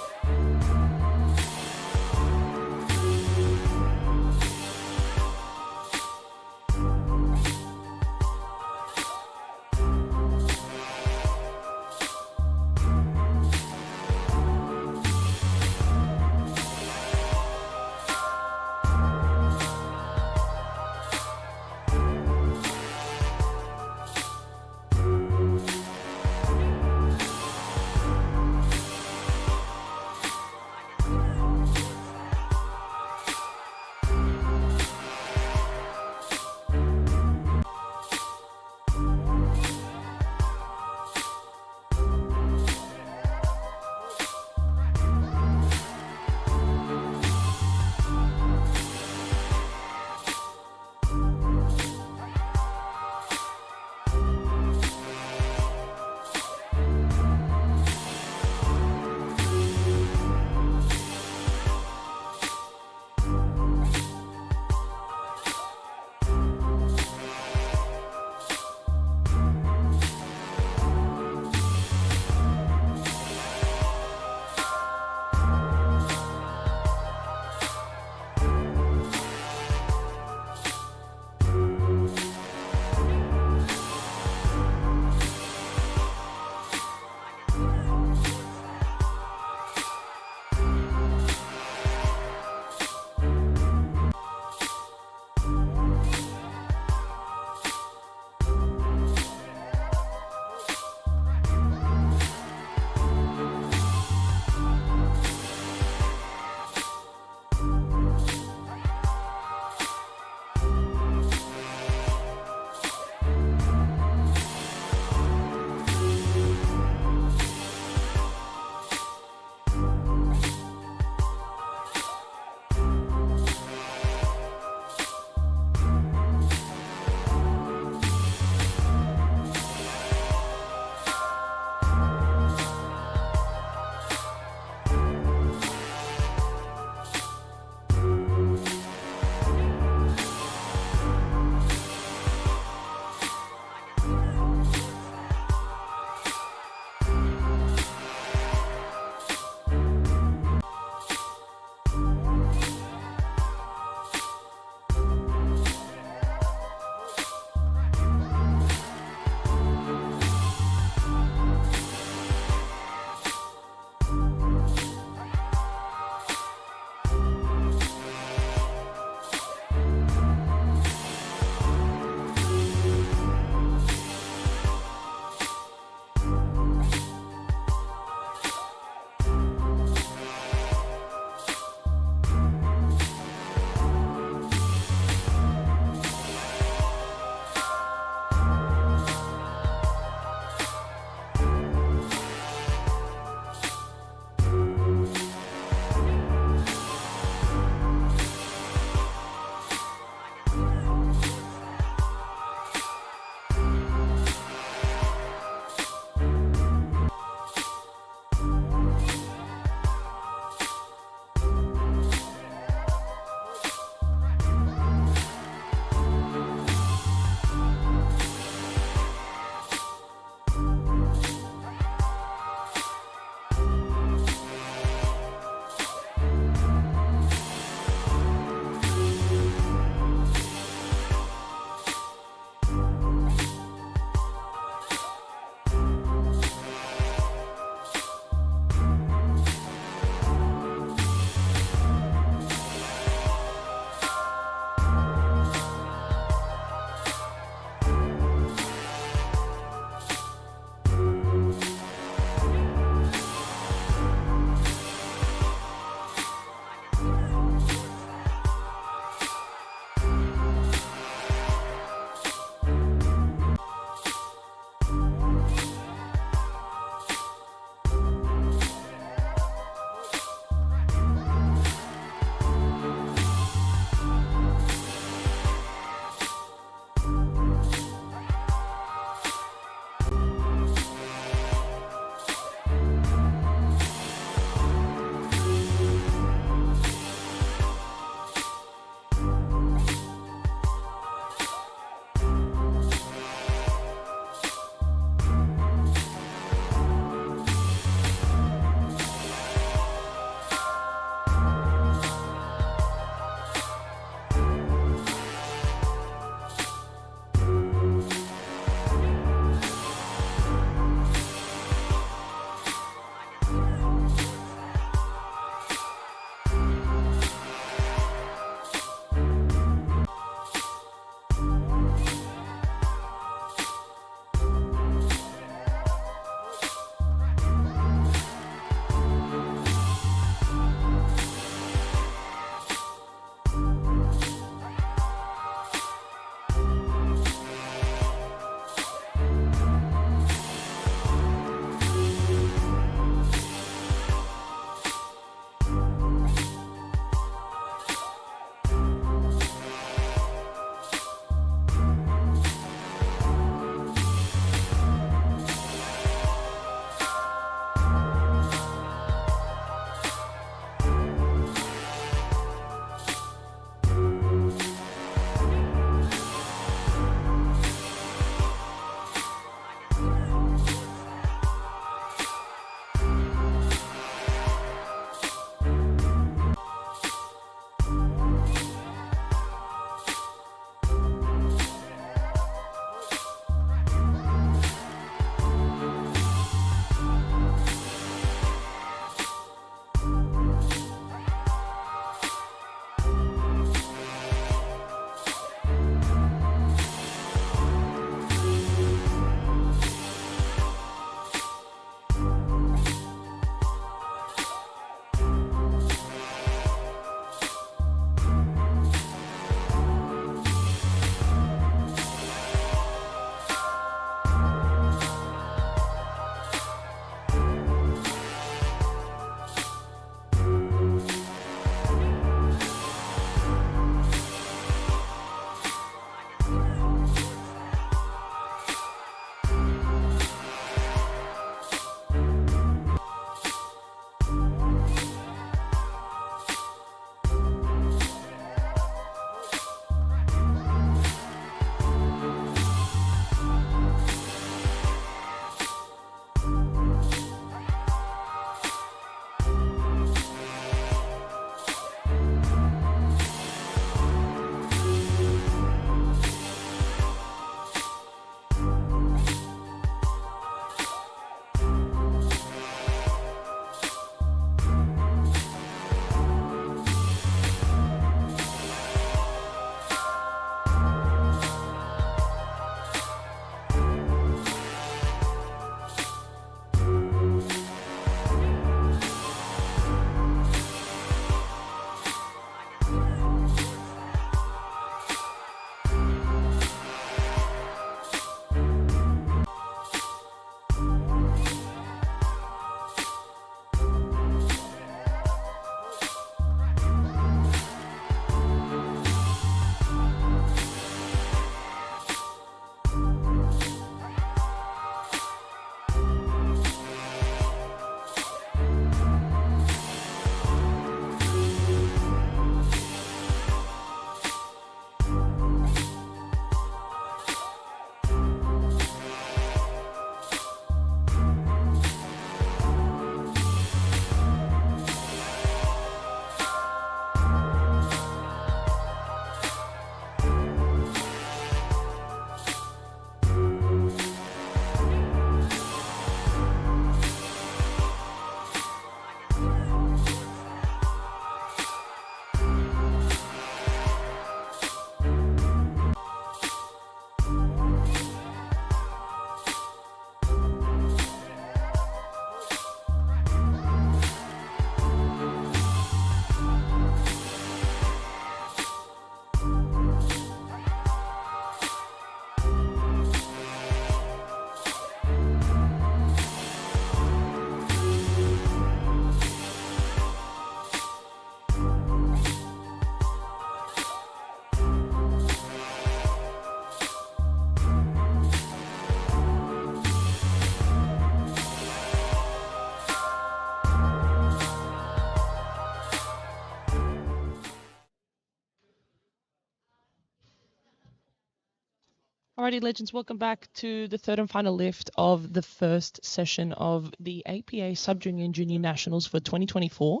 Alrighty, legends, welcome back to the third and final lift of the first session of the APA Sub-Junior and Junior Nationals for 2024.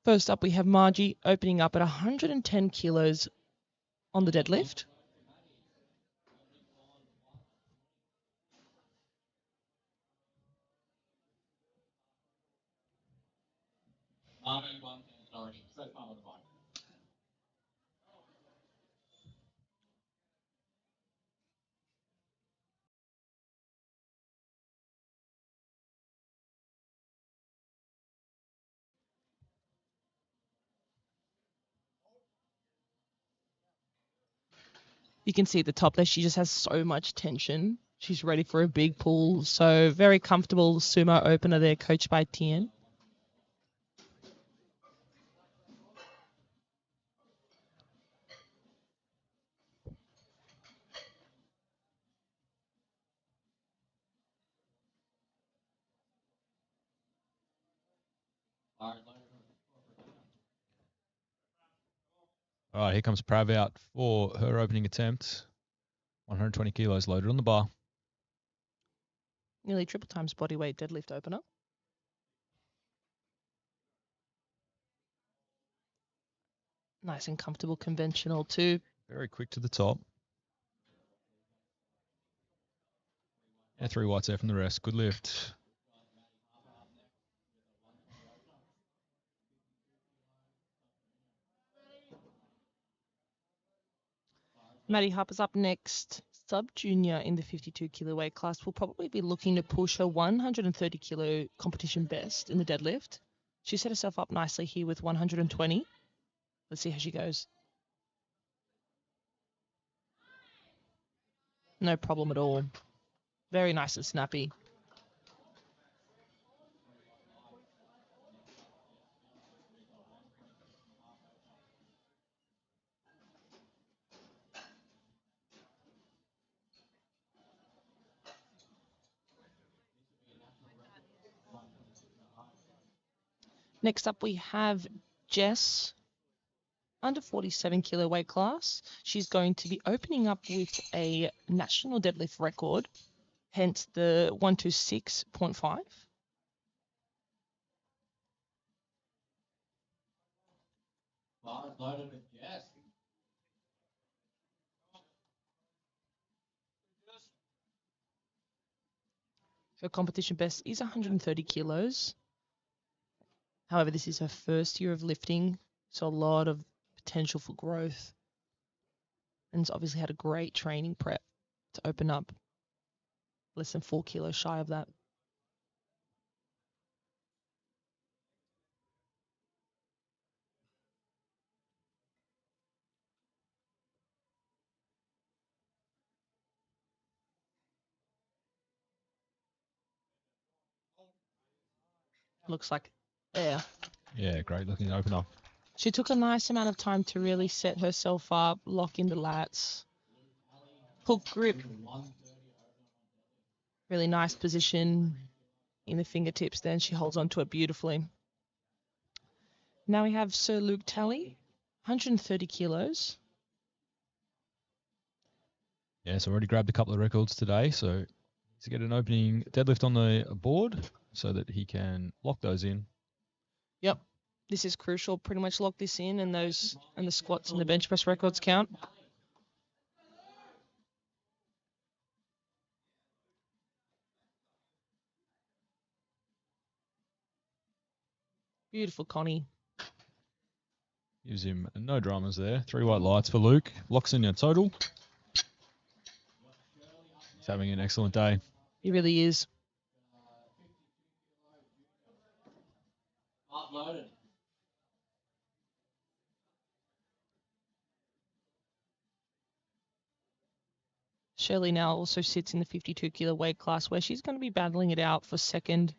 First up, we have Margie opening up at 110 kilos on the deadlift. You can see at the top there, she just has so much tension. She's ready for a big pull. So very comfortable sumo opener there, coached by Tien. All right, here comes Prav out for her opening attempt. 120 kilos loaded on the bar. Nearly triple times body weight deadlift opener. Nice and comfortable conventional too. Very quick to the top. Yeah, 3 whites there from the rest. Good lift. Maddie Harper's up next. Sub-junior in the 52 kilo weight class will probably be looking to push her 130 kilo competition best in the deadlift. She set herself up nicely here with 120. Let's see how she goes. No problem at all. Very nice and snappy. Next up, we have Jess, under 47 kilo weight class. She's going to be opening up with a national deadlift record, hence the 126.5. Her competition best is 130 kilos. However, this is her first year of lifting, so a lot of potential for growth. And it's obviously had a great training prep to open up less than 4 kilos shy of that. Looks like, yeah. Yeah, great looking opener. She took a nice amount of time to really set herself up, lock in the lats. Hook grip. Really nice position in the fingertips. Then she holds on to it beautifully. Now we have Sir Luke Talley, 130 kilos. Yeah, so already grabbed a couple of records today. So to get an opening deadlift on the board so that he can lock those in. Yep. This is crucial. Pretty much lock this in, and the squats and the bench press records count. Beautiful, Connie. Gives him no dramas there. 3 white lights for Luke. Locks in your total. He's having an excellent day. He really is. Shirley now also sits in the 52 kilo weight class where she's going to be battling it out for second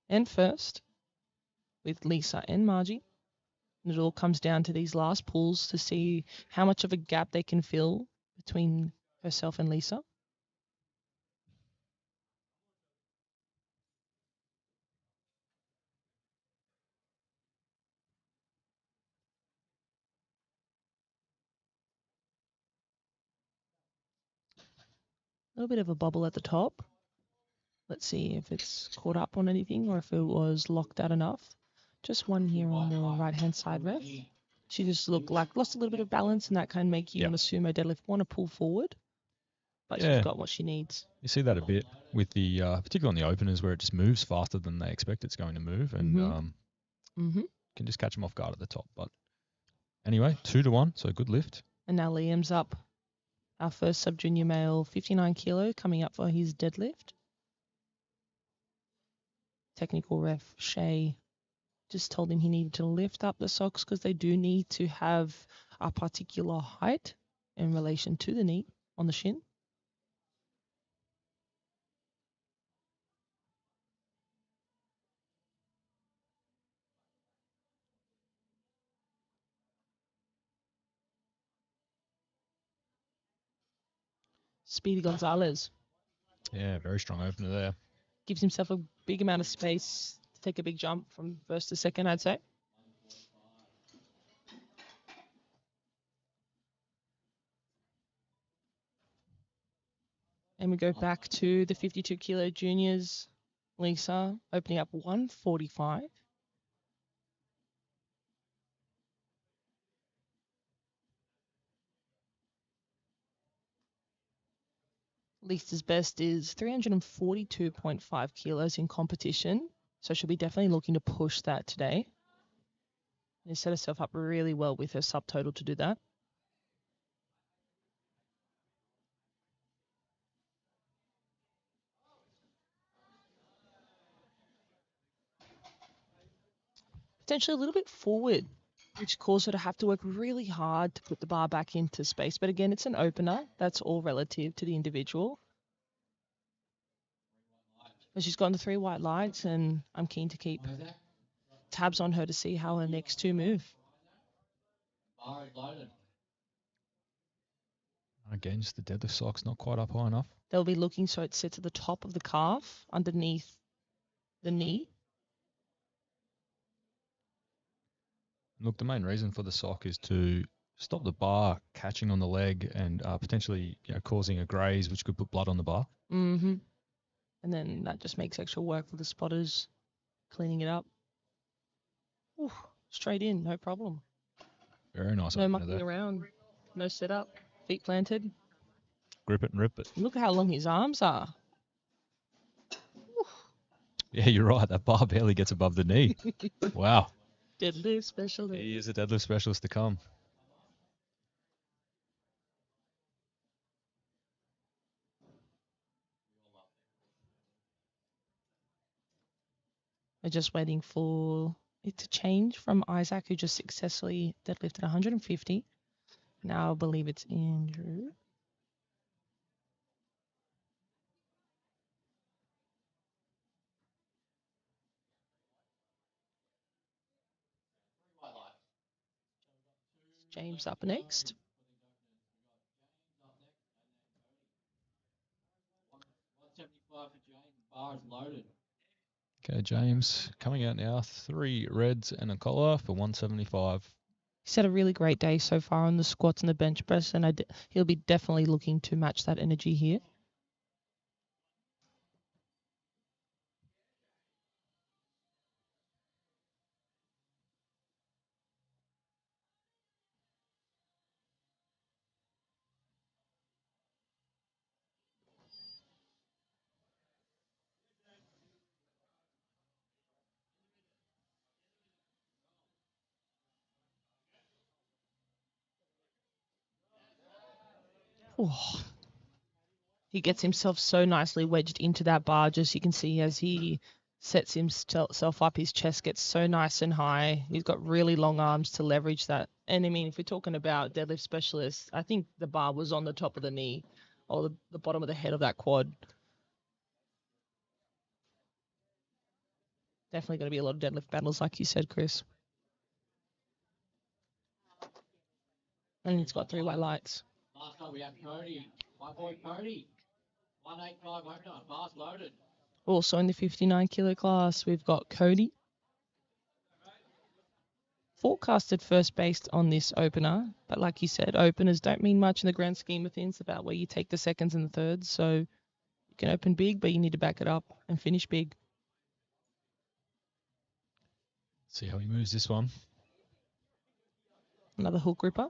and first with Lisa and Margie. And it all comes down to these last pulls to see how much of a gap they can fill between herself and Lisa. little bit of a bubble at the top. Let's see if it's caught up on anything or if it was locked out enough. Just one here on the right-hand side, ref. She just looked like lost a little bit of balance, and that can make you on a sumo deadlift want to pull forward. But she's got what she needs. You see that a bit with the, particularly on the openers where it just moves faster than they expect it's going to move, and can just catch them off guard at the top. But anyway, 2-1, so good lift. And now Liam's up. Our first sub-junior male, 59 kilo, coming up for his deadlift. Technical ref Shay just told him he needed to lift up the socks because they do need to have a particular height in relation to the knee on the shin. Speedy Gonzalez. Yeah, very strong opener there. Gives himself a big amount of space to take a big jump from first to second, I'd say. And we go back to the 52 kilo juniors. Lisa opening up 145. Lisa's best is 342.5 kilos in competition. So she'll be definitely looking to push that today. And set herself up really well with her subtotal to do that. Potentially a little bit forward, which caused her to have to work really hard to put the bar back into space. But again, it's an opener. That's all relative to the individual. But she's gotten the 3 white lights, and I'm keen to keep tabs on her to see how her next 2 move. Again, just the deadlift socks not quite up high enough. They'll be looking so it sits at the top of the calf underneath the knee. Look, the main reason for the sock is to stop the bar catching on the leg and potentially causing a graze, which could put blood on the bar. Mm-hmm. And then that just makes extra work for the spotters, cleaning it up. Ooh, straight in, no problem. Very nice. No mucking around, no setup, feet planted. Grip it and rip it. Look at how long his arms are. Ooh. Yeah, you're right. That bar barely gets above the knee. Wow. Deadlift specialist. He is a deadlift specialist to come. We're just waiting for it to change from Isaac, who just successfully deadlifted 150. Now I believe it's Andrew. James up next. Okay, James coming out now. 3 reds and a collar for 175. He's had a really great day so far on the squats and the bench press, and he'll be definitely looking to match that energy here. Oh. He gets himself so nicely wedged into that bar, just you can see as he sets himself up, his chest gets so nice and high. He's got really long arms to leverage that. And I mean, if we're talking about deadlift specialists, I think the bar was on the top of the knee or the bottom of the head of that quad. Definitely going to be a lot of deadlift battles, like you said, Chris. And he's got 3 white lights. Last time we have Cody. My boy Cody. 185 opener. Bars loaded. Also in the 59 kilo class, we've got Cody. forecasted first based on this opener, but like you said, openers don't mean much in the grand scheme of things. About where you take the seconds and the thirds. So you can open big, but you need to back it up and finish big. See how he moves this one. Another hook gripper.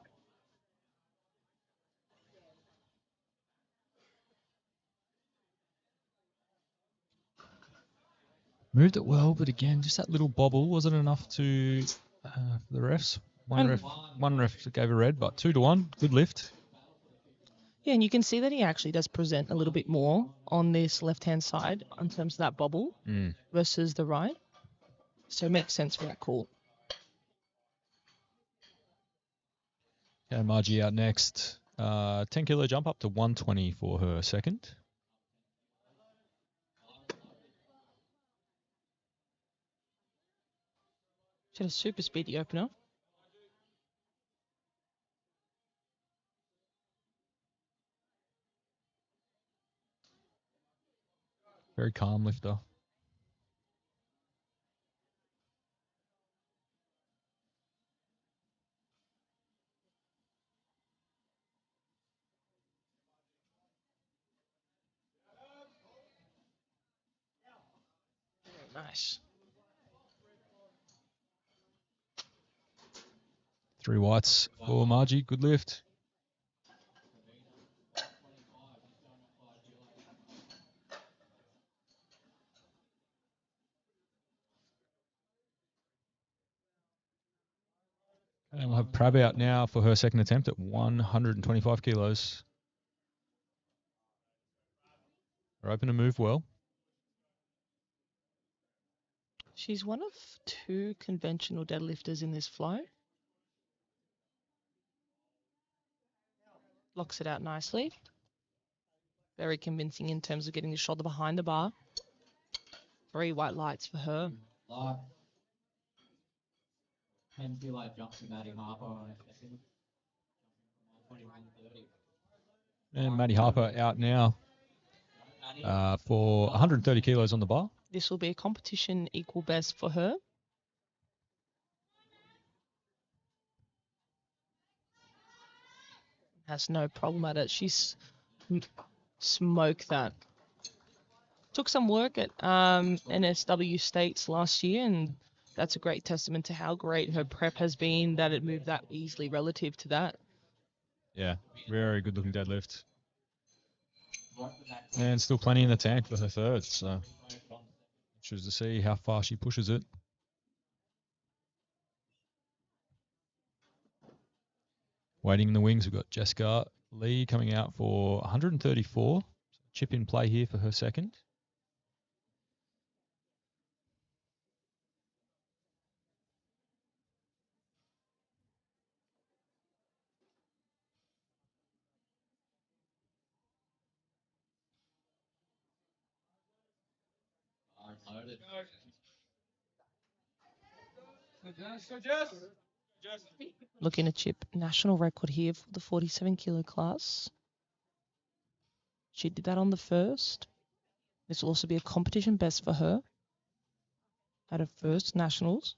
Moved it well, but again, just that little bobble wasn't enough to the refs. One ref gave a red, but 2-1, good lift. Yeah, and you can see that he actually does present a little bit more on this left-hand side in terms of that bobble versus the right. So it makes sense for that call. Okay, Margie out next. 10 kilo jump up to 120 for her second. She had a super speedy opener. Very calm lifter. Nice. 3 whites for Margie, good lift. And we'll have Prab out now for her second attempt at 125 kilos. They're open to move well. She's one of 2 conventional deadlifters in this flow. Locks it out nicely. Very convincing in terms of getting the shoulder behind the bar. 3 white lights for her. Penalty light jumps to Maddie Harper. And Maddie Harper out now for 130 kilos on the bar. This will be a competition equal best for her. Has no problem at it. She's smoked that. Took some work at NSW States last year, and that's a great testament to how great her prep has been, that it moved that easily relative to that. Yeah, very good looking deadlift. And still plenty in the tank for her third, so interested to see how far she pushes it. Waiting in the wings, we've got Jessica Lee coming out for 134. Chip in play here for her second. Looking to chip national record here for the 47 kilo class. She did that on the first. This will also be a competition best for her at her first nationals.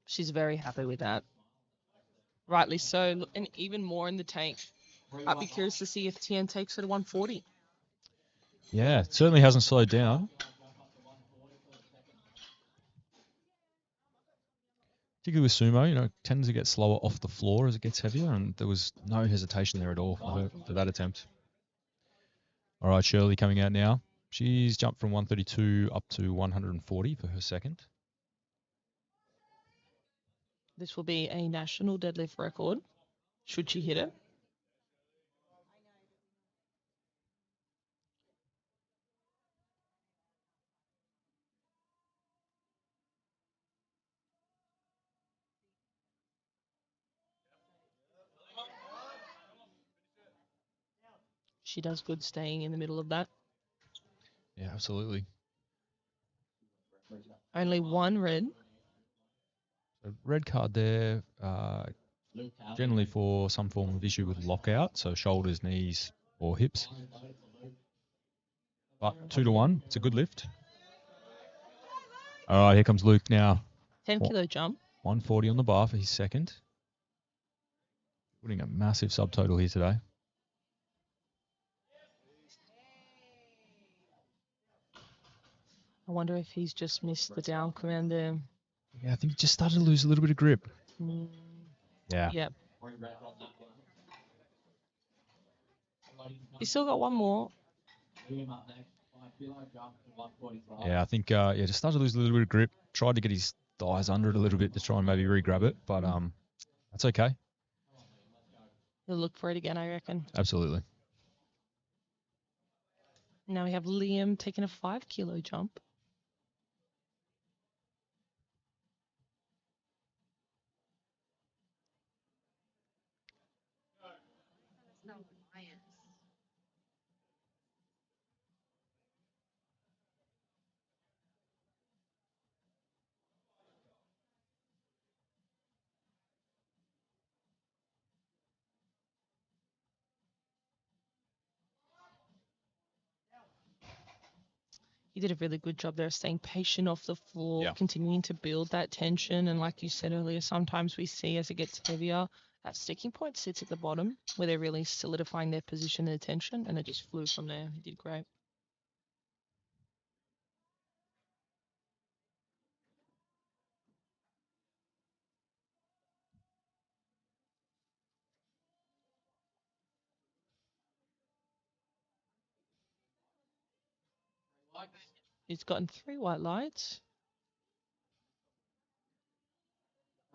She's very happy with that. Rightly so, and even more in the tank. I'd be curious to see if Tien takes her to 140. Yeah, it certainly hasn't slowed down. Particularly with sumo, it tends to get slower off the floor as it gets heavier, and there was no hesitation there at all for her for that attempt. All right, Shirley coming out now. She's jumped from 132 up to 140 for her second. This will be a national deadlift record, should she hit it. She does good staying in the middle of that. Yeah, absolutely. Only one red. So red card there, generally for some form of issue with lockout, so shoulders, knees, or hips. But 2-1, it's a good lift. All right, here comes Luke now. 10-kilo jump. 140 on the bar for his second. Putting a massive subtotal here today. I wonder if he's just missed the down command there. Yeah, I think he just started to lose a little bit of grip. Yeah. Yep. He's still got one more. Yeah, I think just started to lose a little bit of grip. Tried to get his thighs under it a little bit to try and maybe re-grab it, but that's okay. He'll look for it again, I reckon. Absolutely. Now we have Liam taking a 5-kilo jump. He did a really good job there, staying patient off the floor, continuing to build that tension. And like you said earlier, sometimes we see as it gets heavier, that sticking point sits at the bottom where they're really solidifying their position and tension, and it just flew from there. He did great. He's gotten 3 white lights.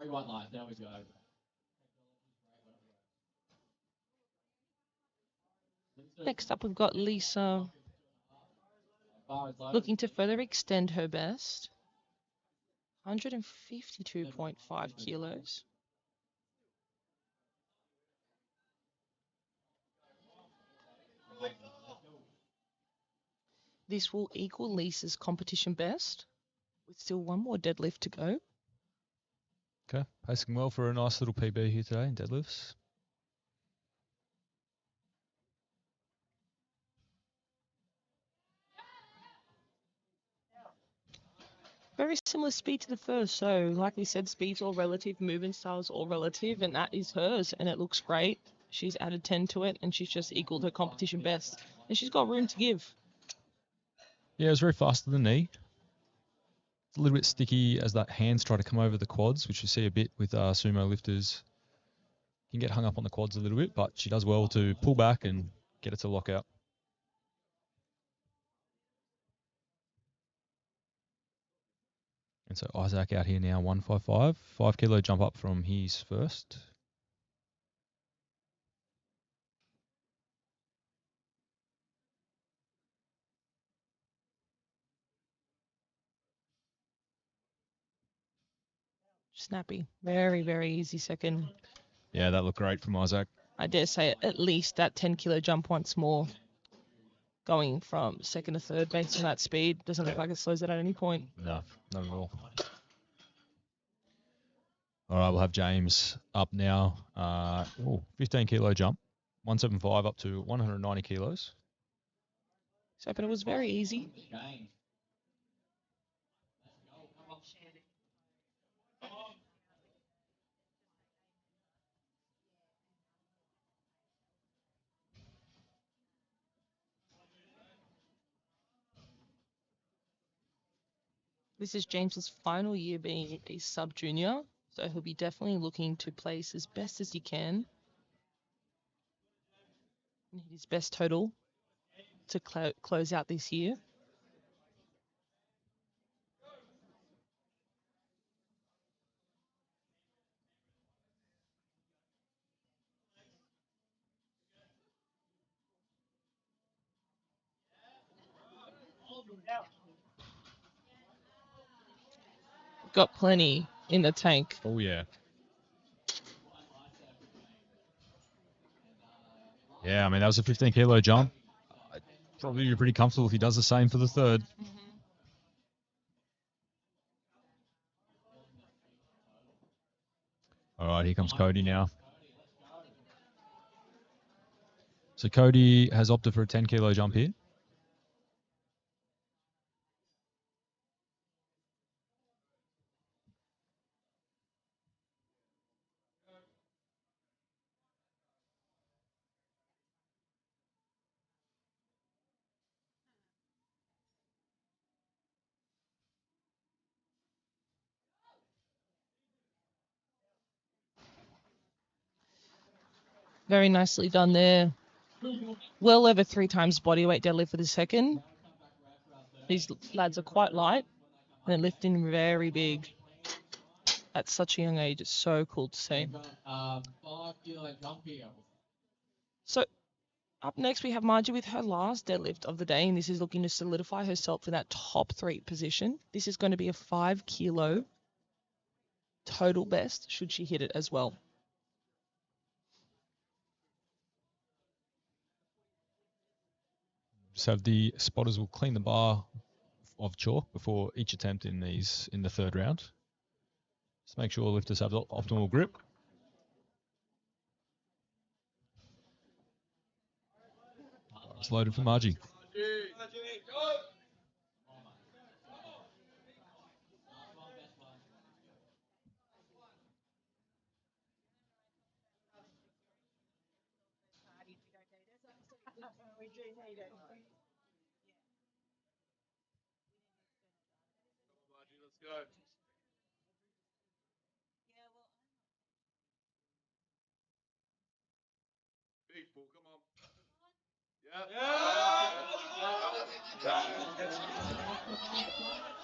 3 white lights, there we go. Next up, we've got Lisa looking to further extend her best. 152.5 kilos. This will equal Lisa's competition best, with still one more deadlift to go. Okay, pacing well for a nice little PB here today in deadlifts. Very similar speed to the first. So, like we said, speed's all relative, movement style's all relative, and that is hers, and it looks great. She's added 10 to it, and she's just equaled her competition best. And she's got room to give. Yeah, it was very fast to the knee. It's a little bit sticky as that hands try to come over the quads, which you see a bit with sumo lifters. Can get hung up on the quads a little bit, but she does well to pull back and get it to lock out. And so Isaac out here now, 155, 5-kilo jump up from his first. Snappy. Very, very easy second. Yeah, that looked great from Isaac. I dare say at least that 10-kilo jump once more. Going from second to third based on that speed. Doesn't look like it slows it at any point. No, not at all. All right, we'll have James up now. 15-kilo jump, 175 up to 190 kilos. So, but it was very easy. This is James's final year being a sub-junior, so he'll be definitely looking to place as best as he can. And hit his best total to close out this year. Got plenty in the tank. Oh, yeah. Yeah, I mean, that was a 15-kilo jump. probably pretty comfortable if he does the same for the third. All right, here comes Cody now. So Cody has opted for a 10 kilo jump here. Very nicely done there. Well over 3 times body weight deadlift for the second. These lads are quite light and they're lifting very big at such a young age. It's so cool to see. So up next we have Margie with her last deadlift of the day, and this is looking to solidify herself in that top 3 position. This is going to be a 5 kilo total best should she hit it as well. So the spotters will clean the bar of chalk before each attempt in the third round. Just make sure lifters have optimal grip. It's loaded for Margie.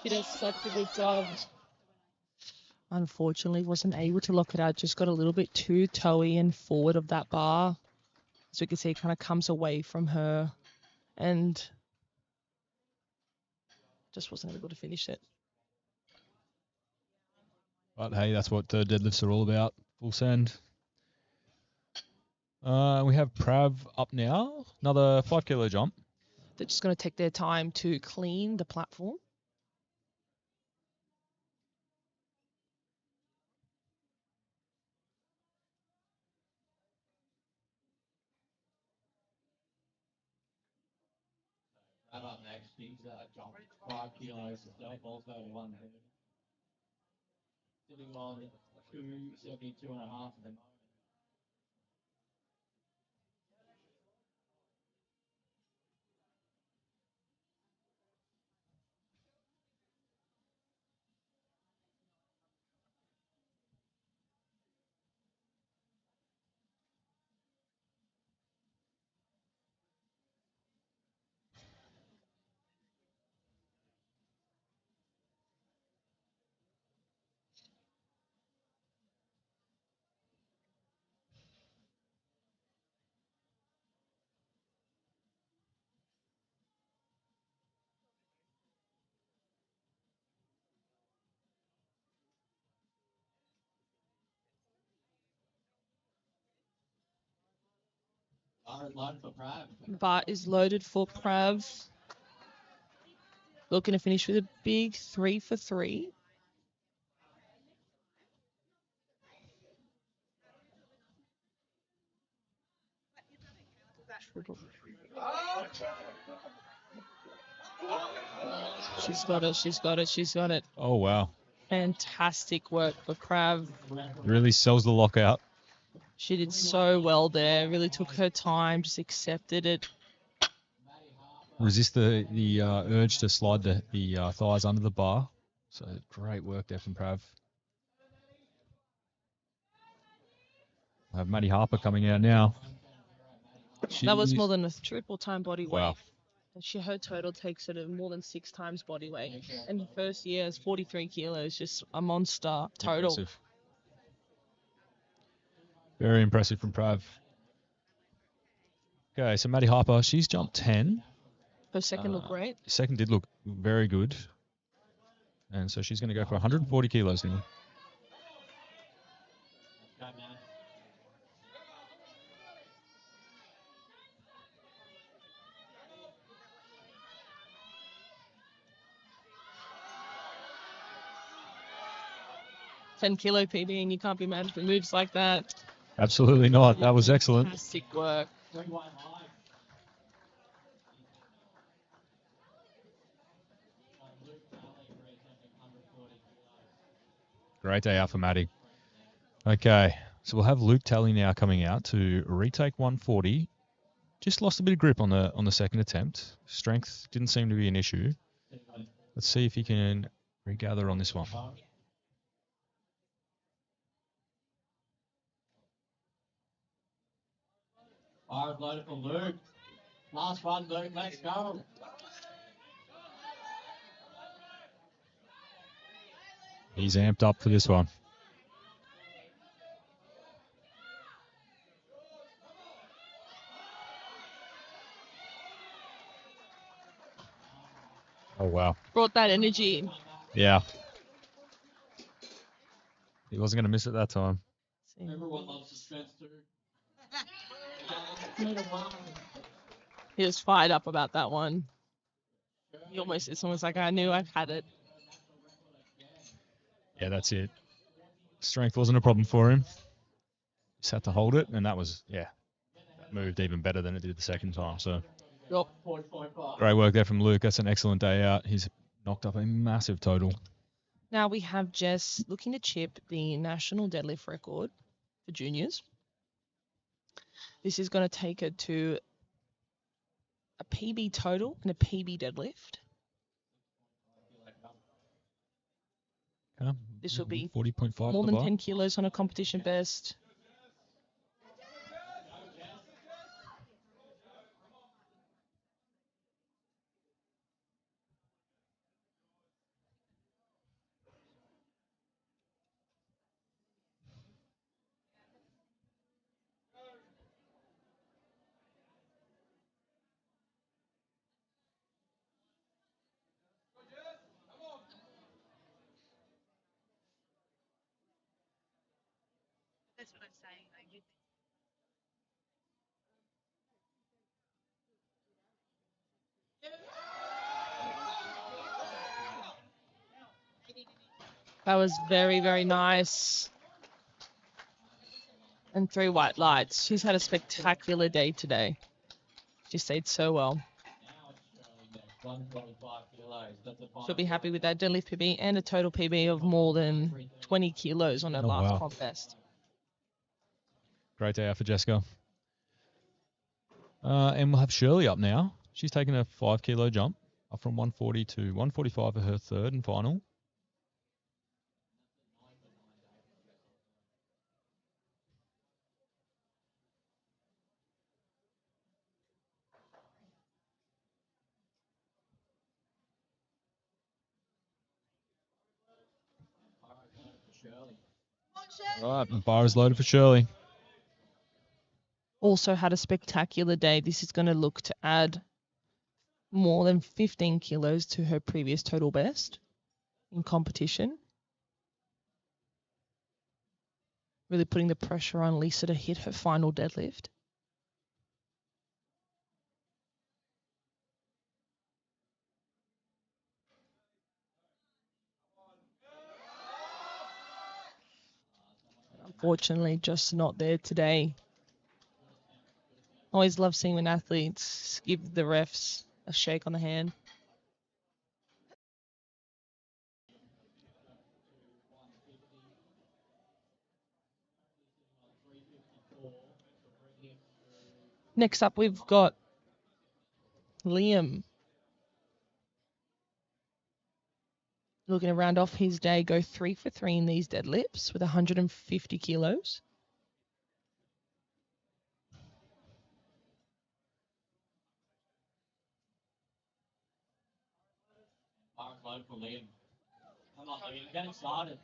She does such a good job. Unfortunately, wasn't able to lock it out. Just got a little bit too toey and forward of that bar. As we can see, it kind of comes away from her and just wasn't able to finish it. But hey, that's what deadlifts are all about. Full send. We have Prav up now. Another 5 kilo jump. They're just going to take their time to clean the platform. Right up next, he's jumped 5 kilos, also 1 head. Sitting on 272.5 at the moment. Bar is loaded for Prav. Looking to finish with a big 3 for 3. She's got it, she's got it, she's got it. Oh, wow. Fantastic work for Prav. Really sells the lockout. She did so well there. Really took her time, just accepted it. Resist the urge to slide the thighs under the bar. So great work there from Prav. I have Maddie Harper coming out now. That was more than a triple time body weight. Wow. Her total takes it at more than 6 times body weight. And her first year is 43 kilos, just a monster total. Impressive. Very impressive from Prav. Okay, so Maddie Harper, she's jumped 10. Her second looked great. Second did look very good. And so she's going to go for 140 kilos now. 10 kilo PB, and you can't be mad for moves like that. Absolutely not. That was excellent. Fantastic work. Great day out for Maddie. Okay, so we'll have Luke Talley now coming out to retake 140. Just lost a bit of grip on the second attempt. Strength didn't seem to be an issue. Let's see if he can regather on this one. Hard loaded for Luke. Last one, Luke. Let's go. He's amped up for this one. Oh, wow. Brought that energy. Yeah. He wasn't going to miss it that time. Everyone loves the strength too. He was fired up about that one. It's almost like I knew I had it. Yeah, that's it. Strength wasn't a problem for him. Just had to hold it, and that moved even better than it did the second time. So, Yep. great work there from Luke. That's an excellent day out. He's knocked up a massive total. Now we have Jess looking to chip the national deadlift record for juniors. This is going to take her to a PB total and a PB deadlift. This will be 40.5 more than 10 kilos on a competition best. That's what I'm saying. Like, That was very, very nice. And 3 white lights. She's had a spectacular day today. She stayed so well. She'll be happy with that deadlift PB and a total PB of more than 20 kilos on her last comp best. Great day out for Jessica. And we'll have Shirley up now. She's taken a 5 kilo jump up from 140 to 145 for her third and final. All right, the bar is loaded for Shirley. Also had a spectacular day. This is going to look to add more than 15 kilos to her previous total best in competition. Really putting the pressure on Lisa to hit her final deadlift. Unfortunately, just not there today. Always love seeing when athletes give the refs a shake on the hand. Next up, we've got Liam. Looking to round off his day, go 3 for 3 in these deadlifts with 150 kilos. Hard load for Liam. Come on, Liam. Get it started.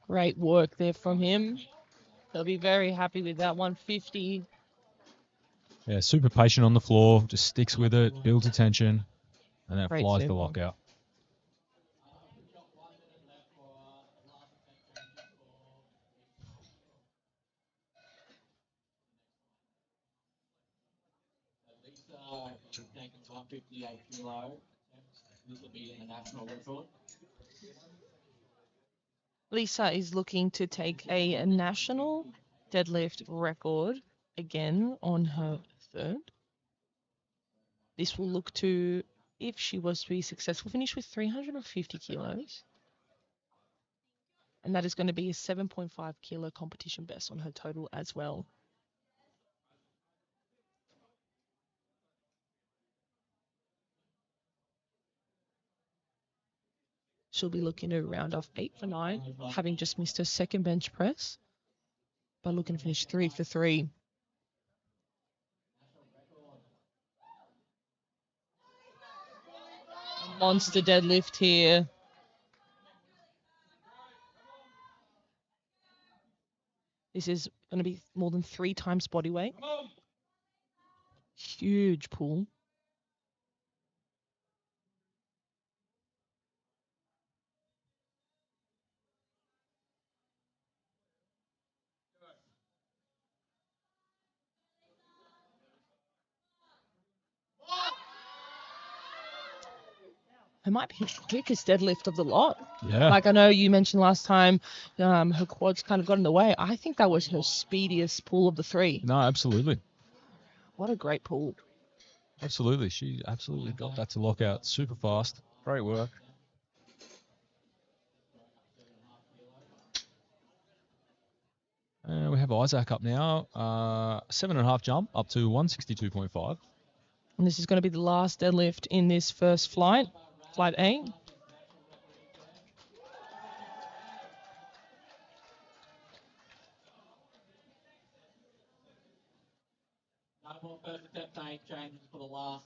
Great work there from him. He'll be very happy with that 150. Yeah, super patient on the floor, just sticks with it, builds attention, and then Great flies the super. lockout. Taking 158 kilo. This will be in the national record. Lisa is looking to take a national deadlift record again on her third. This will look to, if she was to be successful, finish with 350 kilos. And that is going to be a 7.5 kilo competition best on her total as well. She'll be looking to round off 8 for 9, having just missed her second bench press, but looking to finish 3 for 3. Monster deadlift here. This is going to be more than 3 times body weight. Huge pull. It might be the quickest deadlift of the lot. Yeah. Like I know you mentioned last time, her quads kind of got in the way. I think that was her speediest pull of the 3. No, absolutely. What a great pull. Absolutely. She absolutely got that to lockout super fast. Great work. We have Isaac up now. 7.5 jump up to 162.5. And this is going to be the last deadlift in this first flight, flight A. No more first step changes for the last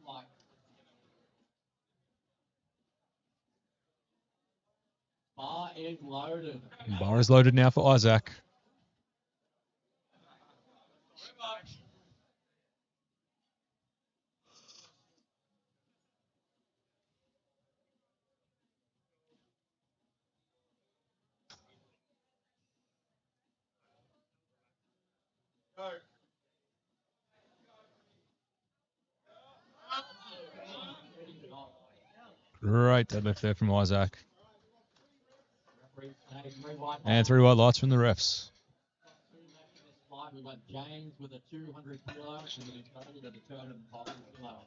flight. Bar is loaded. Bar is loaded now for Isaac. Great deadlift there from Isaac. And 3 white lights from the refs. We've got James with a 200 kilo and then Cody with a 205 kilo.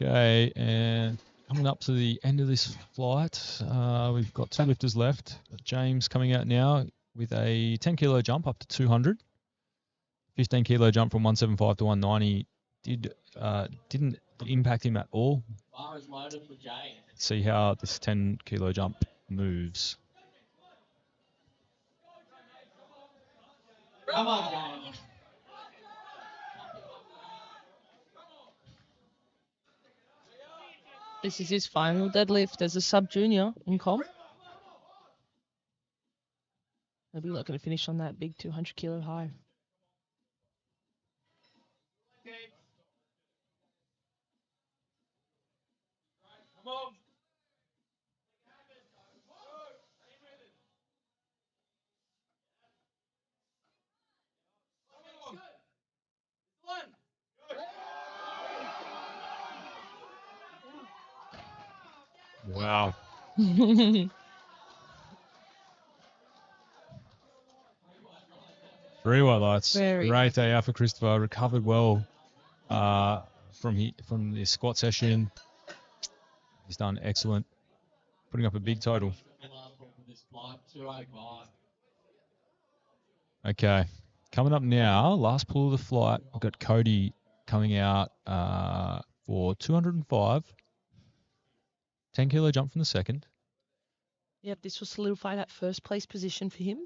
Okay, and coming up to the end of this flight, we've got 2 lifters left. James coming out now with a 10 kilo jump up to 200. 15 kilo jump from 175 to 190 didn't impact him at all. Bar is loaded for James. See how this 10 kilo jump moves. Come on, James. This is his final deadlift as a sub-junior in comp. He'll be looking to finish on that big 200 kilo high. Wow. 3 white lights. Great day out for Christopher. Recovered well from the squat session. He's done excellent. Putting up a big total. Okay. Coming up now, last pull of the flight, I've got Cody coming out for 205. 10 kilo jump from the second. Yep, this will solidify that first place position for him.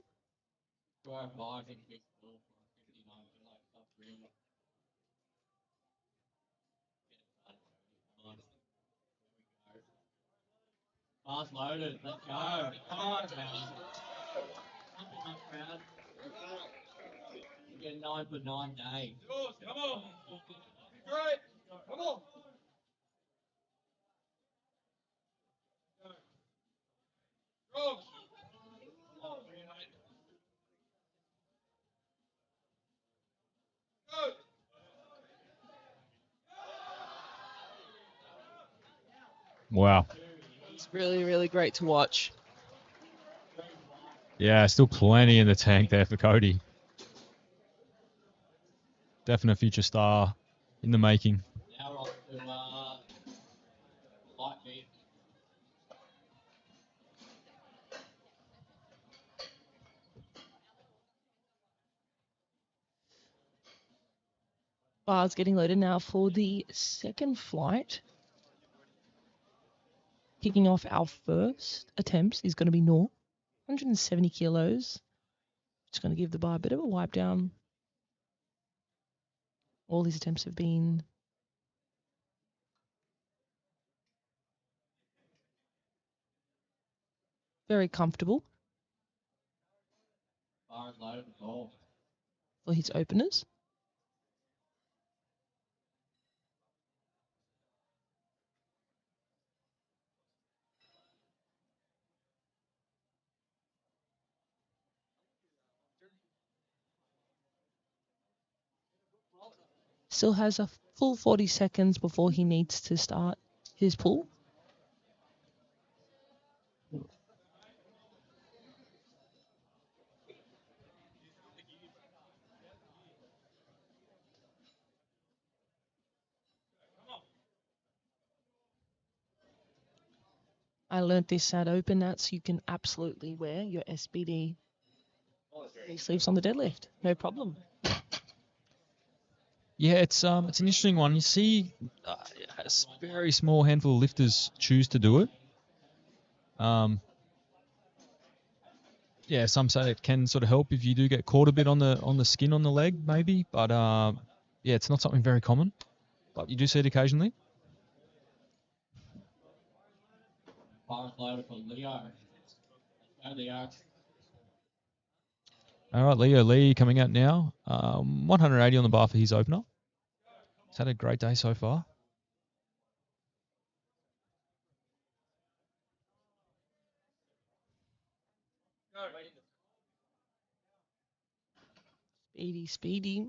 Bars loaded. Let's go. Come on, man. You get 9 for 9 days. Come on. Great. Come on. Go. Wow. It's really, really great to watch. Yeah, still plenty in the tank there for Cody. Definite future star in the making. Now we're on to light meat. Bars getting loaded now for the second flight. Kicking off our first attempts is going to be Nor, 170 kilos. Just going to give the bar a bit of a wipe down. All these attempts have been very comfortable Bars loaded. Go. for his openers. Still has a full 40 seconds before he needs to start his pull. I learnt this at Open Nats. You can absolutely wear your SBD sleeves on the deadlift. No problem. Yeah, it's an interesting one. You see a very small handful of lifters choose to do it. Yeah, some say it can sort of help if you do get caught a bit on the skin on the leg, maybe. But yeah, it's not something very common. But you do see it occasionally. Bars loaded for Leo. Let's go, Leo. All right, Leo Lee coming out now. 180 on the bar for his opener. He's had a great day so far. Speedy.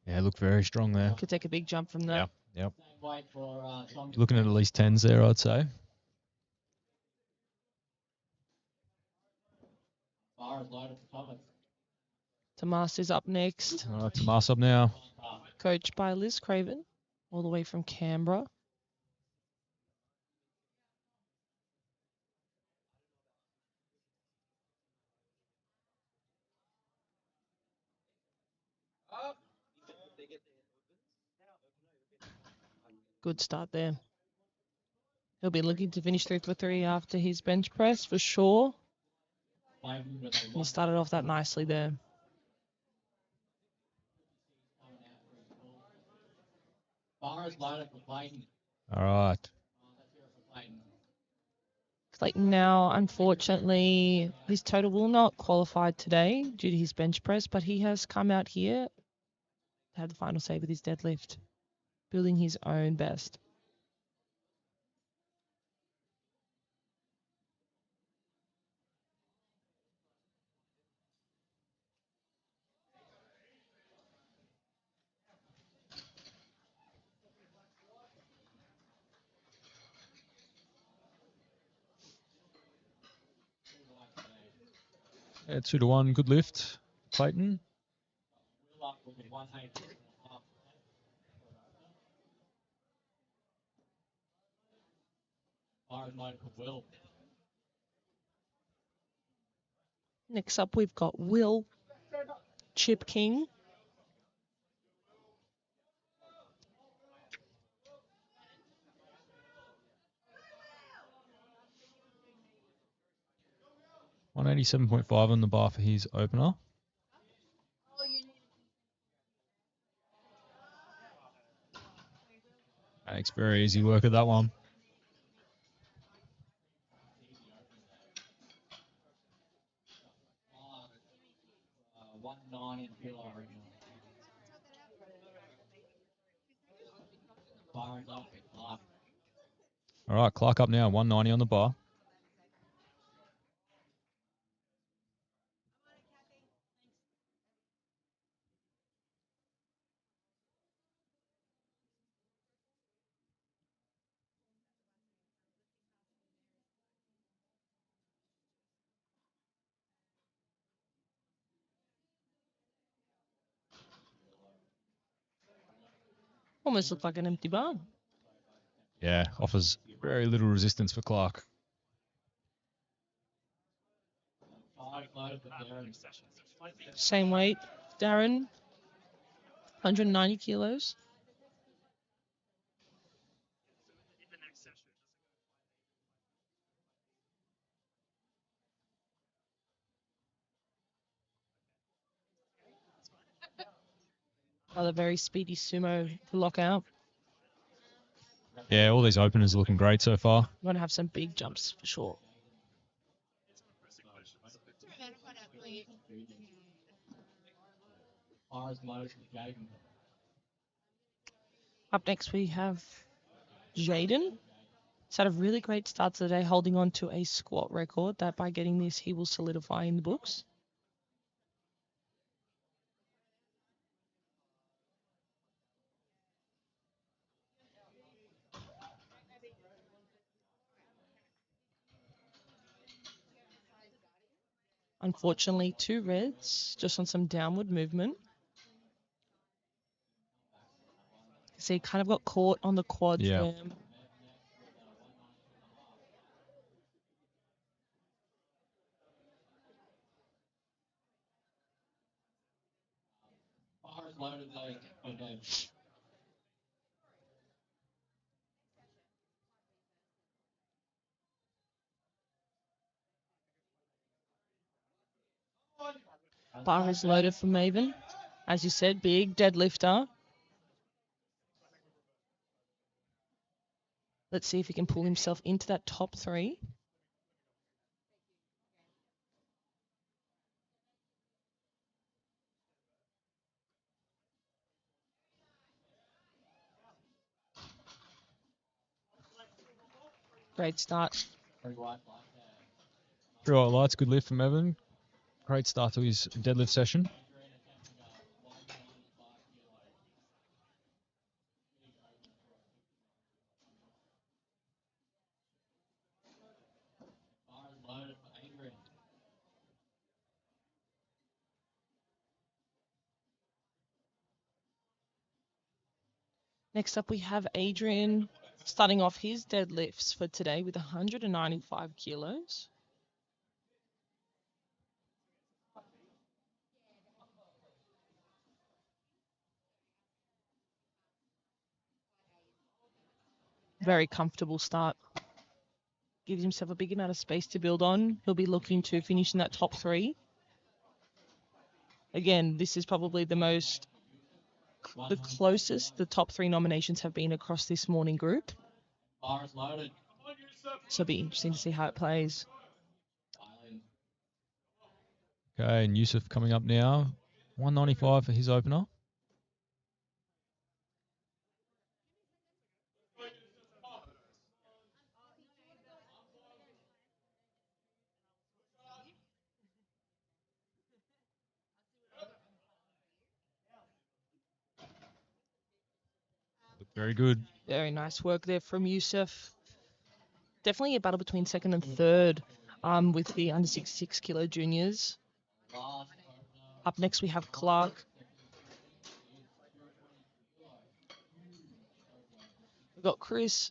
Yeah, look very strong there. Could take a big jump from that. Yep. Same weight for Looking at least 10s there, I'd say. Bars loaded for Thomas. Tomas is up next, All right, Tomas up now. coached by Liz Craven, all the way from Canberra. Good start there. He'll be looking to finish 3 for 3 after his bench press for sure. He started off that nicely there. Bars loaded for Clayton. All right. Let's hear it for Clayton. Clayton now, unfortunately, his total will not qualify today due to his bench press, but he has come out here to have the final say with his deadlift, building his own best. Yeah, 2 to 1. Good lift. Clayton. Will up with 180. Bars loaded for Will. Next up, we've got Will Chip King. $187.5 on the bar for his opener. Makes very easy work of that one. All right, Clark up now, 190 on the bar. Almost looked like an empty bar. Yeah, offers very little resistance for Clark. Same weight, Darren, 190 kilos. Another very speedy sumo to lock out. Yeah, all these openers are looking great so far. We're going to have some big jumps for sure. Up next we have Jaden. He's had a really great start to the day, holding on to a squat record that by getting this he will solidify in the books. Unfortunately, 2 reds, just on some downward movement. So he kind of got caught on the quads there. Bar is loaded for Maven. As you said, big deadlifter. Let's see if he can pull himself into that top 3. Great start. Pretty white lights, good lift from Evan. Great start to his deadlift session. Next up, we have Adrian starting off his deadlifts for today with 195 kilos. Very comfortable start. Gives himself a big amount of space to build on. He'll be looking to finish in that top 3. Again, this is probably the closest the top 3 nominations have been across this morning group. So it'll be interesting to see how it plays. Okay, and Yusuf coming up now. 195 for his opener. Very good. Very nice work there from Yusuf. Definitely a battle between second and third with the under 66 kilo juniors. Up next we have Clark. We've got Chris,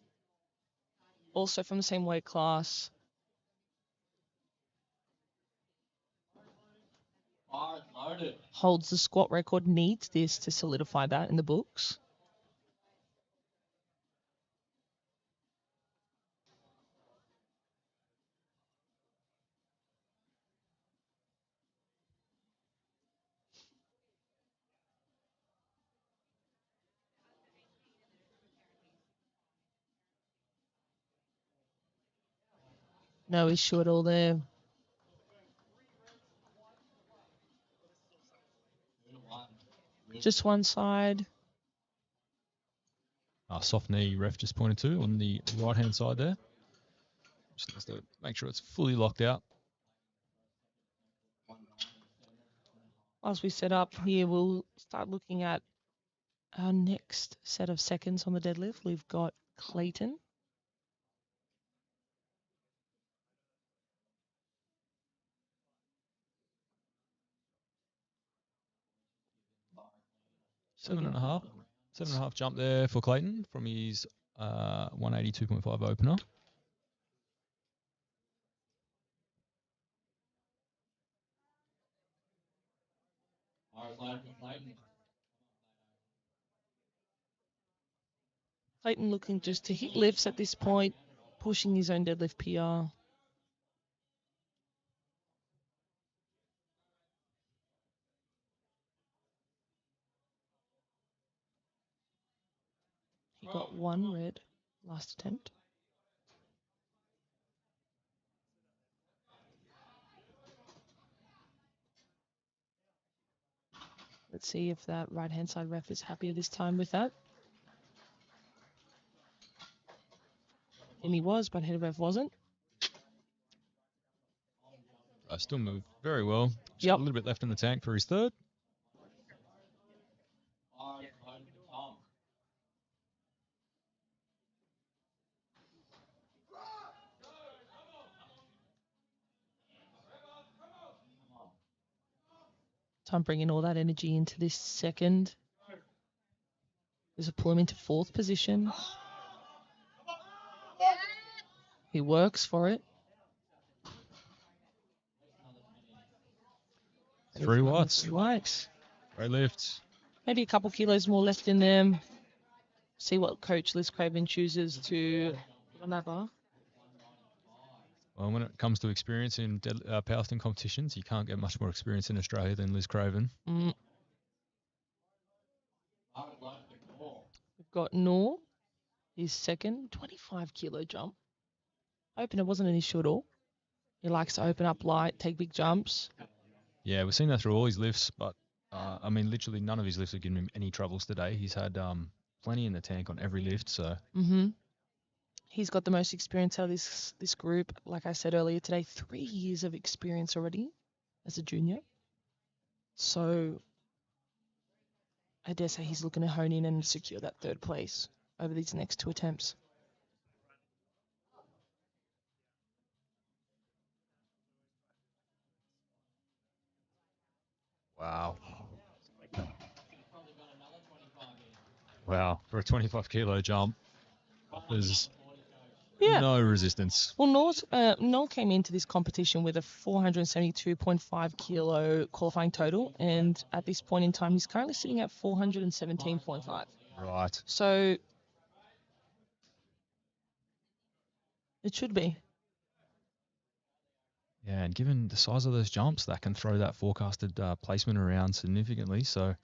also from the same weight class. Holds the squat record, needs this to solidify that in the books. No issue at all there. Just one side. soft knee ref just pointed to on the right-hand side there. Just has to make sure it's fully locked out. As we set up here, we'll start looking at our next set of seconds on the deadlift. We've got Clayton. Seven and a half jump there for Clayton from his 182.5 opener. Clayton looking just to hit lifts at this point, pushing his own deadlift PR. He got 1 red last attempt. Let's see if that right-hand side ref is happy this time with that. And he was, but head ref wasn't. I still moved very well. Just Yep. a little bit left in the tank for his third. So I'm bringing all that energy into this second. There's a pull him into 4th position. He works for it. 3 watts. 3 watts. Great lift. Maybe a couple kilos more left in them. See what Coach Liz Craven chooses to put on that bar. Well, when it comes to experience in powerlifting competitions, you can't get much more experience in Australia than Liz Craven. We've got Noor, his second 25 kilo jump. Opener wasn't an issue at all. He likes to open up light, take big jumps. Yeah, we've seen that through all his lifts, but I mean, literally none of his lifts have given him any troubles today. He's had plenty in the tank on every lift, so. He's got the most experience out of this group. Like I said earlier today, 3 years of experience already as a junior. So I dare say he's looking to hone in and secure that 3rd place over these next 2 attempts. Wow, for a 25 kilo jump, there's Yeah. no resistance. Well, Noel came into this competition with a 472.5 kilo qualifying total, and at this point in time, he's currently sitting at 417.5. Right. So it should be. Yeah, and given the size of those jumps, that can throw that forecasted placement around significantly. So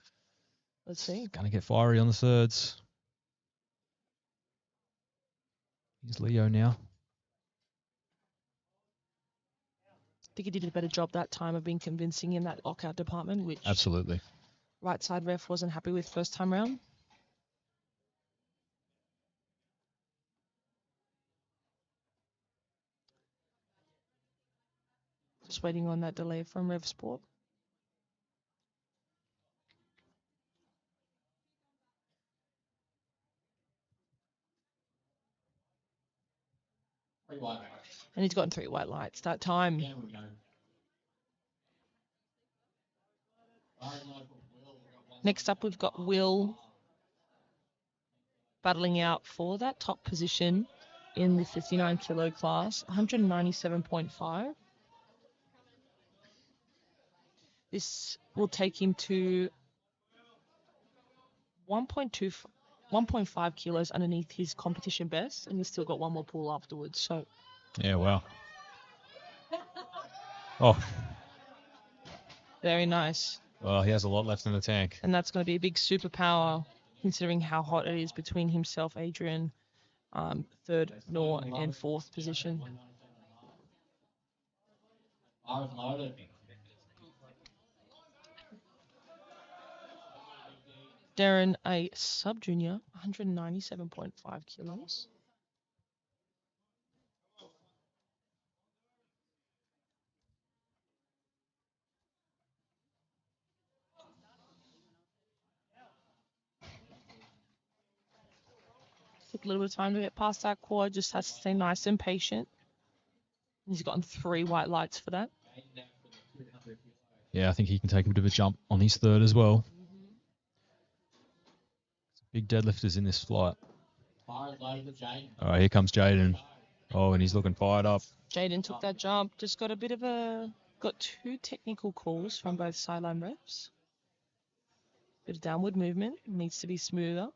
Let's see. Going to get fiery on the thirds. Here's Leo now. I think he did a better job that time of being convincing in that lockout department, which Absolutely. right side ref wasn't happy with first time round. Just waiting on that delay from Rev Sport. And he's gotten 3 white lights that time. Next up, we've got Will battling out for that top position in the 59 kilo class, 197.5. This will take him to 1.5 kilos underneath his competition best, and he's still got 1 more pull afterwards. So, yeah, wow. Oh, very nice. well, he has a lot left in the tank. And that's going to be a big superpower, considering how hot it is between himself, Adrian, 3rd, Noor, and 4th position. Darren, a sub-junior, 197.5 kilos. Took a little bit of time to get past that quad, just has to stay nice and patient. He's gotten 3 white lights for that. Yeah, I think he can take a bit of a jump on his third as well. Big deadlifters in this flight. All right, here comes Jaden. Oh, and he's looking fired up. Jaden took that jump, just got 2 technical calls from both sideline reps. Bit of downward movement, needs to be smoother.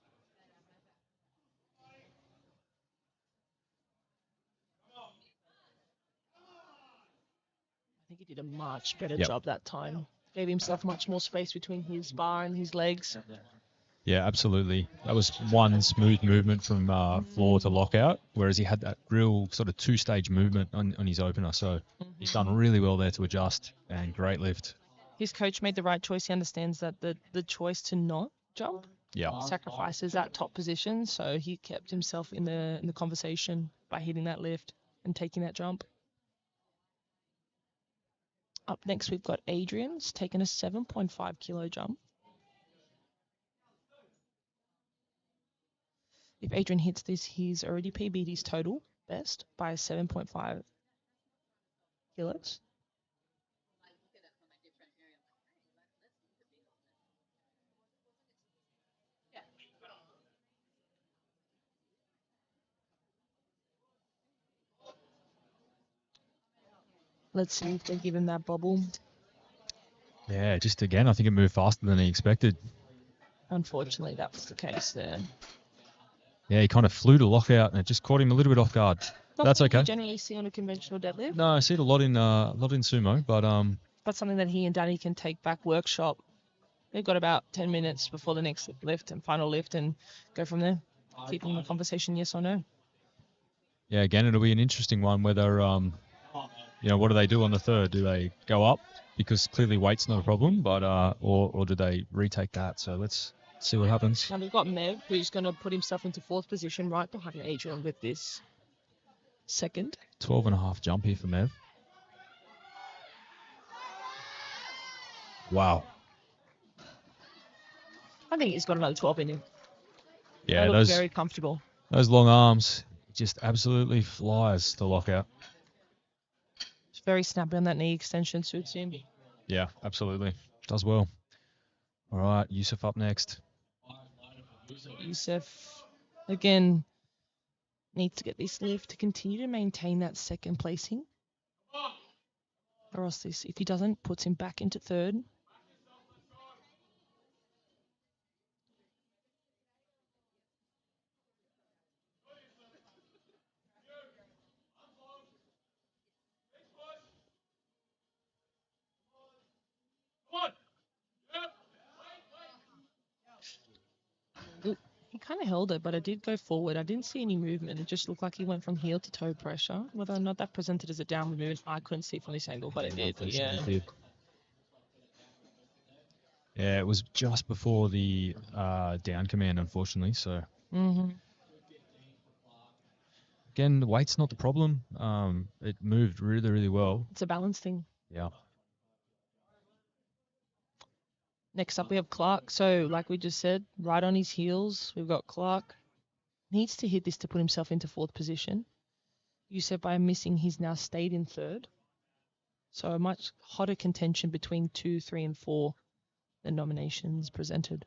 I think he did a much better job that time. Gave himself much more space between his bar and his legs. Yeah, absolutely. That was one smooth movement from floor to lockout, whereas he had that real sort of 2-stage movement on his opener. So he's done really well there to adjust, and great lift. His coach made the right choice. He understands that the choice to not jump sacrifices that top position. So he kept himself in the conversation by hitting that lift and taking that jump. Up next, we've got Adrian's taken a 7.5 kilo jump. If Adrian hits this, he's already PB'd his total best by 7.5 kilos. Let's see if they give him that bobble. Yeah, just again, I think it moved faster than he expected. Unfortunately, that was the case there. Yeah, he kind of flew to lockout, and it just caught him a little bit off guard. That's okay. You generally see on a conventional deadlift. No, I see it a lot in sumo, but That's something that he and Danny can take back workshop. They've got about 10 minutes before the next lift and final lift, and go from there. Keeping the conversation yes or no. Yeah, again, it'll be an interesting one whether what do they do on the third? Do they go up because clearly weight's not a problem, but or do they retake that? So let's see what happens. Now we've got Mev, who's going to put himself into 4th position right behind Adrian with this second. 12.5 jump here for Mev. Wow. I think he's got another 12 in him. Yeah, they look very comfortable. Those long arms just absolutely flies to lockout. It's very snappy on that knee extension, suits him. Yeah, absolutely. Does well. All right, Yusuf up next. Yusuf, again, needs to get this lift to continue to maintain that second placing. Or else this, if he doesn't, puts him back into 3rd. He kind of held it, but it did go forward. I didn't see any movement. It just looked like he went from heel to toe pressure. Whether or not that presented as a downward movement, I couldn't see from this angle, but it did. Yeah. Yeah, it was just before the down command, unfortunately. So again, the weight's not the problem. It moved really, really well. It's a balance thing. Yeah. Next up, we have Clark. So, like we just said, right on his heels, we've got Clark. Needs to hit this to put himself into 4th position. You said by missing, he's now stayed in 3rd. So a much hotter contention between 2, 3, and 4 than nominations presented.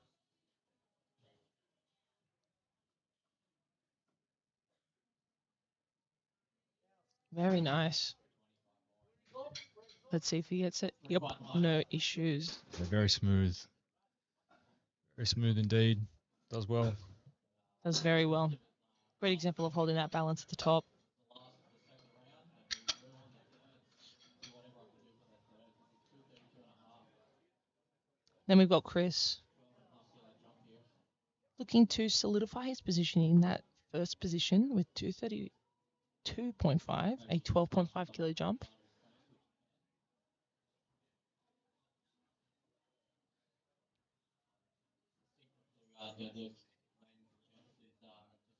Very nice. Let's see if he gets it. Yep, no issues. They're very smooth. Very smooth indeed. Does well. Does very well. Great example of holding that balance at the top. Then we've got Chris. Looking to solidify his position in that 1st position with 232.5, a 12.5 kilo jump. deadlift, when is just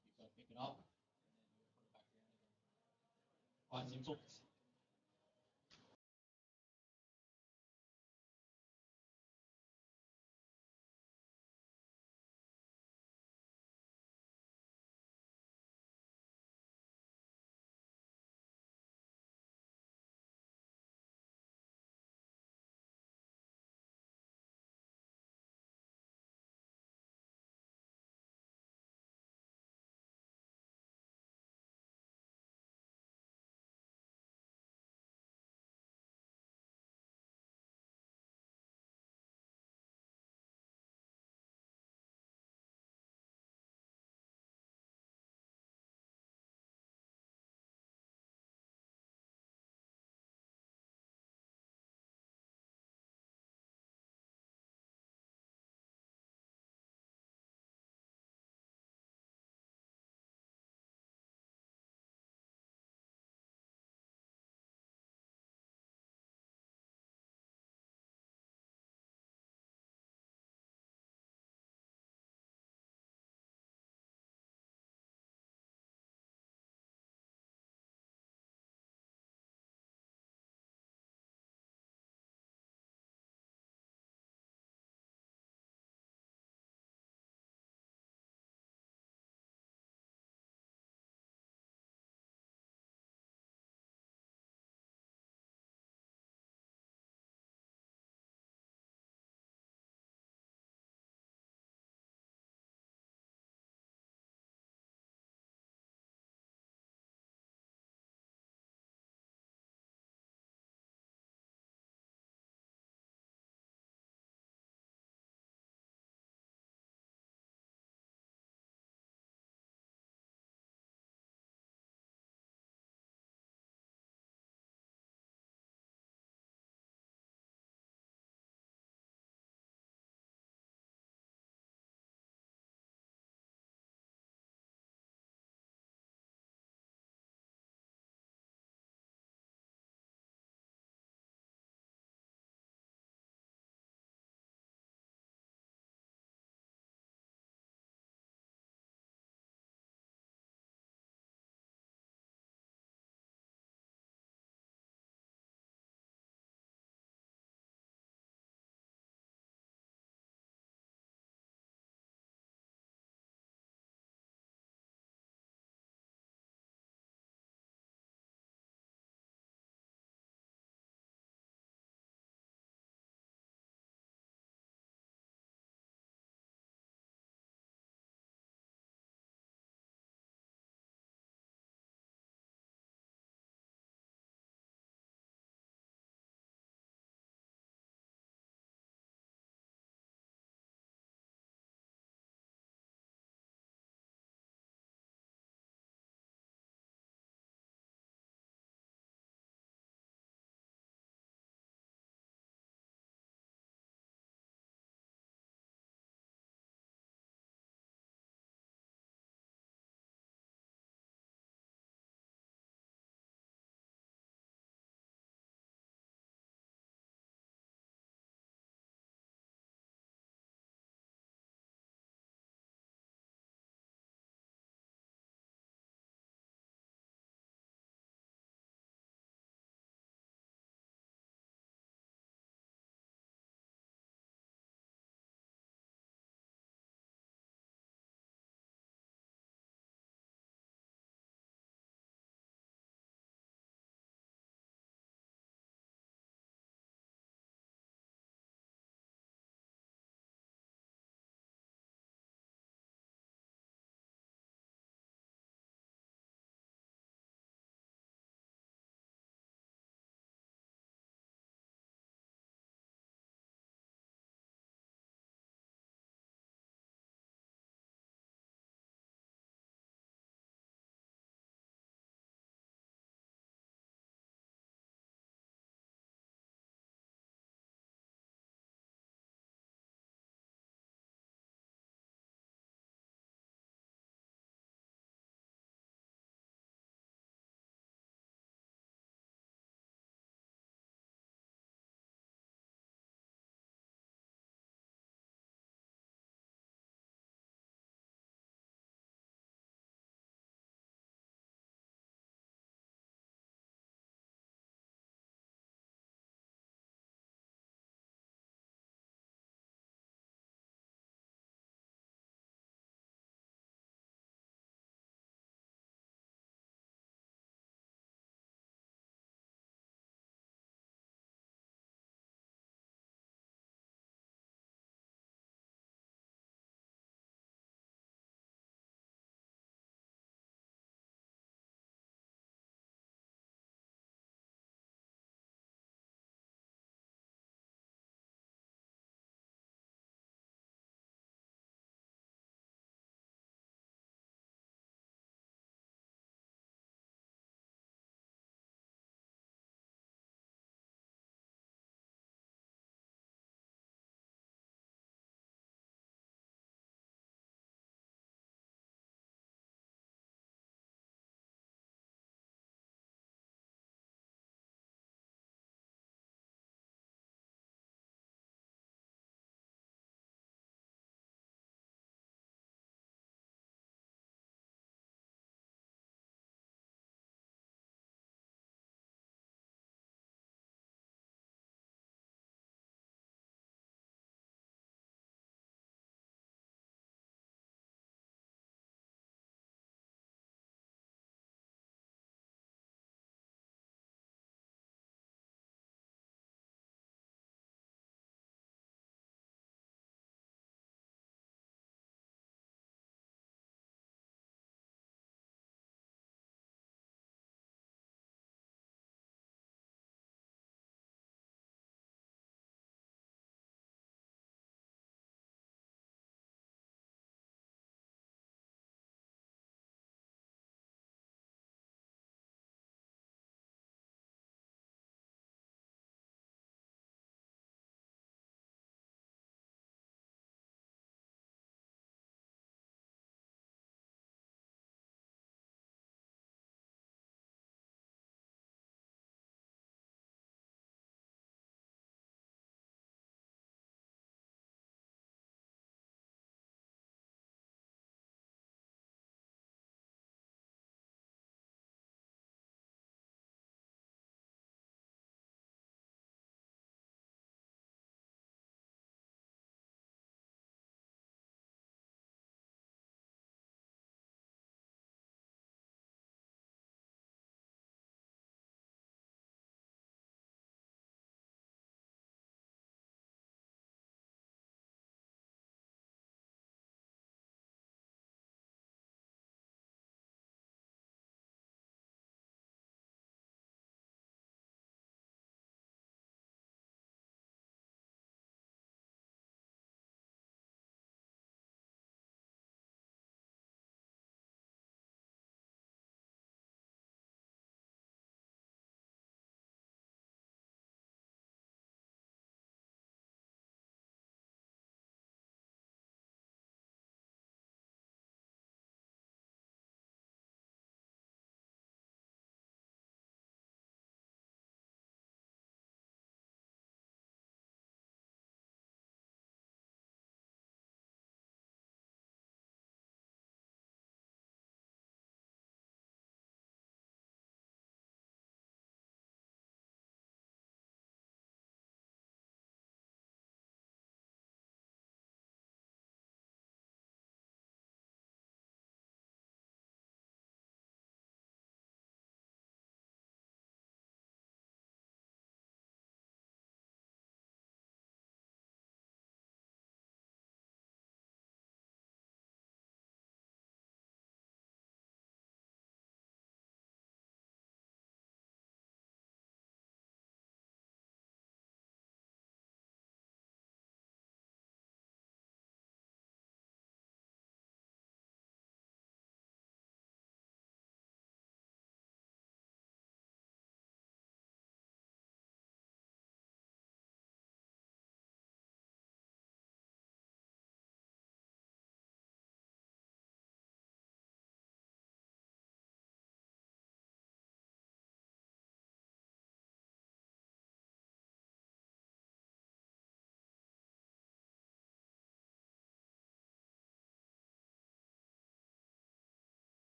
you've got to pick it up and then you put it back down again. Quite simple.